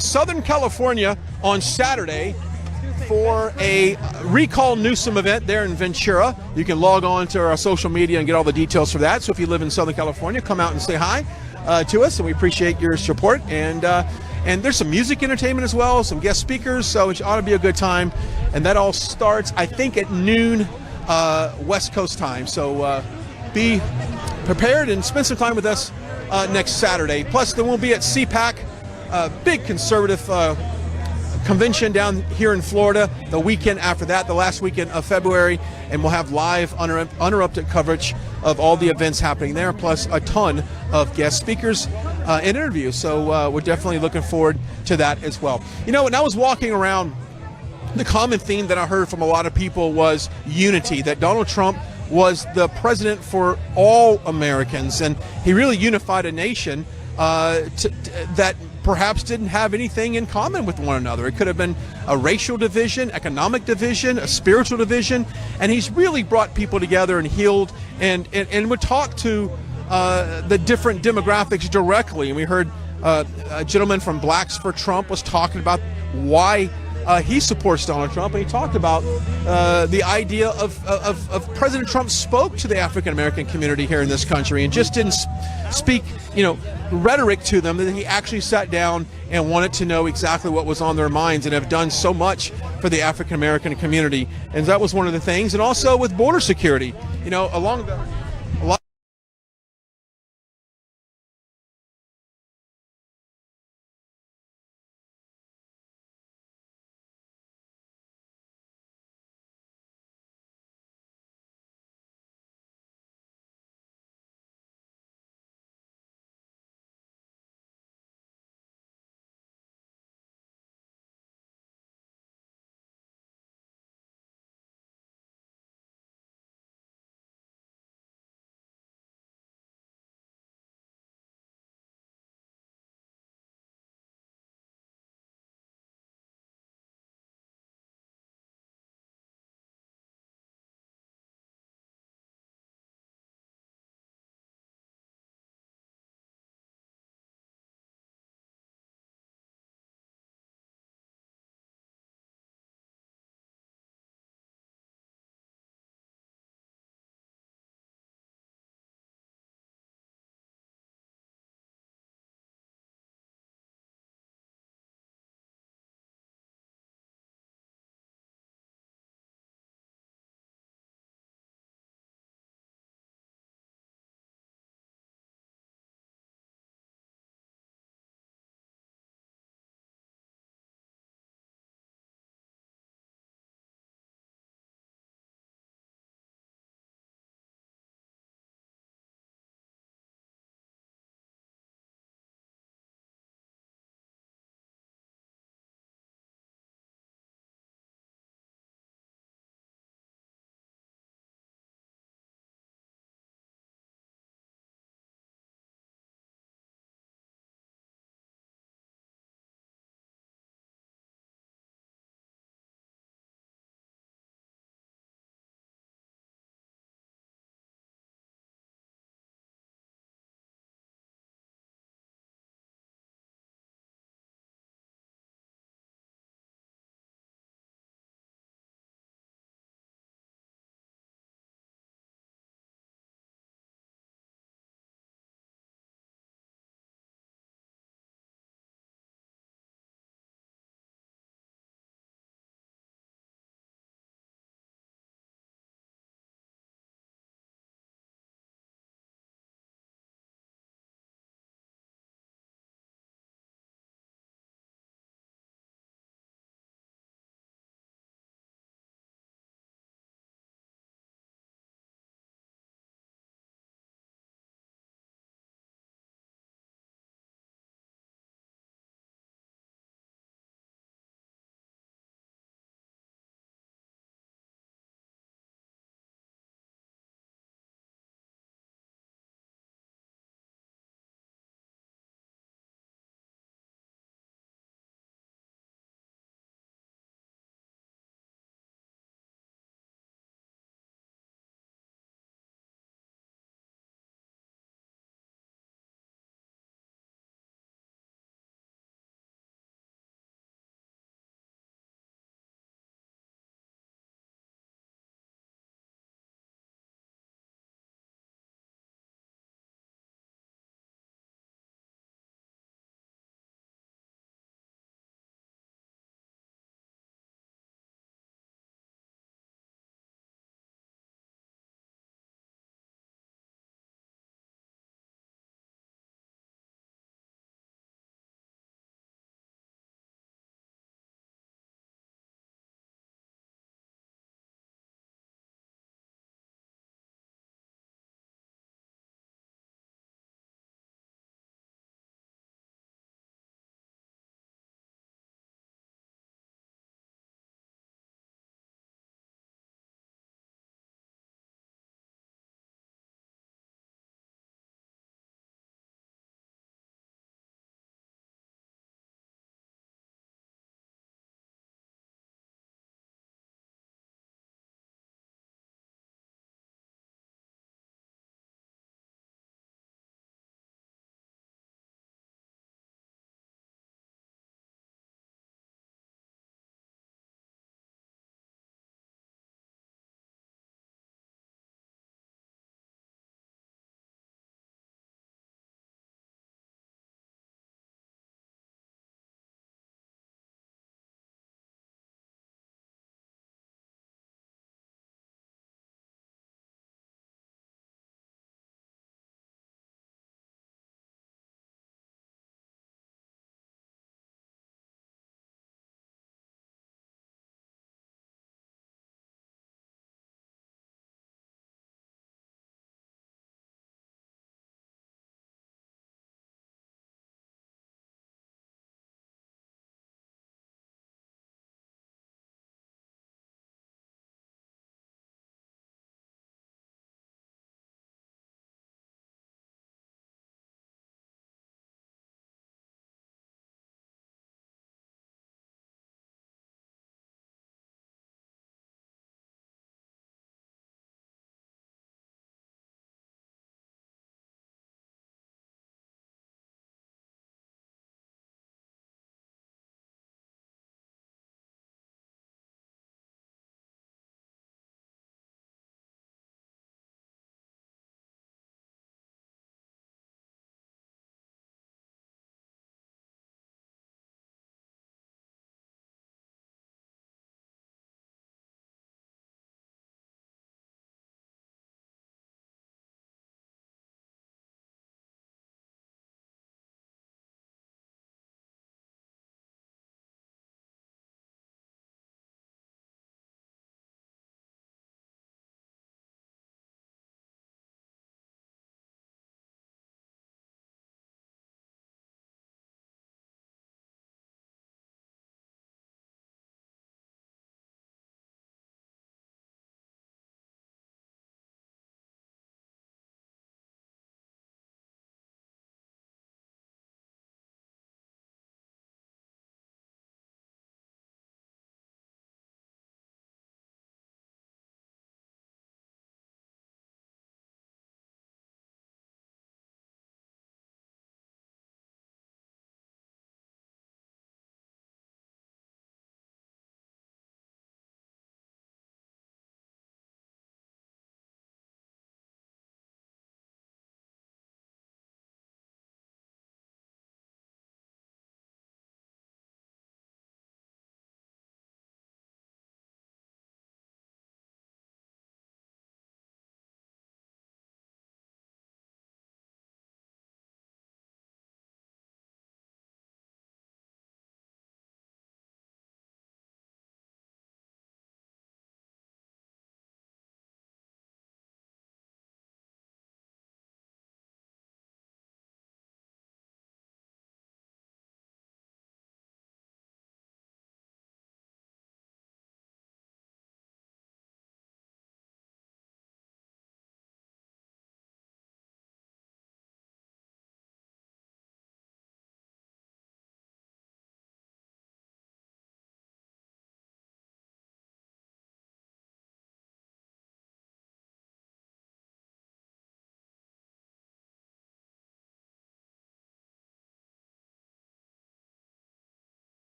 Southern California on Saturday for a Recall Newsom event there in Ventura. You can log on to our social media and get all the details for that. So if you live in Southern California, come out and say hi to us, and we appreciate your support. And there's some music entertainment as well, some guest speakers, so it ought to be a good time. And that all starts, I think, at noon West Coast time. So be prepared and spend some time with us next Saturday. Plus, then we'll be at CPAC, big conservative convention down here in Florida the weekend after that, the last weekend of February, and we'll have live uninterrupted coverage of all the events happening there, plus a ton of guest speakers and interviews. So we're definitely looking forward to that as well. You know, when I was walking around, the common theme that I heard from a lot of people was unity, that Donald Trump was the president for all Americans, and he really unified a nation that perhaps didn't have anything in common with one another. It could have been a racial division, economic division, a spiritual division, and he's really brought people together and healed and would talk to the different demographics directly. And we heard a gentleman from Blacks for Trump was talking about why he supports Donald Trump, and he talked about the idea of President Trump spoke to the African American community here in this country and just didn't speak, rhetoric to them, that he actually sat down and wanted to know exactly what was on their minds, and have done so much for the African American community. And that was one of the things. And also with border security, along the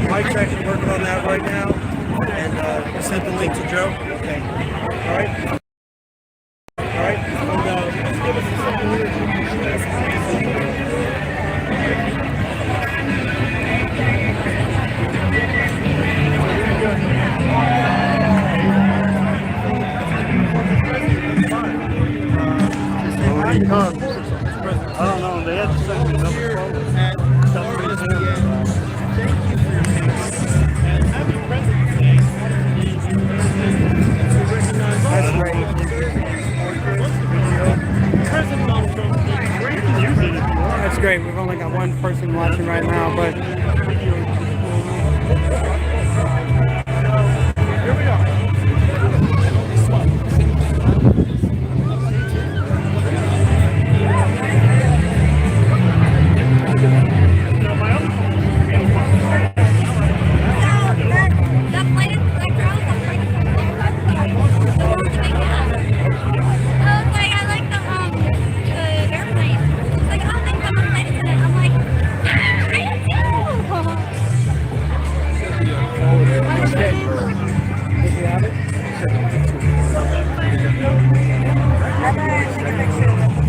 Mike's actually working on that right now, and sent the link to Joe. Okay. All right. All right. And, just give us a second here. I don't know. They had to send me another phone. That's great. That's great. We've only got one person watching right now, but here we go.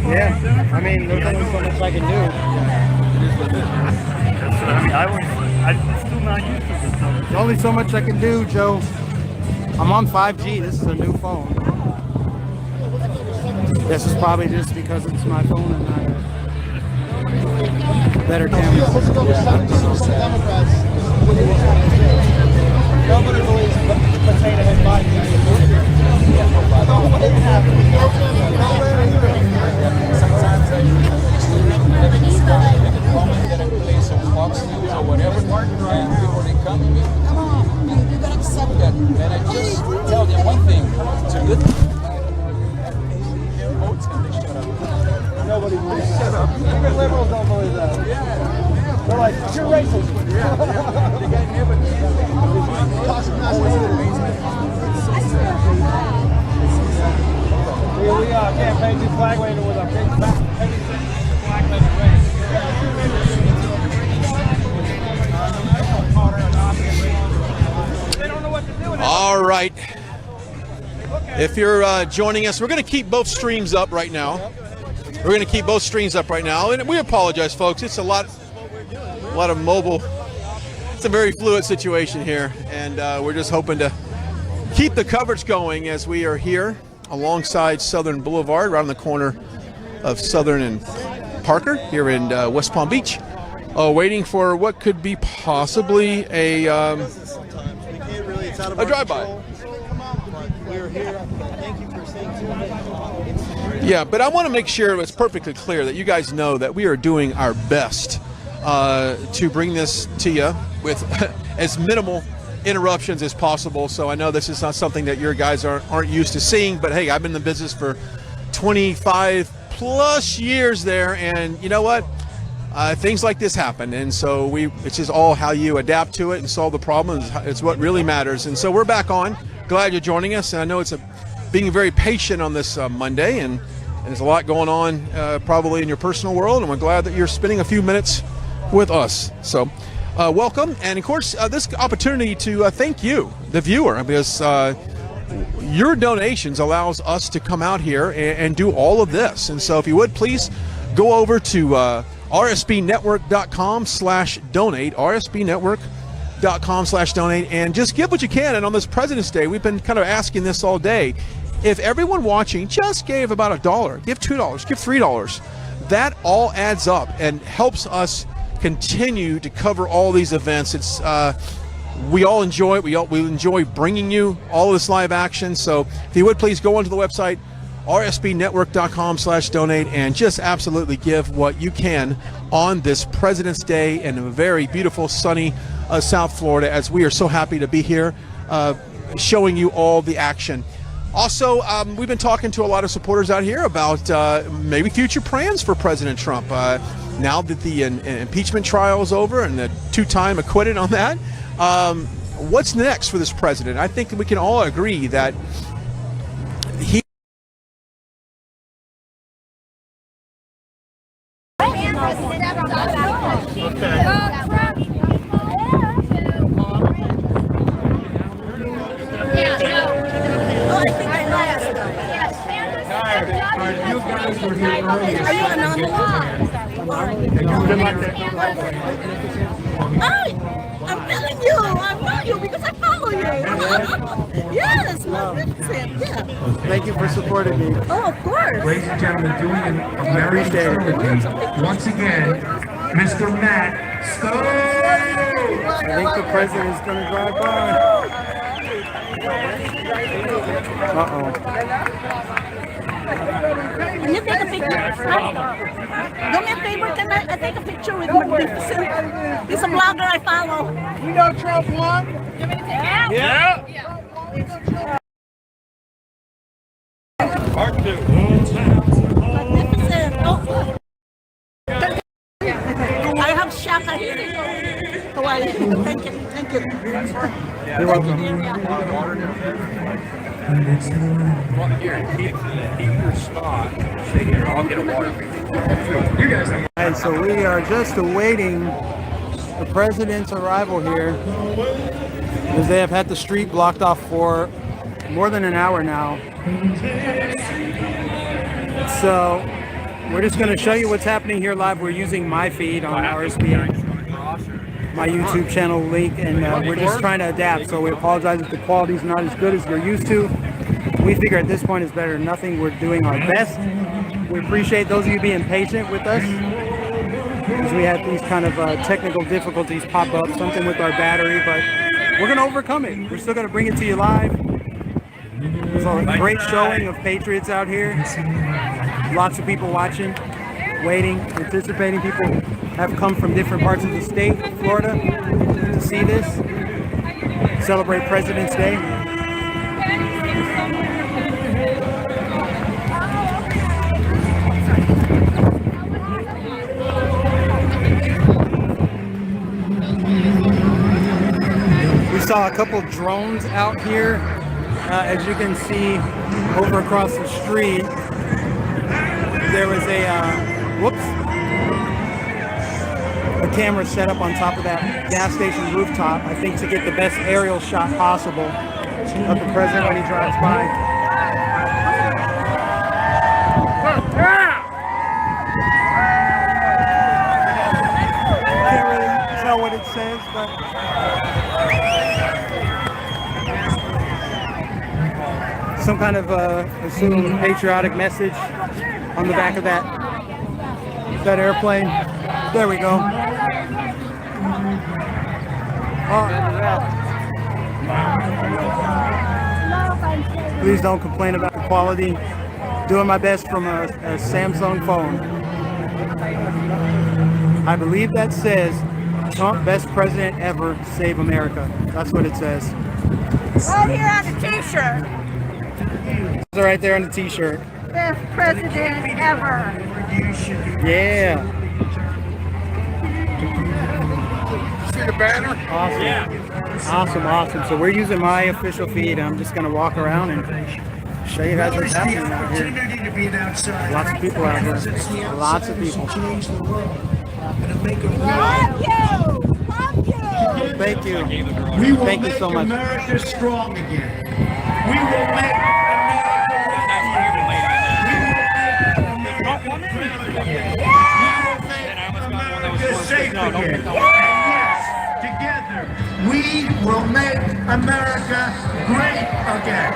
Yeah, I mean, there's only so much I can do. I'm still not used to this. There's only so much I can do, Joe. I'm on 5G. This is a new phone. This is probably just because it's my phone and not a better camera. Nobody believes potato head Biden. Or whatever, and before they come, you mean, come on, you gotta accept that. And I just tell them one thing: to good. Nobody believes that. Shut up. Even liberals don't believe that. Yeah. They're like, you're racist. Yeah. They got never. We campaign to flag waving with a big flag waving race. All right. If you're joining us, we're going to keep both streams up right now. We're going to keep both streams up right now, and we apologize, folks. It's a lot of mobile. It's a very fluid situation here, and we're just hoping to keep the coverage going as we are here alongside Southern Boulevard, right on the corner of Southern and Parker here in West Palm Beach, waiting for what could be possibly a drive-by. Yeah, but I want to make sure it's perfectly clear that you guys know that we are doing our best to bring this to you with as minimal interruptions as possible. So I know this is not something that your guys aren't used to seeing, but hey, I've been in the business for 25 plus years there, and you know what? Things like this happen, and so it's just all how you adapt to it and solve the problems. It's what really matters. And so we're back on. Glad you're joining us, and I know it's being very patient on this Monday, and there's a lot going on probably in your personal world, and we're glad that you're spending a few minutes with us. So welcome, and of course this opportunity to thank you, the viewer, because your donations allows us to come out here and do all of this. And so if you would please go over to rsbnetwork.com/donate, rsbnetwork.com/donate, and just give what you can. And on this President's Day, we've been kind of asking this all day. If everyone watching just gave about $1, give $2, give $3, that all adds up and helps us continue to cover all these events. It's we all enjoy it. We enjoy bringing you all of this live action. So if you would please go onto the website rsbnetwork.com/donate and just absolutely give what you can on this President's Day in a very beautiful sunny South Florida, as we are so happy to be here showing you all the action. Also, we've been talking to a lot of supporters out here about maybe future plans for President Trump. Now that the impeachment trial is over and the two-time acquitted on that, what's next for this president? I think we can all agree that he Are you anonymous? I'm telling you, I know you because I follow you. Yes, magnificent. Yeah. Thank you for supporting me. Oh, of course. Ladies and gentlemen, doing a very short once again, Mr. Matt Stone. I think the president's going to drive by. Uh-oh. Can you take a picture? Do me a favor, can I take a picture with Magnificent? He's a blogger I follow. You know Trump won? You want me to take it? Yeah. Part 2. Magnificent. Oh. I have shaka here. Thank you. Thank you. You're welcome. Here, keep your spot. Stay here. I'll get a water for you. You guys. And so we are just awaiting the president's arrival here, as they have had the street blocked off for more than an hour now. So we're just going to show you what's happening here live. We're using my feed on RSBN, my YouTube channel link, and we're just trying to adapt. So we apologize if the quality's not as good as you're used to. We figure at this point it's better than nothing. We're doing our best. We appreciate those of you being patient with us, because we had these kind of technical difficulties pop up, something with our battery, but we're going to overcome it. We're still going to bring it to you live. So a great showing of Patriots out here. Lots of people watching, waiting, anticipating. People have come from different parts of the state, Florida, to see this, celebrate President's Day. We saw a couple drones out here, as you can see over across the street. There was a camera set up on top of that gas station rooftop, I think to get the best aerial shot possible of the president when he drives by. Can't really tell what it says, but some kind of assumed patriotic message on the back of that airplane. There we go. Please don't complain about the quality. Doing my best from a Samsung phone. I believe that says Trump, best president ever, save America. That's what it says. Right here on the t-shirt. It's right there on the t-shirt. Best president ever. Yeah. See the banner? Awesome. Yeah. Awesome. So we're using my official feed. I'm just going to walk around and show you guys what's happening out here. Lots of people out here. Lots of people. Thank you. We will Thank you make so much. America strong again. We will make America safe again. Yes, together we will make America great again.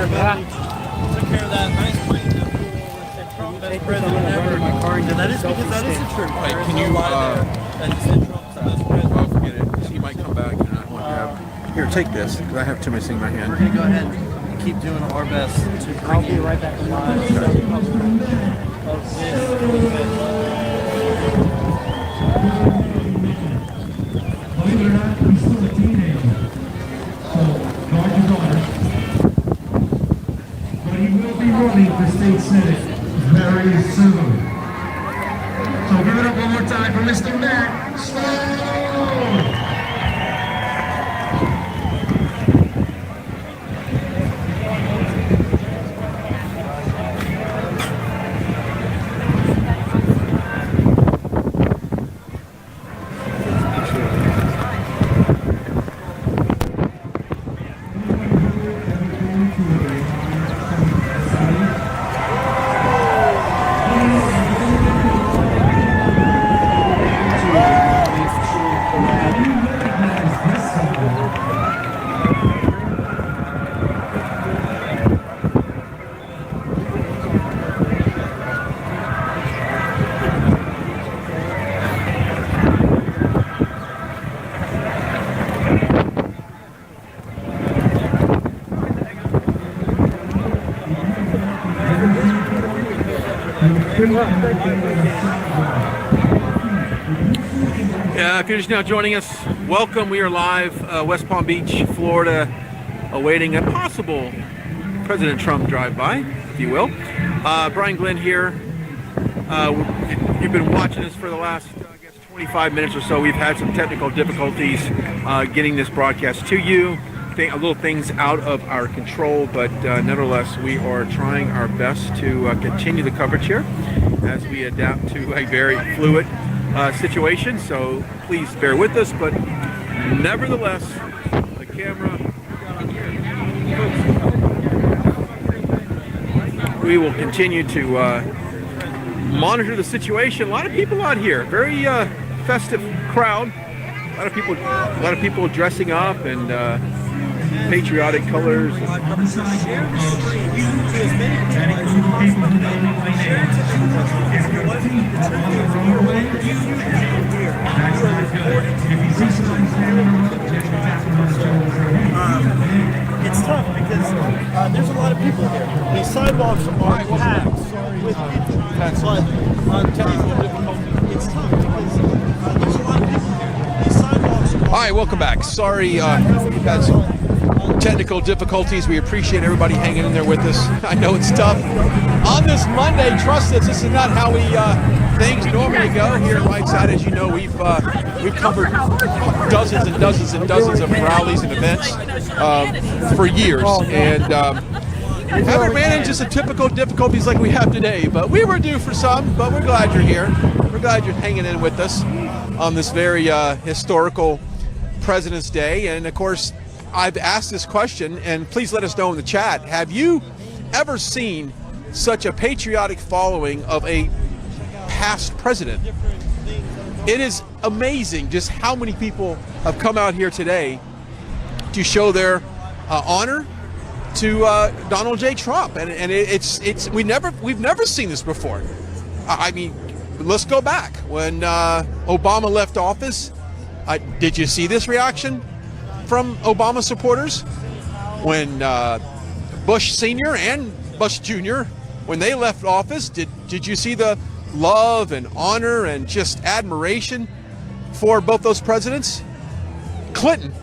Took care of that nice point. Trump, best president ever. And that is because that is the truth. Wait, can you, that he said Trump's the best president. Oh, forget it. He might come back and I want to have... Here, take this, because I have too many things in my hand. We're going to go ahead and keep doing our best to bring I'll be right back Believe it or not, he's still a teenager. So, guard your daughter. But he will be running for state senate very soon. So give it up one more time for Mr. Matt Stone. If you're just now joining us, welcome. We are live, West Palm Beach, Florida, awaiting a possible President Trump drive-by, if you will. Brian Glenn here. You've been watching us for the last, 25 minutes or so. We've had some technical difficulties getting this broadcast to you. Little things out of our control, but nevertheless, we are trying our best to continue the coverage here as we adapt to a very fluid situation. So please bear with us, but nevertheless, the camera, we will continue to monitor the situation. A lot of people out here, very festive crowd. A lot of people dressing up and patriotic colors. It's tough because there's a lot of people here. The sidewalks are packed with people. But technical difficulty. It's tough because there's a lot of people here. The sidewalks are... All right, welcome back. Sorry, we've had some technical difficulties. We appreciate everybody hanging in there with us. I know it's tough. On this Monday, trust us, this is not how things normally go here at Whiteside. As you know, we've covered dozens and dozens and dozens of rallies and events for years, and haven't ran into some typical difficulties like we have today. But we were due for some. But we're glad you're here. We're glad you're hanging in with us on this very historical President's Day. And of course, I've asked this question, and please let us know in the chat. Have you ever seen such a patriotic following of a past president? It is amazing just how many people have come out here today to show their honor to Donald J. Trump, and we've never seen this before. I mean, let's go back when Obama left office. Did you see this reaction from Obama supporters? When Bush Sr. and Bush Jr., when they left office, did you see the love and honor and just admiration for both those presidents? Clinton,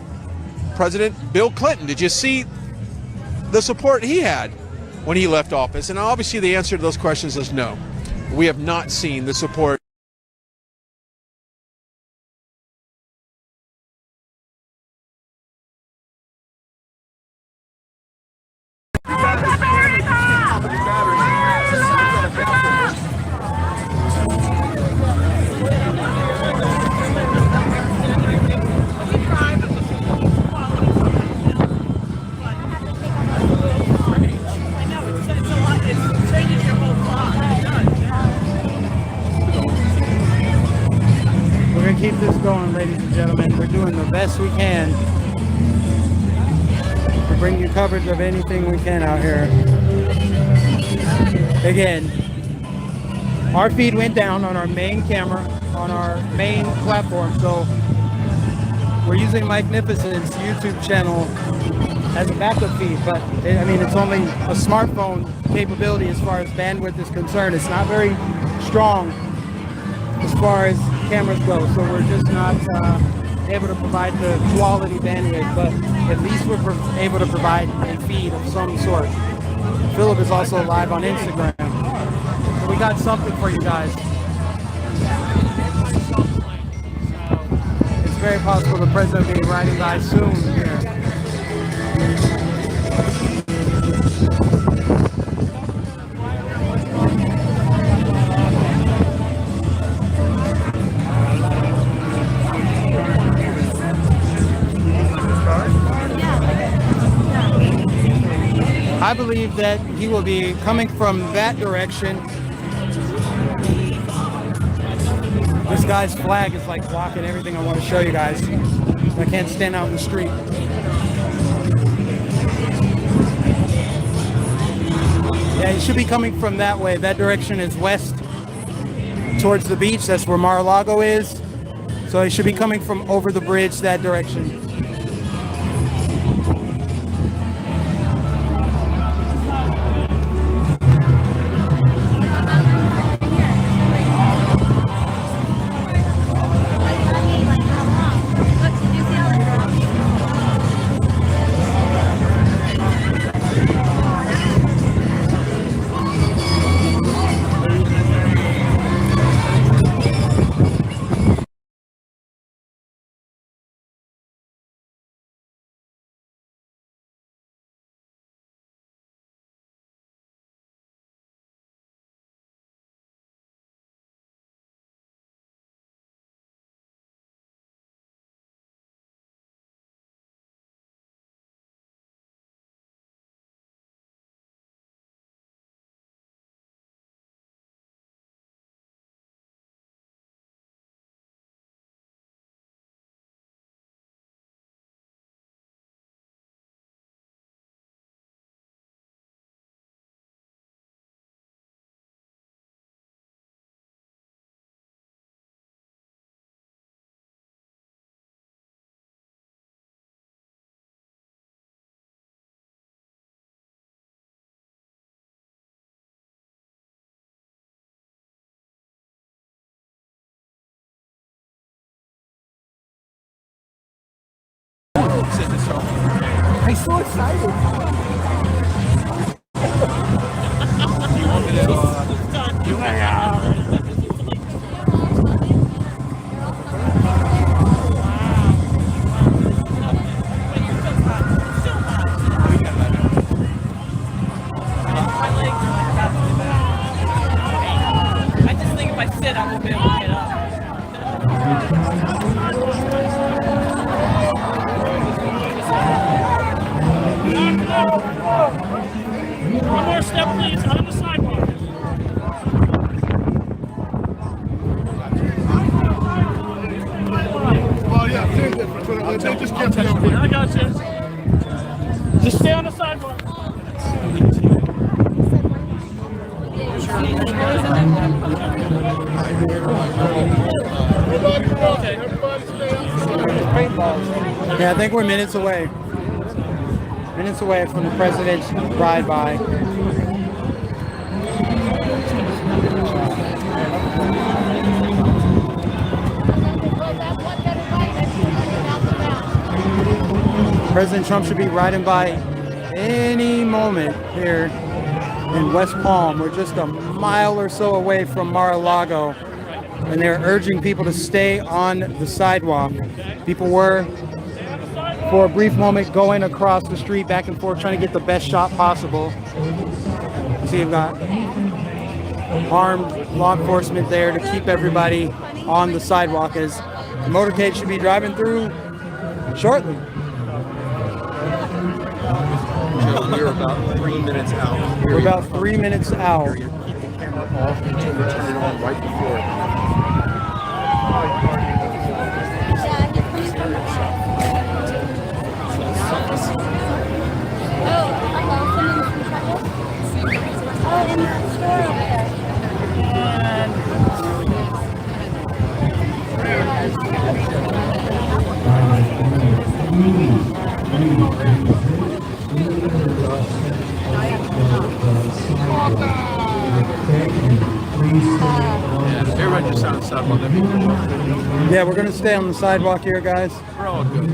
President Bill Clinton, did you see the support he had when he left office? And obviously the answer to those questions is no. We have not seen the support. Keep this going, ladies and gentlemen. We're doing the best we can to bring you coverage of anything we can out here. Again, our feed went down on our main camera, on our main platform, so we're using Magnificent's YouTube channel as a backup feed, but I mean, it's only a smartphone capability as far as bandwidth is concerned. It's not very strong as far as cameras go, so we're just not able to provide the quality bandwidth, but at least we're able to provide a feed of some sort. Philip is also live on Instagram, so we got something for you guys. It's very possible the president will be riding by soon here. I believe that he will be coming from that direction. This guy's flag is like blocking everything I want to show you guys. I can't stand out in the street. Yeah, he should be coming from that way. That direction is west towards the beach. That's where Mar-a-Lago is. So he should be coming from over the bridge that direction. I just think if I sit, I won't be able to get up. One more step, please, on the sidewalk. Well, yeah, they just can't be over here. I got you. Just stay on the sidewalk. Yeah, I think we're minutes away. Minutes away from the president's ride-by. President Trump should be riding by any moment here in West Palm. We're just a mile or so away from Mar-a-Lago, and they're urging people to stay on the sidewalk. People were, for a brief moment, going across the street back and forth, trying to get the best shot possible. You see, you've got armed law enforcement there to keep everybody on the sidewalk, as the motorcade should be driving through shortly. We're about 3 minutes out. We're about 3 minutes out. Keep the camera off until we turn it on right before. Everybody just on the sidewalk. Yeah, we're going to stay on the sidewalk here, guys. We're all good.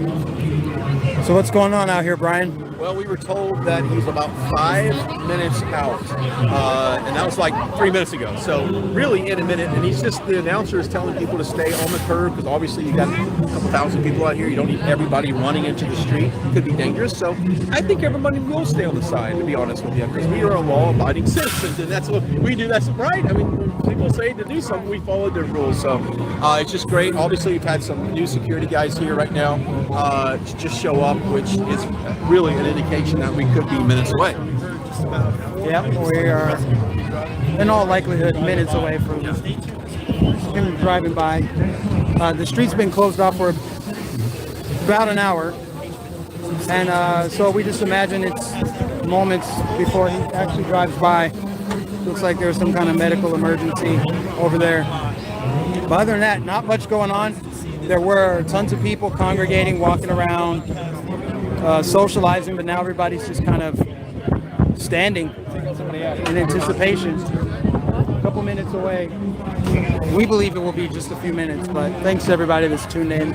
So what's going on out here, Brian? Well, we were told that he's about 5 minutes out, and that was like 3 minutes ago. So really in a minute, and the announcer is telling people to stay on the curb, because obviously you got a couple thousand people out here. You don't need everybody running into the street. It could be dangerous. So I think everybody will stay on the side, to be honest with you, because we are a law-abiding citizens, and that's what we do. That's right. I mean, when people say to do something, we follow their rules. So it's just great. Obviously, we've had some new security guys here right now to just show up, which is really an indication that we could be minutes away. Yep, we are in all likelihood minutes away from him driving by. The street's been closed off for about an hour, and so we just imagine it's moments before he actually drives by. Looks like there's some kind of medical emergency over there. But other than that, not much going on. There were tons of people congregating, walking around, socializing, but now everybody's just kind of standing in anticipation. A couple minutes away. We believe it will be just a few minutes, but thanks to everybody that's tuned in.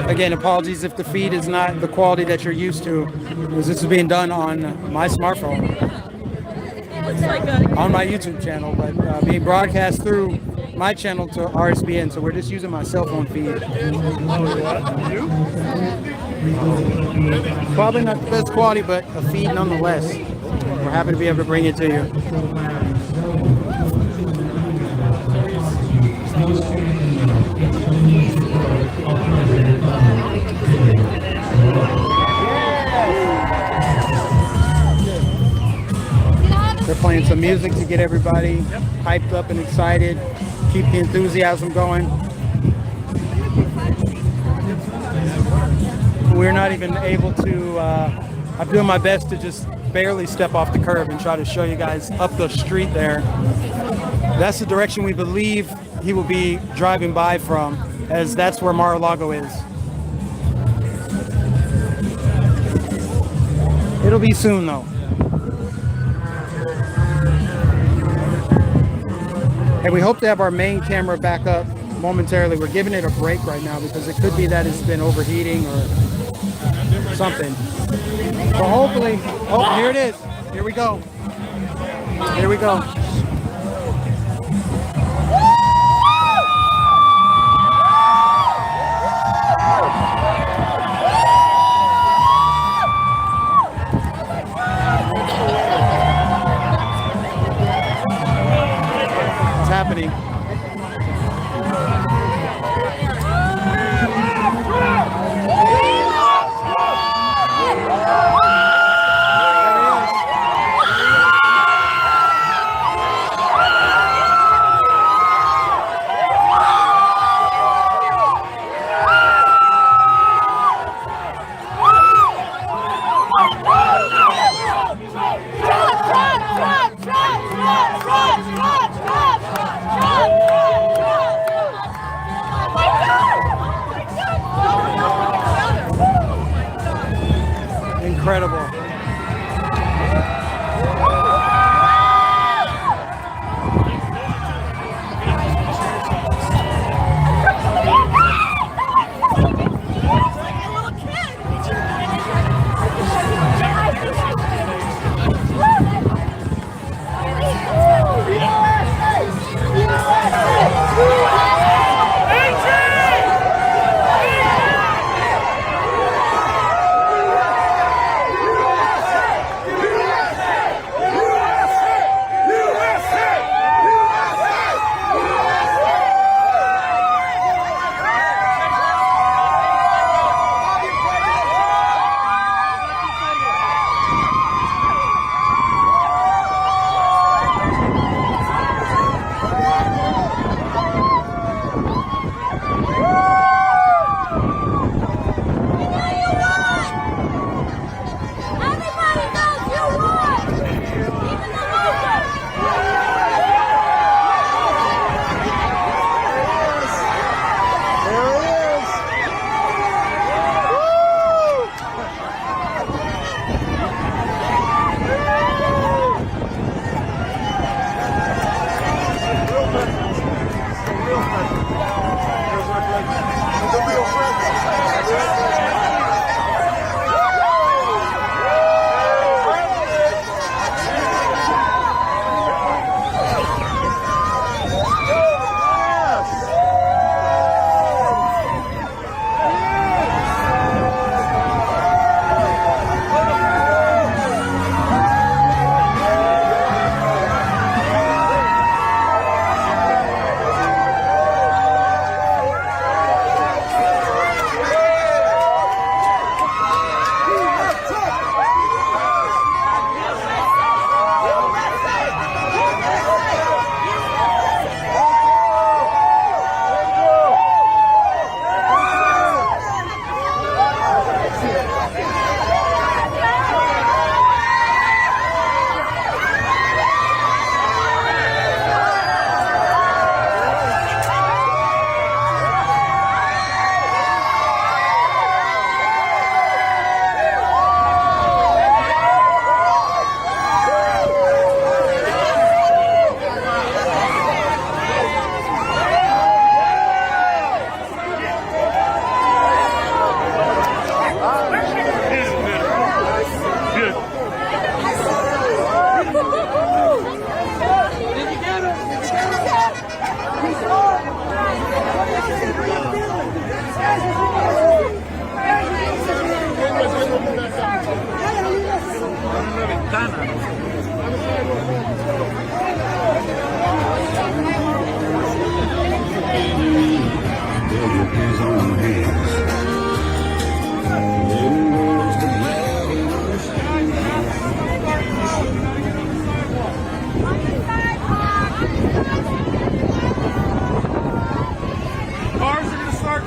Again, apologies if the feed is not the quality that you're used to, because this is being done on my smartphone, on my YouTube channel, but being broadcast through my channel to RSBN, so we're just using my cell phone feed. Probably not the best quality, but a feed nonetheless. We're happy to be able to bring it to you. They're playing some music to get everybody hyped up and excited, keep the enthusiasm going. We're not even able to, I'm doing my best to just barely step off the curb and try to show you guys up the street there. That's the direction we believe he will be driving by from, as that's where Mar-a-Lago is. It'll be soon though. Hey, we hope to have our main camera back up momentarily. We're giving it a break right now because it could be that it's been overheating or something. So hopefully, oh, here it is. Here we go. Here we go. It's happening. Incredible.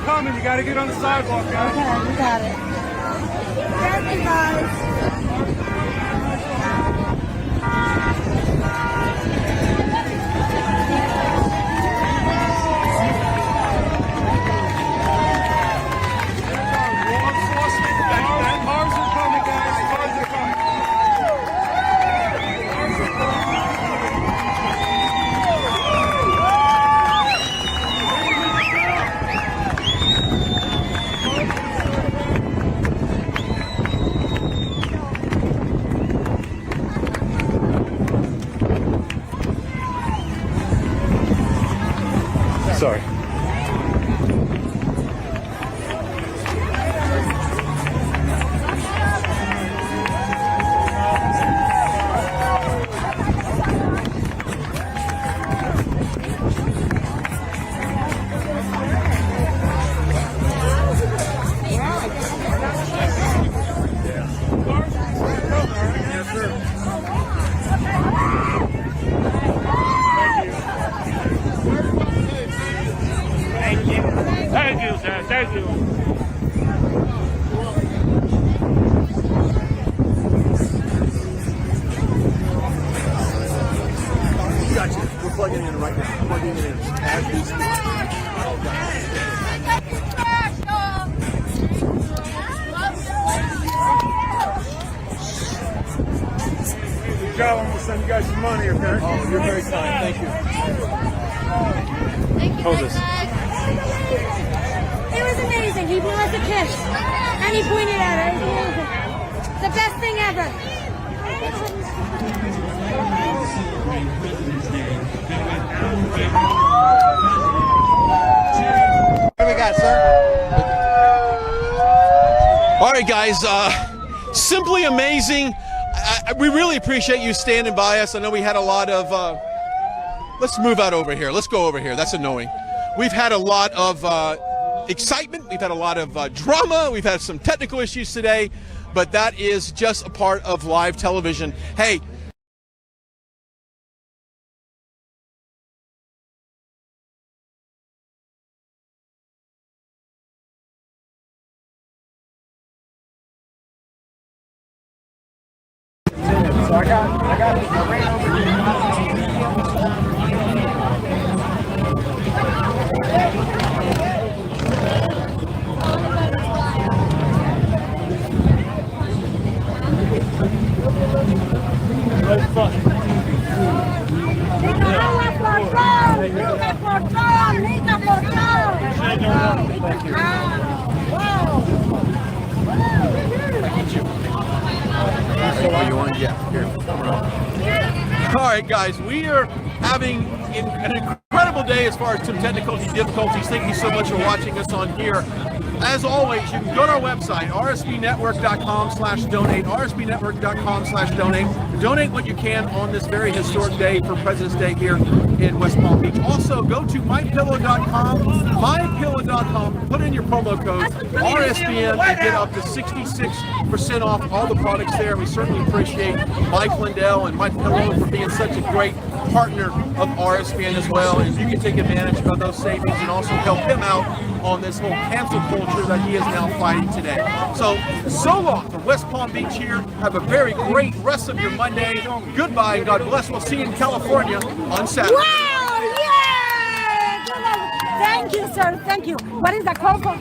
coming. You got to get on the sidewalk, guys. Okay, we got it. Thank you, guys. Cars are coming, guys. Cars are coming. Sorry. Thank you, sir. Thank you. Gotcha. We're plugging it in right now. Plugging it in as we speak. Good job. I'm going to send you guys some money, okay? Oh, you're very kind. Thank you. Hold this. It was amazing. He blew us a kiss. And he pointed at it. It was amazing. The best thing ever. What do we got, sir? All right, guys, simply amazing. We really appreciate you standing by us. I know we had a lot of, let's move out over here. Let's go over here. That's annoying. We've had a lot of excitement. We've had a lot of drama. We've had some technical issues today, but that is just a part of live television. Hey, So I got ran all right, guys, we are having an incredible day as far as some technical difficulties. Thank you so much for watching us on here. As always, you can go to our website, rsbnetwork.com/donate, rsbnetwork.com/donate. Donate what you can on this very historic day for President's Day here in West Palm Beach. Also, go to mypillow.com, put in your promo code RSBN and get up to 66% off all the products there. We certainly appreciate Mike Lindell and Mike Pillow for being such a great partner of RSBN as well. And you can take advantage of those savings and also help him out on this whole cancel culture that he is now fighting today. So long from West Palm Beach here. Have a very great rest of your Monday. Goodbye and God bless. We'll see you in California on Saturday. Wow! Yeah! Thank you, sir. Thank you. What is the call for?